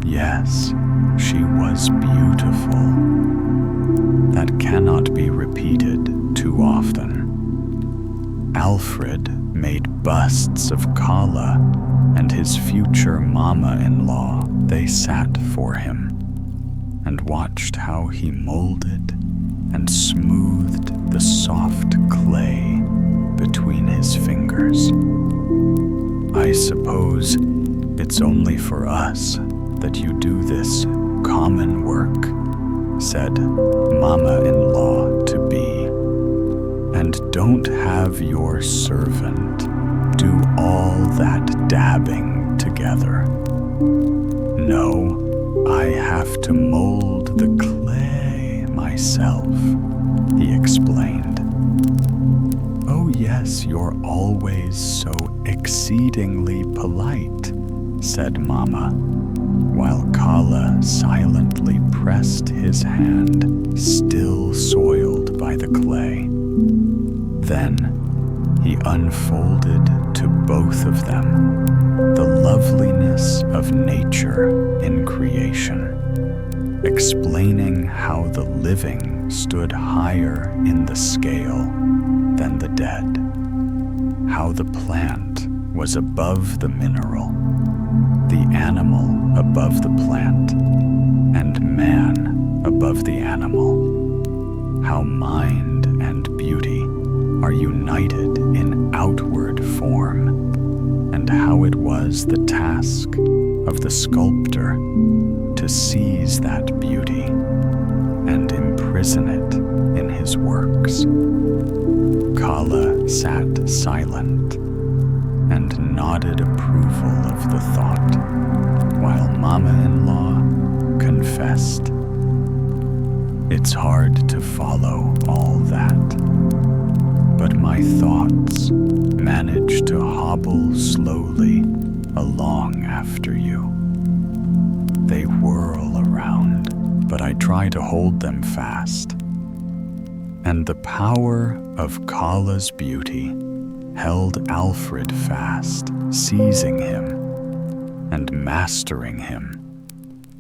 Yes, she was beautiful. That cannot be repeated too often. Alfred made busts of Kala and his future mama-in-law. They sat for him and watched how he molded and smoothed the soft clay between his fingers. "I suppose it's only for us that you do this common work," said mama-in-law-to-be, "and don't have your servant do all that dabbing together. No, I have to mold the clay myself," he explained. "Oh yes, you're always so exceedingly polite," said Mama, while Kala silently pressed his hand, still soiled by the clay. Then he unfolded to both of them the loveliness of nature in creation. explaining how the living stood higher in the scale than the dead, how the plant was above the mineral, the animal above the plant, and man above the animal, how mind and beauty are united in outward form, and how it was the task of the sculptor to seize that beauty and imprison it in his works. Kala sat silent and nodded approval of the thought, while Mama-in-law confessed, "It's hard to follow all that, but my thoughts manage to hobble slowly along after you. They whirl around, but I try to hold them fast." And the power of Kala's beauty held Alfred fast, seizing him and mastering him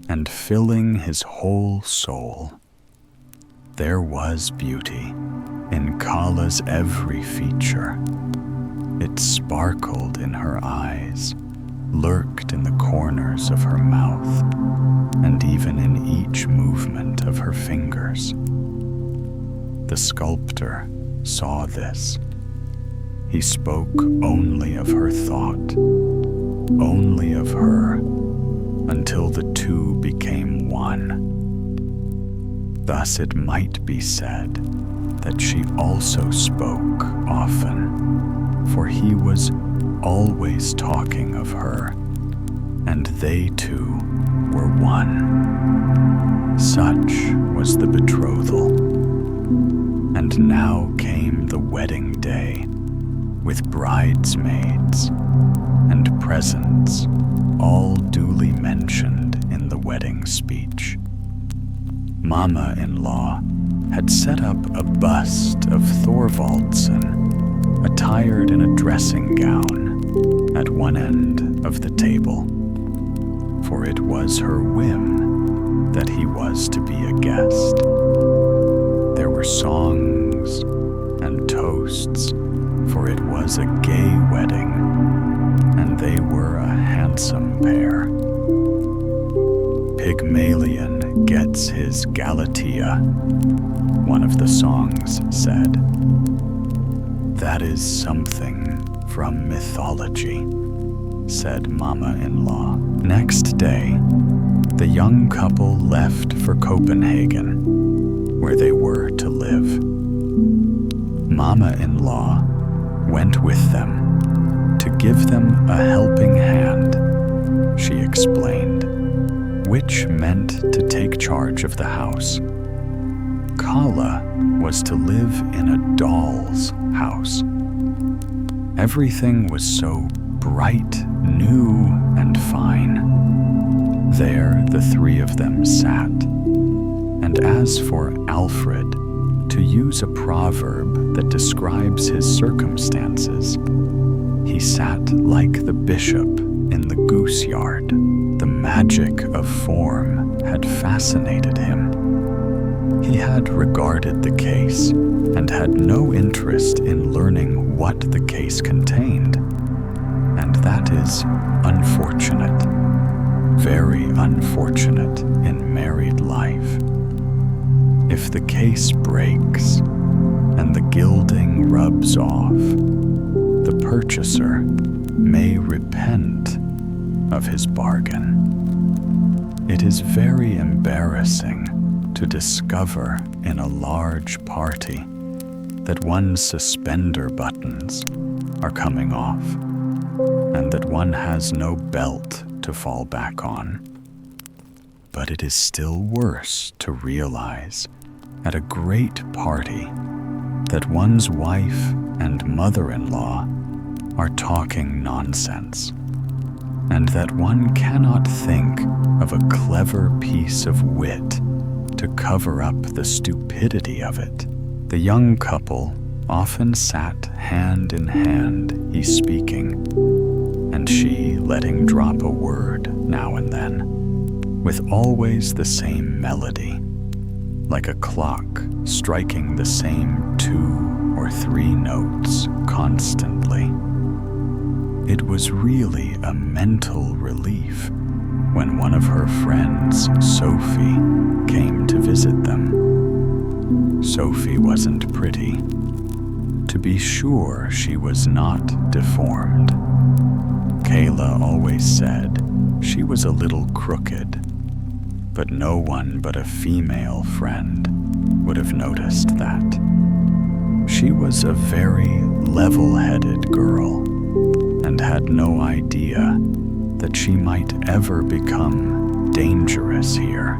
and filling his whole soul. There was beauty in Kala's every feature. It sparkled in her eyes, lurked in the corners of her mouth, and even in each movement of her fingers. The sculptor saw this. He spoke only of her thought, only of her, until the two became one. Thus it might be said that she also spoke often, for he was always talking of her, and they two were one. Such was the betrothal. And now came the wedding day, with bridesmaids and presents, all duly mentioned in the wedding speech. Mama-in-law had set up a bust of Thorvaldsen, attired in a dressing gown, at one end of the table, for it was her whim that he was to be a guest. There were songs and toasts, for it was a gay wedding, and they were a handsome pair. Pygmalion gets his Galatea, one of the songs said. That is something from mythology, said Mama-in-law. Next day, the young couple left for Copenhagen, where they were to live. Mama-in-law went with them to give them a helping hand, she explained, which meant to take charge of the house. Kala was to live in a doll's house. Everything was so bright, new, and fine. There the three of them sat. And as for Alfred, to use a proverb that describes his circumstances, he sat like the bishop in the goose yard. The magic of form had fascinated him. He had regarded the case and had no interest in learning what the case contained. And that is unfortunate, very unfortunate in married life. If the case breaks and the gilding rubs off, the purchaser may repent of his bargain. It is very embarrassing to discover in a large party that one's suspender buttons are coming off and that one has no belt to fall back on. But it is still worse to realize at a great party that one's wife and mother-in-law are talking nonsense, and that one cannot think of a clever piece of wit to cover up the stupidity of it. The young couple often sat hand in hand, he speaking, and she letting drop a word now and then. with always the same melody, like a clock striking the same 2 or 3 notes constantly. It was really a mental relief when one of her friends, Sophie, came to visit them. Sophie wasn't pretty. To be sure, she was not deformed. Kayla always said she was a little crooked, but no one but a female friend would have noticed that. She was a very level-headed girl and had no idea that she might ever become dangerous here.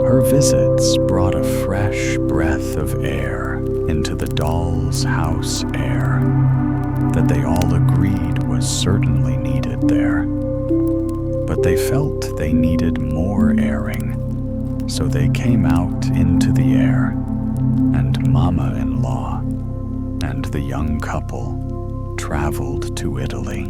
Her visits brought a fresh breath of air into the doll's house air that they all agreed was certainly needed there. But they felt they needed more airing, so they came out into the air, and Mama-in-law and the young couple traveled to Italy.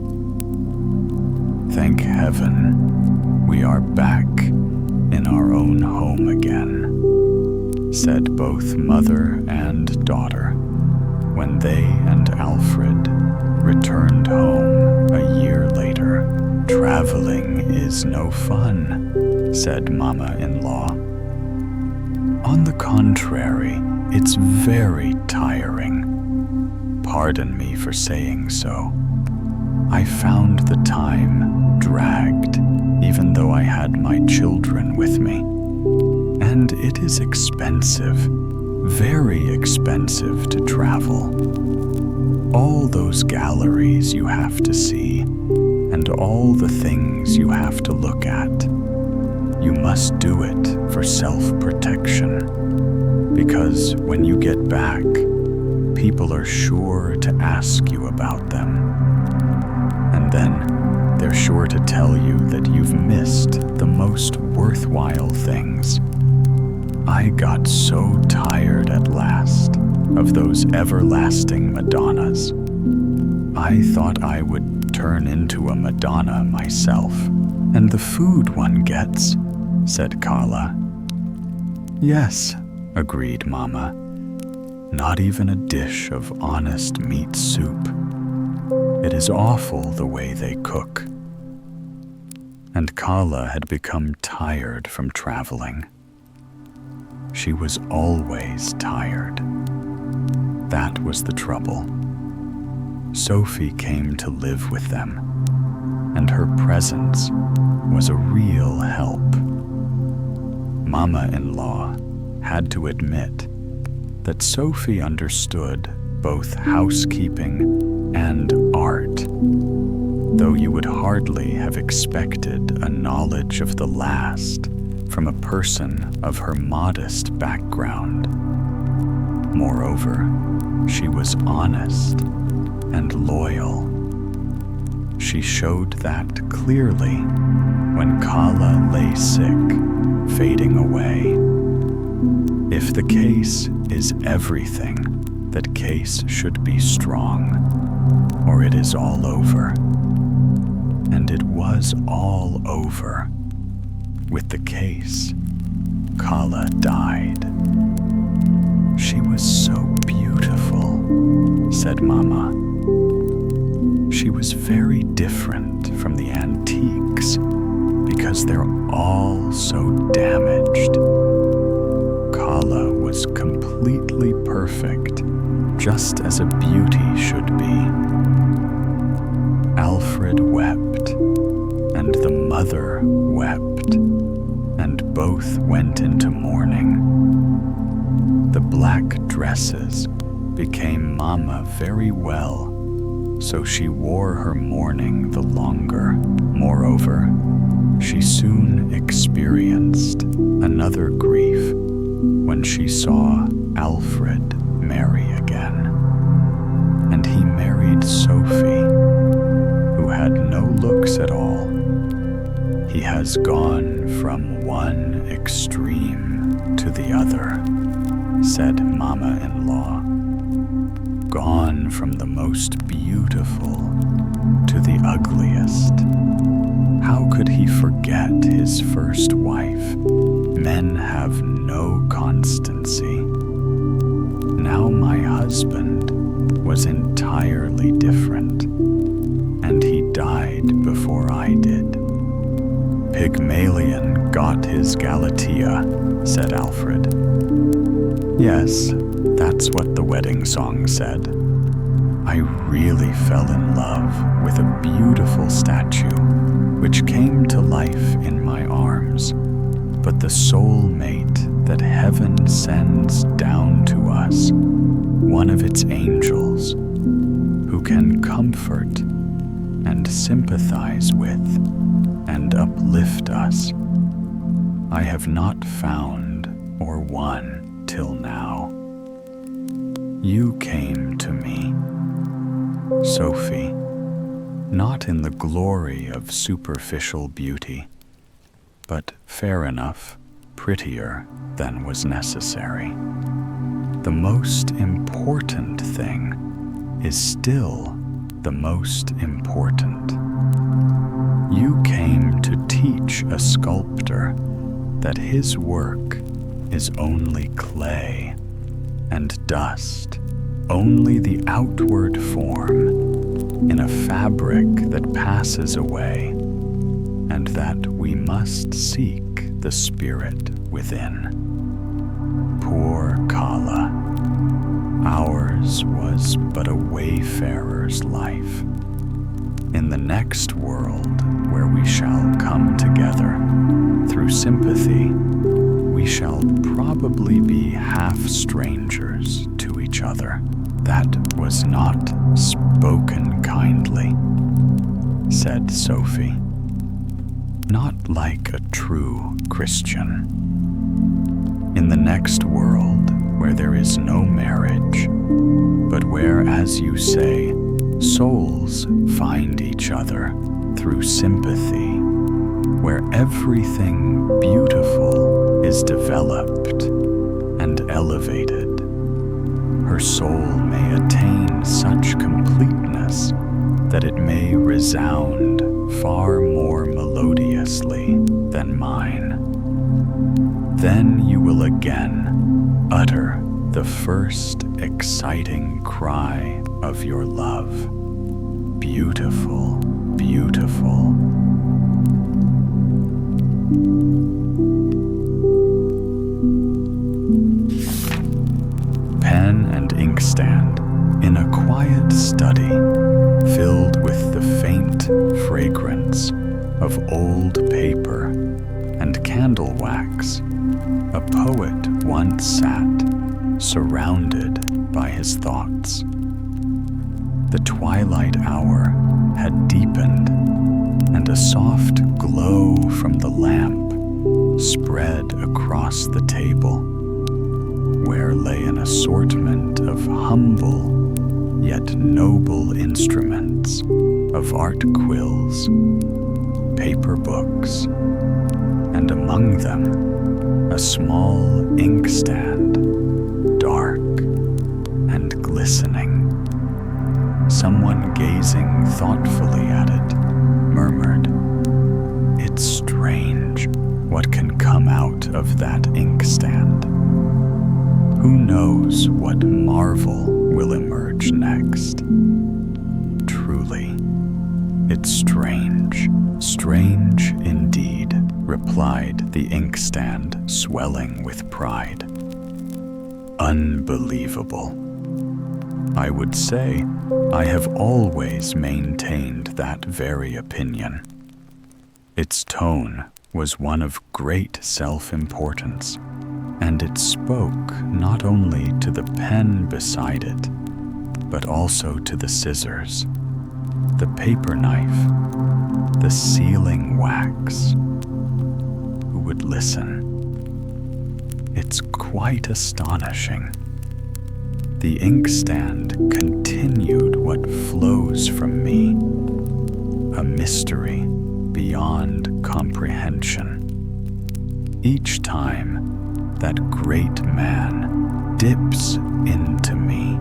Thank heaven we are back in our own home again, said both mother and daughter when they and Alfred returned home a year later. Traveling is no fun, said Mama-in-law. On the contrary, it's very tiring. Pardon me for saying so. I found the time dragged, even though I had my children with me. And it is expensive, very expensive to travel. All those galleries you have to see, and all the things you have to look at. You must do it for self-protection, because when you get back, people are sure to ask you about them. And then they're sure to tell you that you've missed the most worthwhile things. I got so tired at last of those everlasting Madonnas. I thought I would turn into a Madonna myself. And the food one gets, said Carla. Yes, agreed Mama. Not even a dish of honest meat soup. It is awful the way they cook. And Carla had become tired from traveling. She was always tired. That was the trouble. Sophie came to live with them, and her presence was a real help. Mama-in-law had to admit that Sophie understood both housekeeping and art, though you would hardly have expected a knowledge of the last from a person of her modest background. Moreover, she was honest and loyal. She showed that clearly when Kala lay sick, fading away. If the case is everything, that case should be strong, or it is all over. And it was all over. With the case, Kala died. She was so beautiful, said Mama. She was very different from the antiques because they're all so damaged. Kala was completely perfect, just as a beauty should be. Alfred wept, and the mother wept, and both went into mourning. The black dresses became Mama very well, so she wore her mourning the longer. Moreover, she soon experienced another grief when she saw Alfred marry again. And he married Sophie, who had no looks at all. He has gone from one extreme to the other, said Mama-in-law. Gone from the most beautiful to the ugliest. how could he forget his first wife? Men have no constancy. Now my husband was entirely different, and he died before I did. Pygmalion got his Galatea, said Alfred. Yes, that's what the wedding song said. I really fell in love with a beautiful statue which came to life in my arms, but the soulmate that heaven sends down to us, one of its angels, who can comfort and sympathize with and uplift us, I have not found or won till now. You came to me, Sophie, not in the glory of superficial beauty, but fair enough, prettier than was necessary. The most important thing is still the most important. You came to teach a sculptor that his work is only clay, and dust only the outward form in a fabric that passes away, and that we must seek the spirit within. Poor Kala, ours was but a wayfarer's life. In the next world, where we shall come together through sympathy, we shall probably be half strangers to each other. That was not spoken kindly, said Sophie. Not like a true Christian. In the next world, where there is no marriage, but where, as you say, souls find each other through sympathy, where everything beautiful is developed and elevated, her soul may attain such completeness that it may resound far more melodiously than mine. Then you will again utter the first exciting cry of your love. Beautiful, beautiful. Pen and inkstand in a quiet study filled with the faint fragrance of old paper and candle wax, a poet once sat, surrounded by his thoughts. The twilight hour had deepened, and a soft glow from the lamp spread across the table, where lay an assortment of humble yet noble instruments of art quills, paper books, and among them a small inkstand, dark and glistening. Someone gazing thoughtfully at it murmured, "It's strange what can come out of that inkstand. Who knows what marvel will emerge next? Truly, it's strange, strange indeed," replied the inkstand, swelling with pride. Unbelievable. I would say I have always maintained that very opinion. Its tone was one of great self-importance, and it spoke not only to the pen beside it, but also to the scissors, the paper knife, the sealing wax. Who would listen? It's quite astonishing. The inkstand continued what flows from me, a mystery beyond comprehension. Each time that great man dips into me,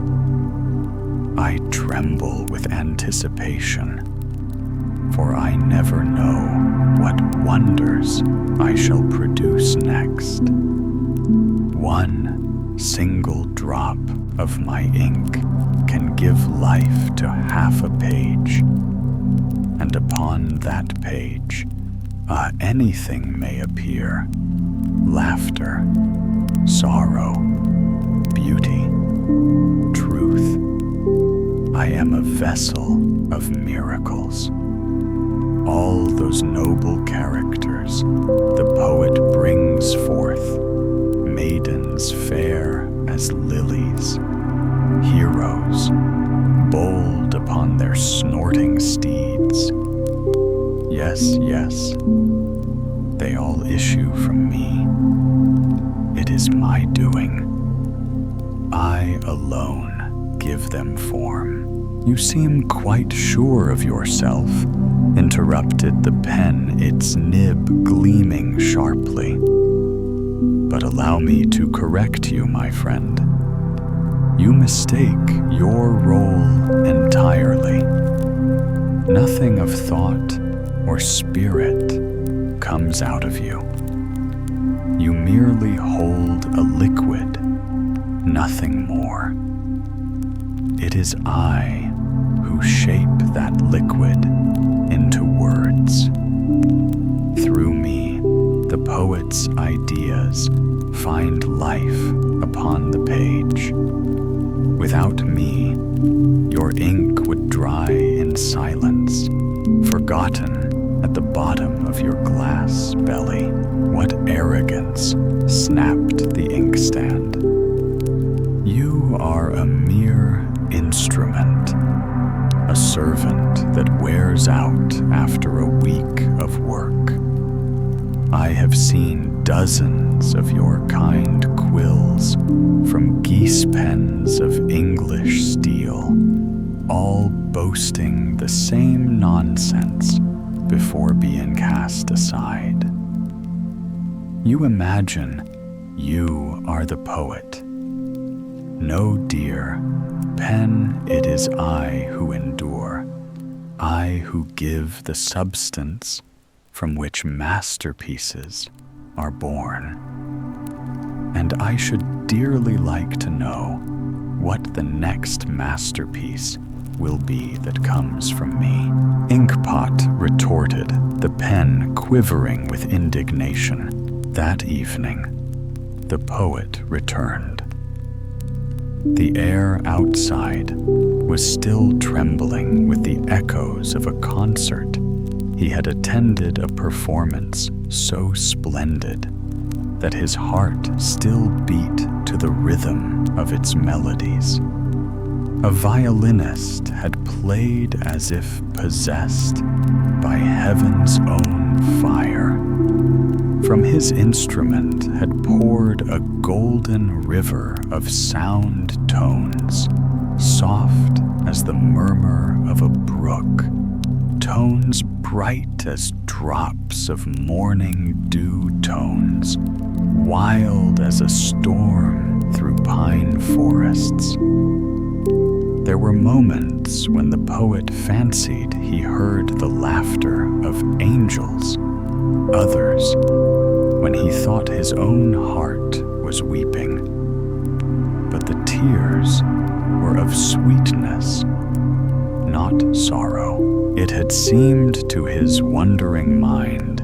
I tremble with anticipation. for I never know what wonders I shall produce next. One single drop of my ink can give life to half a page, and upon that page anything may appear: laughter, sorrow, beauty, truth. I am a vessel of miracles. All those noble characters the poet brings forth, maidens fair as lilies, heroes bold upon their snorting steeds. Yes, yes, they all issue from me. It is my doing. I alone give them form. You seem quite sure of yourself, interrupted the pen, its nib gleaming sharply. But allow me to correct you, my friend. You mistake your role entirely. Nothing of thought or spirit comes out of you. You merely hold a liquid, nothing more. It is I who shape that liquid into words. Through me, the poet's ideas find life upon the page. Without me, your ink would dry in silence, forgotten at the bottom of your glass belly. What arrogance, snapped the inkstand. You are a mere instrument, a servant that wears out after a week of work. I have seen dozens of your kind quills from geese pens of English steel, all boasting the same nonsense before being cast aside. You imagine you are the poet. No, dear, pen, it is I who endure, I who give the substance from which masterpieces are born. And I should dearly like to know what the next masterpiece will be that comes from me. Inkpot retorted, the pen quivering with indignation. That evening, the poet returned. The air outside was still trembling with the echoes of a concert. He had attended a performance so splendid that his heart still beat to the rhythm of its melodies. A violinist had played as if possessed by heaven's own fire. From his instrument had poured a golden river of sound tones, soft as the murmur of a brook, tones bright as drops of morning dew tones, wild as a storm through pine forests. There were moments when the poet fancied he heard the laughter of angels, others when he thought his own heart was weeping. But the tears were of sweetness, not sorrow. It had seemed to his wondering mind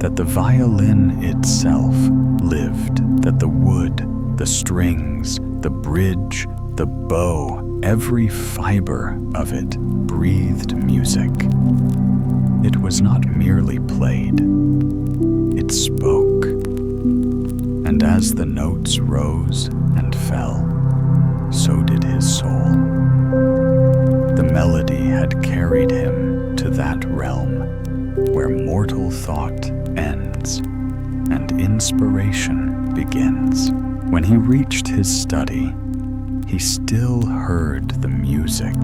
that the violin itself lived, that the wood, the strings, the bridge, the bow, every fiber of it breathed music. It was not merely played, it spoke. And as the notes rose and fell, so did his soul. The melody had carried him to that realm where mortal thought ends and inspiration begins. When he reached his study, he still heard the music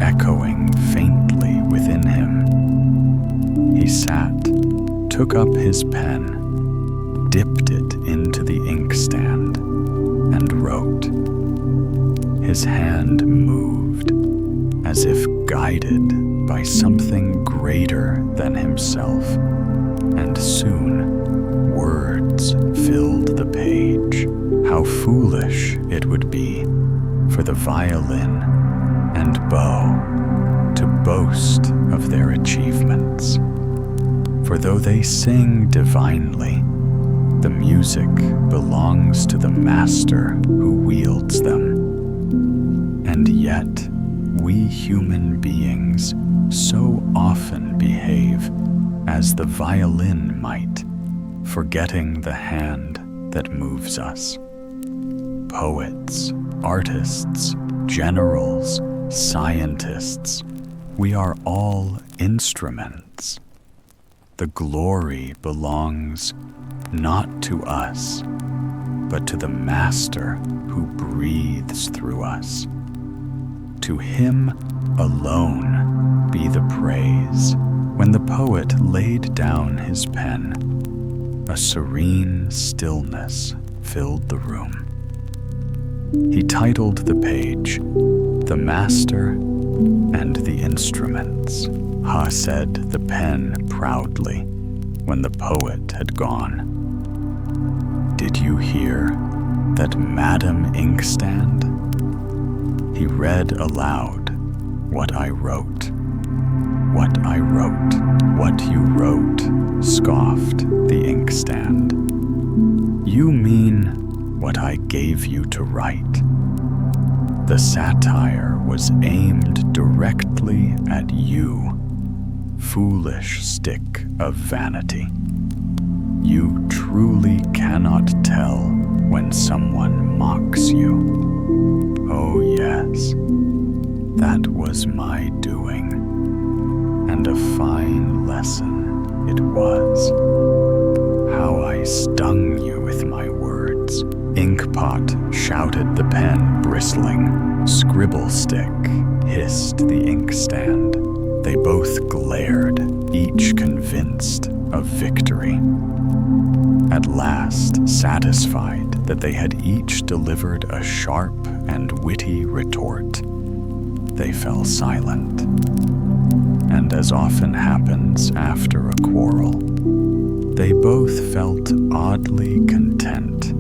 echoing faintly within him. He sat, took up his pen, dipped it into the inkstand, and wrote. His hand moved as if guided by something greater than himself, and soon words filled the page. How foolish it would be for the violin and bow to boast of their achievements. For though they sing divinely, the music belongs to the master who wields them. And yet, we human beings so often behave as the violin might, forgetting the hand that moves us. Poets, artists, generals, scientists, we are all instruments. The glory belongs not to us, but to the Master who breathes through us. To him alone be the praise. When the poet laid down his pen, a serene stillness filled the room. He titled the page, "The Master and the Instruments." Ha, said the pen proudly when the poet had gone. "Did you hear that Madam Inkstand?" He read aloud what I wrote. "What I wrote, what you wrote," scoffed the Inkstand. "You mean what I gave you to write." The satire was aimed directly at you, foolish stick of vanity. You truly cannot tell when someone mocks you. Oh yes, that was my doing, and a fine lesson it was. How I stung you with my words. Inkpot, shouted the pen, bristling. Scribble stick, hissed the inkstand. They both glared, each convinced of victory. At last, satisfied that they had each delivered a sharp and witty retort, they fell silent. And as often happens after a quarrel, they both felt oddly content,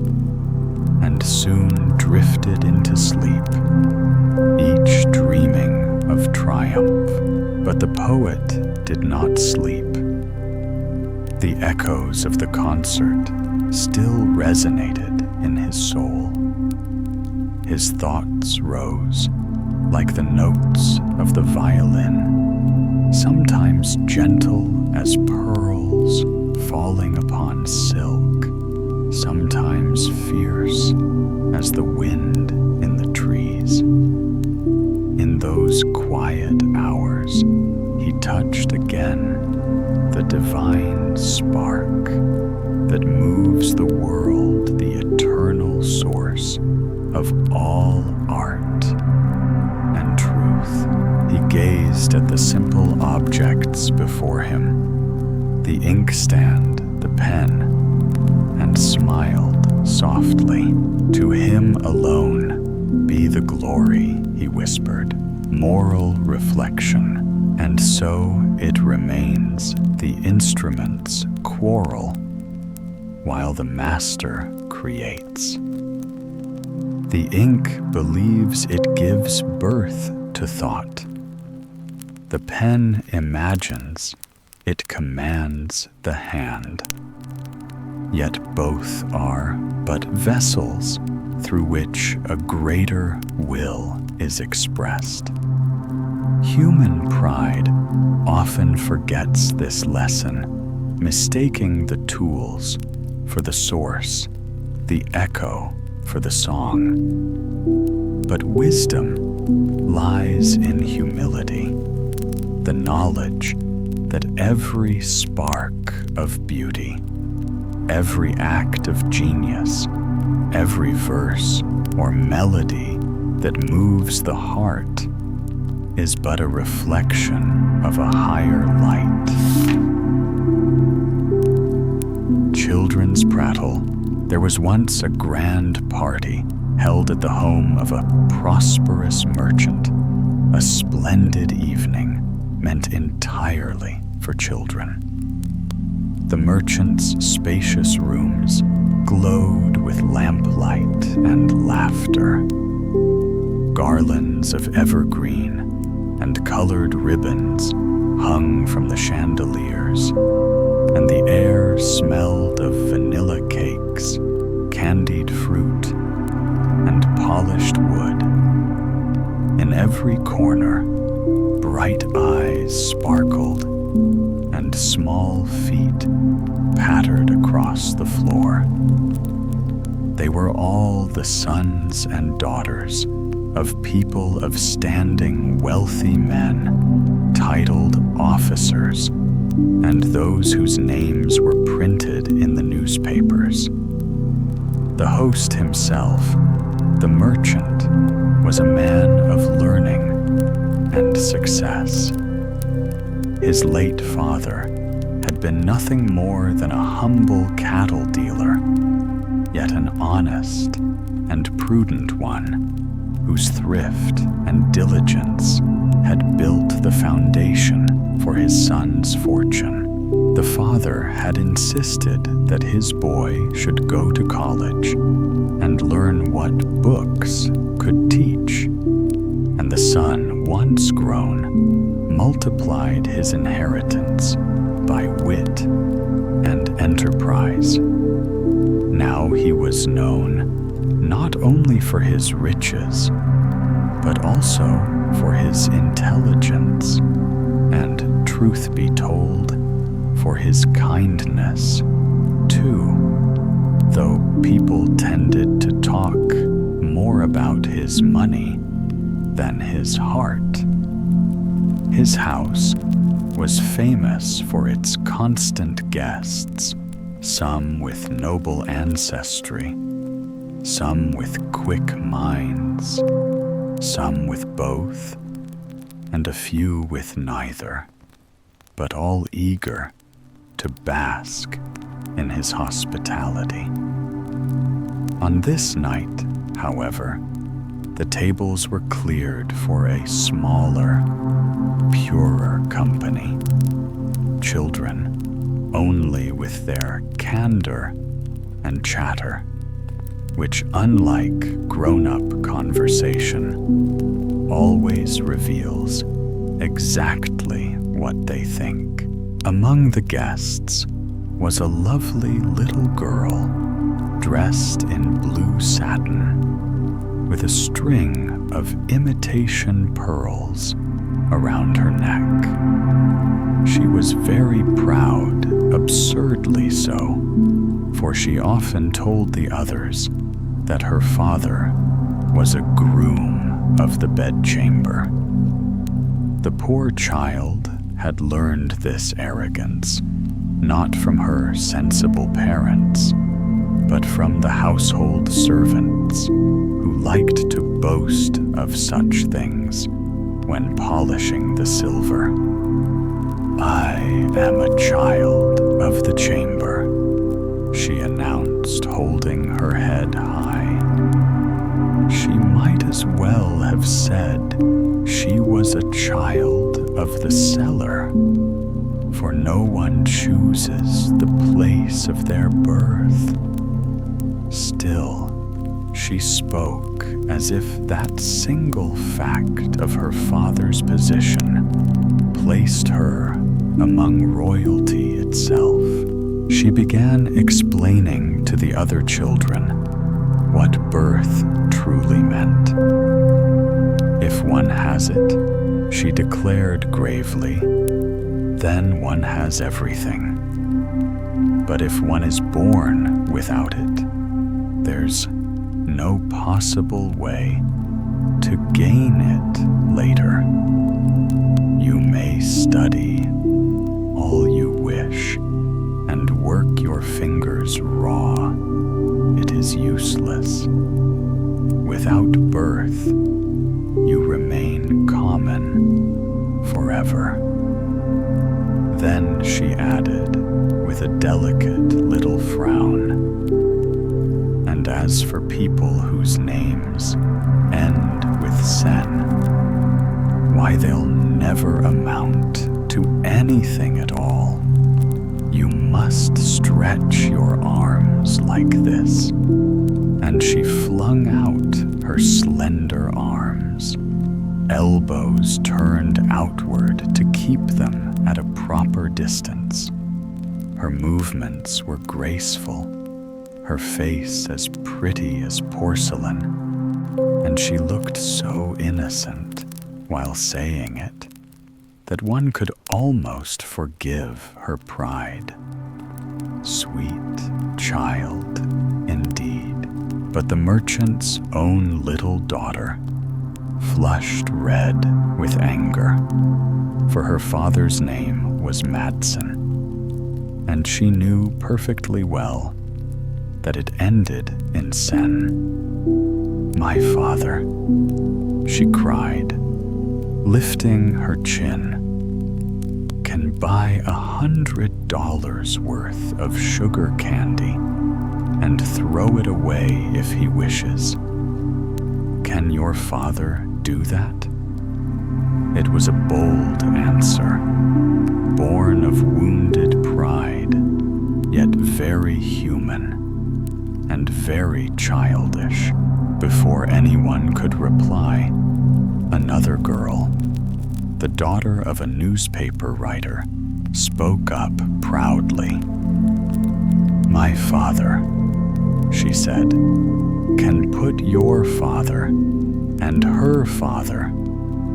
and soon drifted into sleep, each dreaming of triumph. But the poet did not sleep. The echoes of the concert still resonated in his soul. His thoughts rose like the notes of the violin, sometimes gentle as pearls falling upon silk, sometimes fierce as the wind in the trees. In those quiet hours, he touched again the divine spark that moves the world, the eternal source of all art and truth. He gazed at the simple objects before him, the inkstand, the pen, and smiled softly. To him alone be the glory, he whispered, moral reflection. And so it remains the instruments quarrel while the master creates. The ink believes it gives birth to thought. The pen imagines, it commands the hand. Yet both are but vessels through which a greater will is expressed. Human pride often forgets this lesson, mistaking the tools for the source, the echo for the song. But wisdom lies in humility, the knowledge that every spark of beauty, every act of genius, every verse or melody that moves the heart is but a reflection of a higher light. Children's prattle. There was once a grand party held at the home of a prosperous merchant, a splendid evening, meant entirely for children. The merchant's spacious rooms glowed with lamplight and laughter. Garlands of evergreen and colored ribbons hung from the chandeliers, and the air smelled of vanilla cakes, candied fruit, and polished wood. In every corner, bright eyes sparkled, and small feet pattered across the floor. They were all the sons and daughters of people of standing wealthy men, titled officers, and those whose names were printed in the newspapers. The host himself, the merchant, was a man of learning and success. His late father had been nothing more than a humble cattle dealer, yet an honest and prudent one, whose thrift and diligence had built the foundation for his son's fortune. The father had insisted that his boy should go to college and learn what books could teach, and the son, once grown, multiplied his inheritance by wit and enterprise. Now he was known not only for his riches, but also for his intelligence, and, truth be told, for his kindness, too, though people tended to talk more about his money than his heart. His house was famous for its constant guests, some with noble ancestry, some with quick minds, some with both, and a few with neither, but all eager to bask in his hospitality. On this night, however, the tables were cleared for a smaller, purer company. Children, only with their candor and chatter, which, unlike grown-up conversation, always reveals exactly what they think. Among the guests was a lovely little girl dressed in blue satin, with a string of imitation pearls around her neck. She was very proud, absurdly so, for she often told the others that her father was a groom of the bedchamber. The poor child had learned this arrogance, not from her sensible parents, but from the household servants, who liked to boast of such things when polishing the silver. "I am a child of the chamber," she announced, holding her head high. She might as well have said she was a child of the cellar, for no one chooses the place of their birth. Still, she spoke as if that single fact of her father's position placed her among royalty itself. She began explaining to the other children what birth truly meant. If one has it, she declared gravely, then one has everything. But if one is born without it, there's no possible way to gain it later. You may study all you wish and work your fingers raw. It is useless. Without birth, you remain common forever. Then she added, with a delicate little frown, "And as for people whose names end with sen, why, they'll never amount to anything at all. You must stretch your arms like this." And she flung out her slender arms, elbows turned outward to keep them at a proper distance. Her movements were graceful, her face as pretty as porcelain, and she looked so innocent while saying it that one could almost forgive her pride. Sweet child, indeed. But the merchant's own little daughter flushed red with anger, for her father's name was Madsen, and she knew perfectly well that it ended in sen. "My father," she cried, lifting her chin, "can buy $100 worth of sugar candy and throw it away if he wishes. Can your father do that?" It was a bold answer, born of wounded pride, yet very human and very childish. Before anyone could reply, another girl, the daughter of a newspaper writer, spoke up proudly. "My father," she said, "can put your father and her father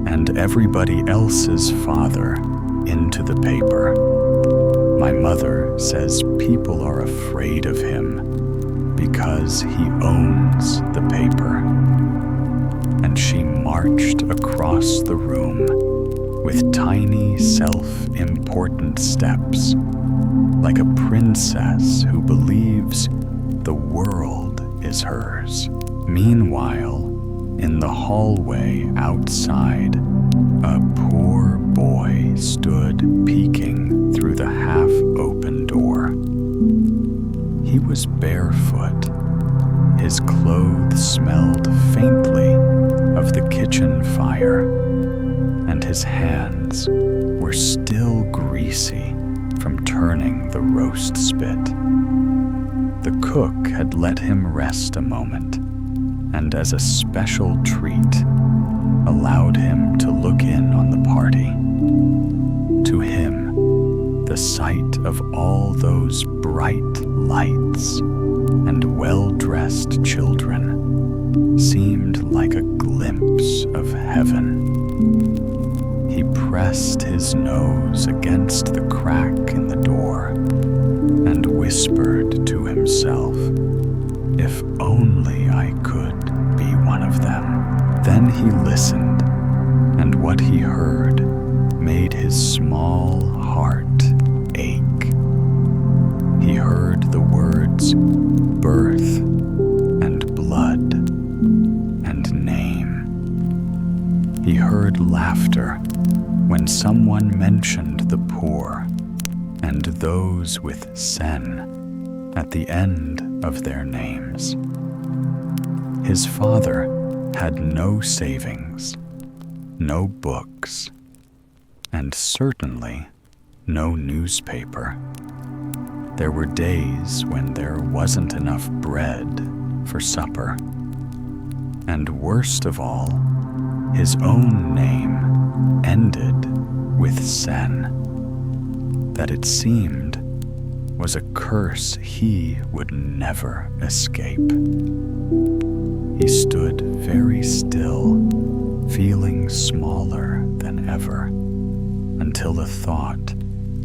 and everybody else's father into the paper. My mother says people are afraid of him because he owns the paper." And she marched across the room with tiny self-important steps, like a princess who believes the world is hers. Meanwhile, in the hallway outside, a poor boy stood peeking through the half-open door. He was barefoot. His clothes smelled faintly of the kitchen fire, and his hands were still greasy from turning the roast spit. The cook had let him rest a moment, and as a special treat, allowed him to look in on the party. To him, the sight of all those bright lights and well-dressed children seemed like a glimpse of heaven. He pressed his nose against the crack in the door and whispered to himself, "If only I could be one of them." Then he listened, and what he heard made his small heart ache. He heard the words birth and blood and name. He heard laughter when someone mentioned the poor and those with sen at the end of their names. His father had no savings, no books, and certainly no newspaper. There were days when there wasn't enough bread for supper. And worst of all, his own name ended with sen, that it seemed was a curse he would never escape. He stood very still, feeling smaller than ever, until a thought,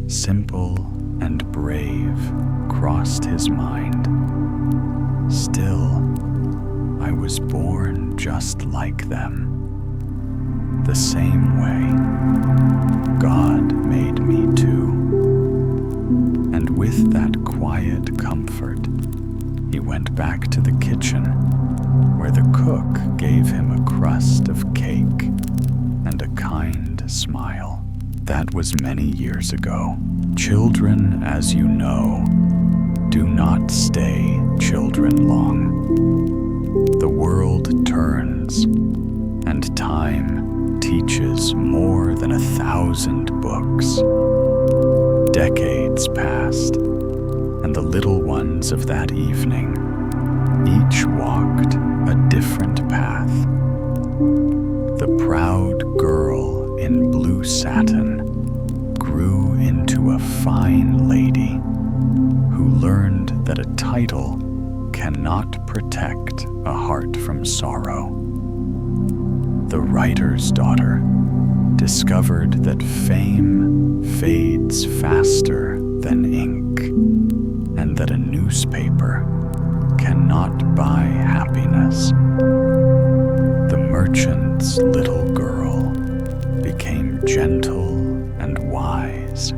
simple and brave, crossed his mind. Still, I was born just like them. The same way God made me too. And with that quiet comfort, he went back to the kitchen, where the cook gave him a crust of cake and a kind smile. That was many years ago. Children, as you know, do not stay children long. The world turns, and time teaches more than 1,000 books. Decades passed, and the little ones of that evening each walked a different path. The proud girl in blue satin grew into a fine lady who learned that a title cannot protect a heart from sorrow. The writer's daughter discovered that fame fades faster than ink, and that a newspaper cannot buy happiness. The merchant's little girl became gentle and wise.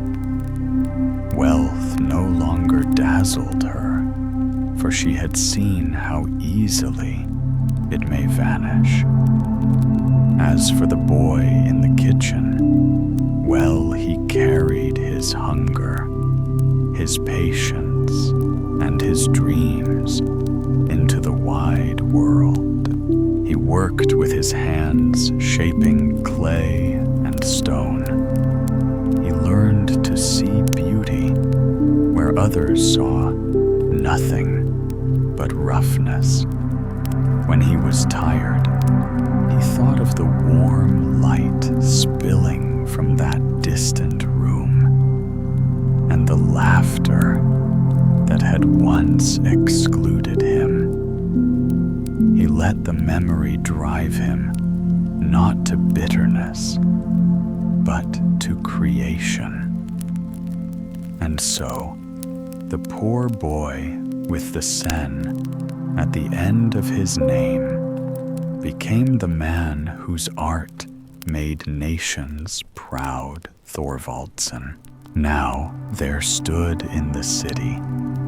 Wealth no longer dazzled her, for she had seen how easily it may vanish. As for the boy in the kitchen, well, he carried his hunger, his patience, and his dreams into the wide world. He worked with his hands, shaping clay and stone. He learned to see beauty where others saw nothing but roughness. When he was tired, he thought of the warm light spilling from that distant room, and the laughter that had once excluded him. He let the memory drive him, not to bitterness, but to creation. And so, the poor boy with the sen at the end of his name became the man whose art made nations proud. Thorvaldsen. Now there stood in the city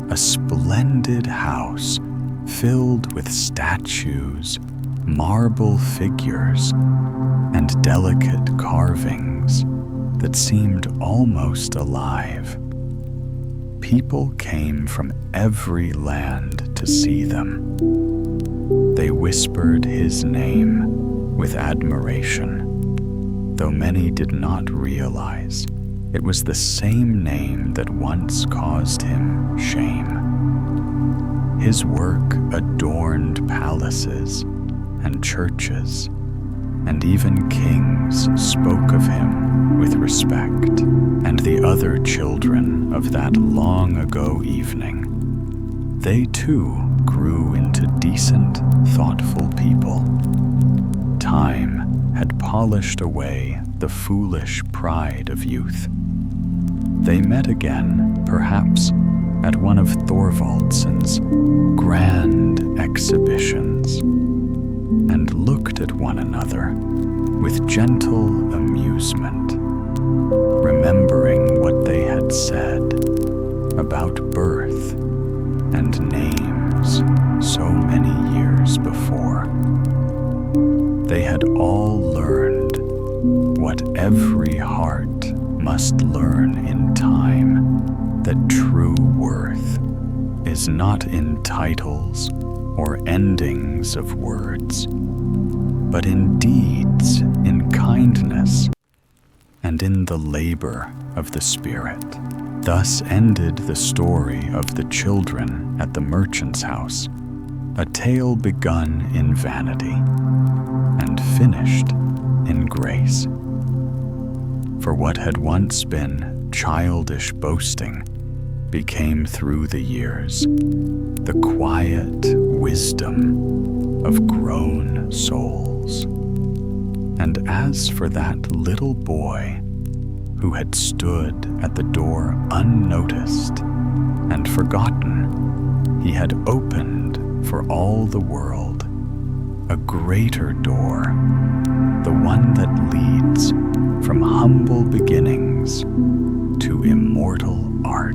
a splendid house filled with statues, marble figures, and delicate carvings that seemed almost alive. People came from every land to see them. They whispered his name with admiration, though many did not realize it was the same name that once caused him shame. His work adorned palaces and churches, and even kings spoke of him with respect. And the other children of that long ago evening, they too grew into decent, thoughtful people. Time had polished away the foolish pride of youth. They met again, perhaps, at one of Thorvaldsen's grand exhibitions, and looked at one another with gentle amusement, remembering what they had said about birth and names so many years before. They had all learned what every heart must learn in time, that true worth is not in titles or endings of words, but in deeds, in kindness, and in the labor of the Spirit. Thus ended the story of the children at the merchant's house, a tale begun in vanity and finished in grace. For what had once been childish boasting became through the years the quiet wisdom of grown souls. And as for that little boy who had stood at the door unnoticed and forgotten, he had opened for all the world a greater door, the one that leads from humble beginnings to immortal art.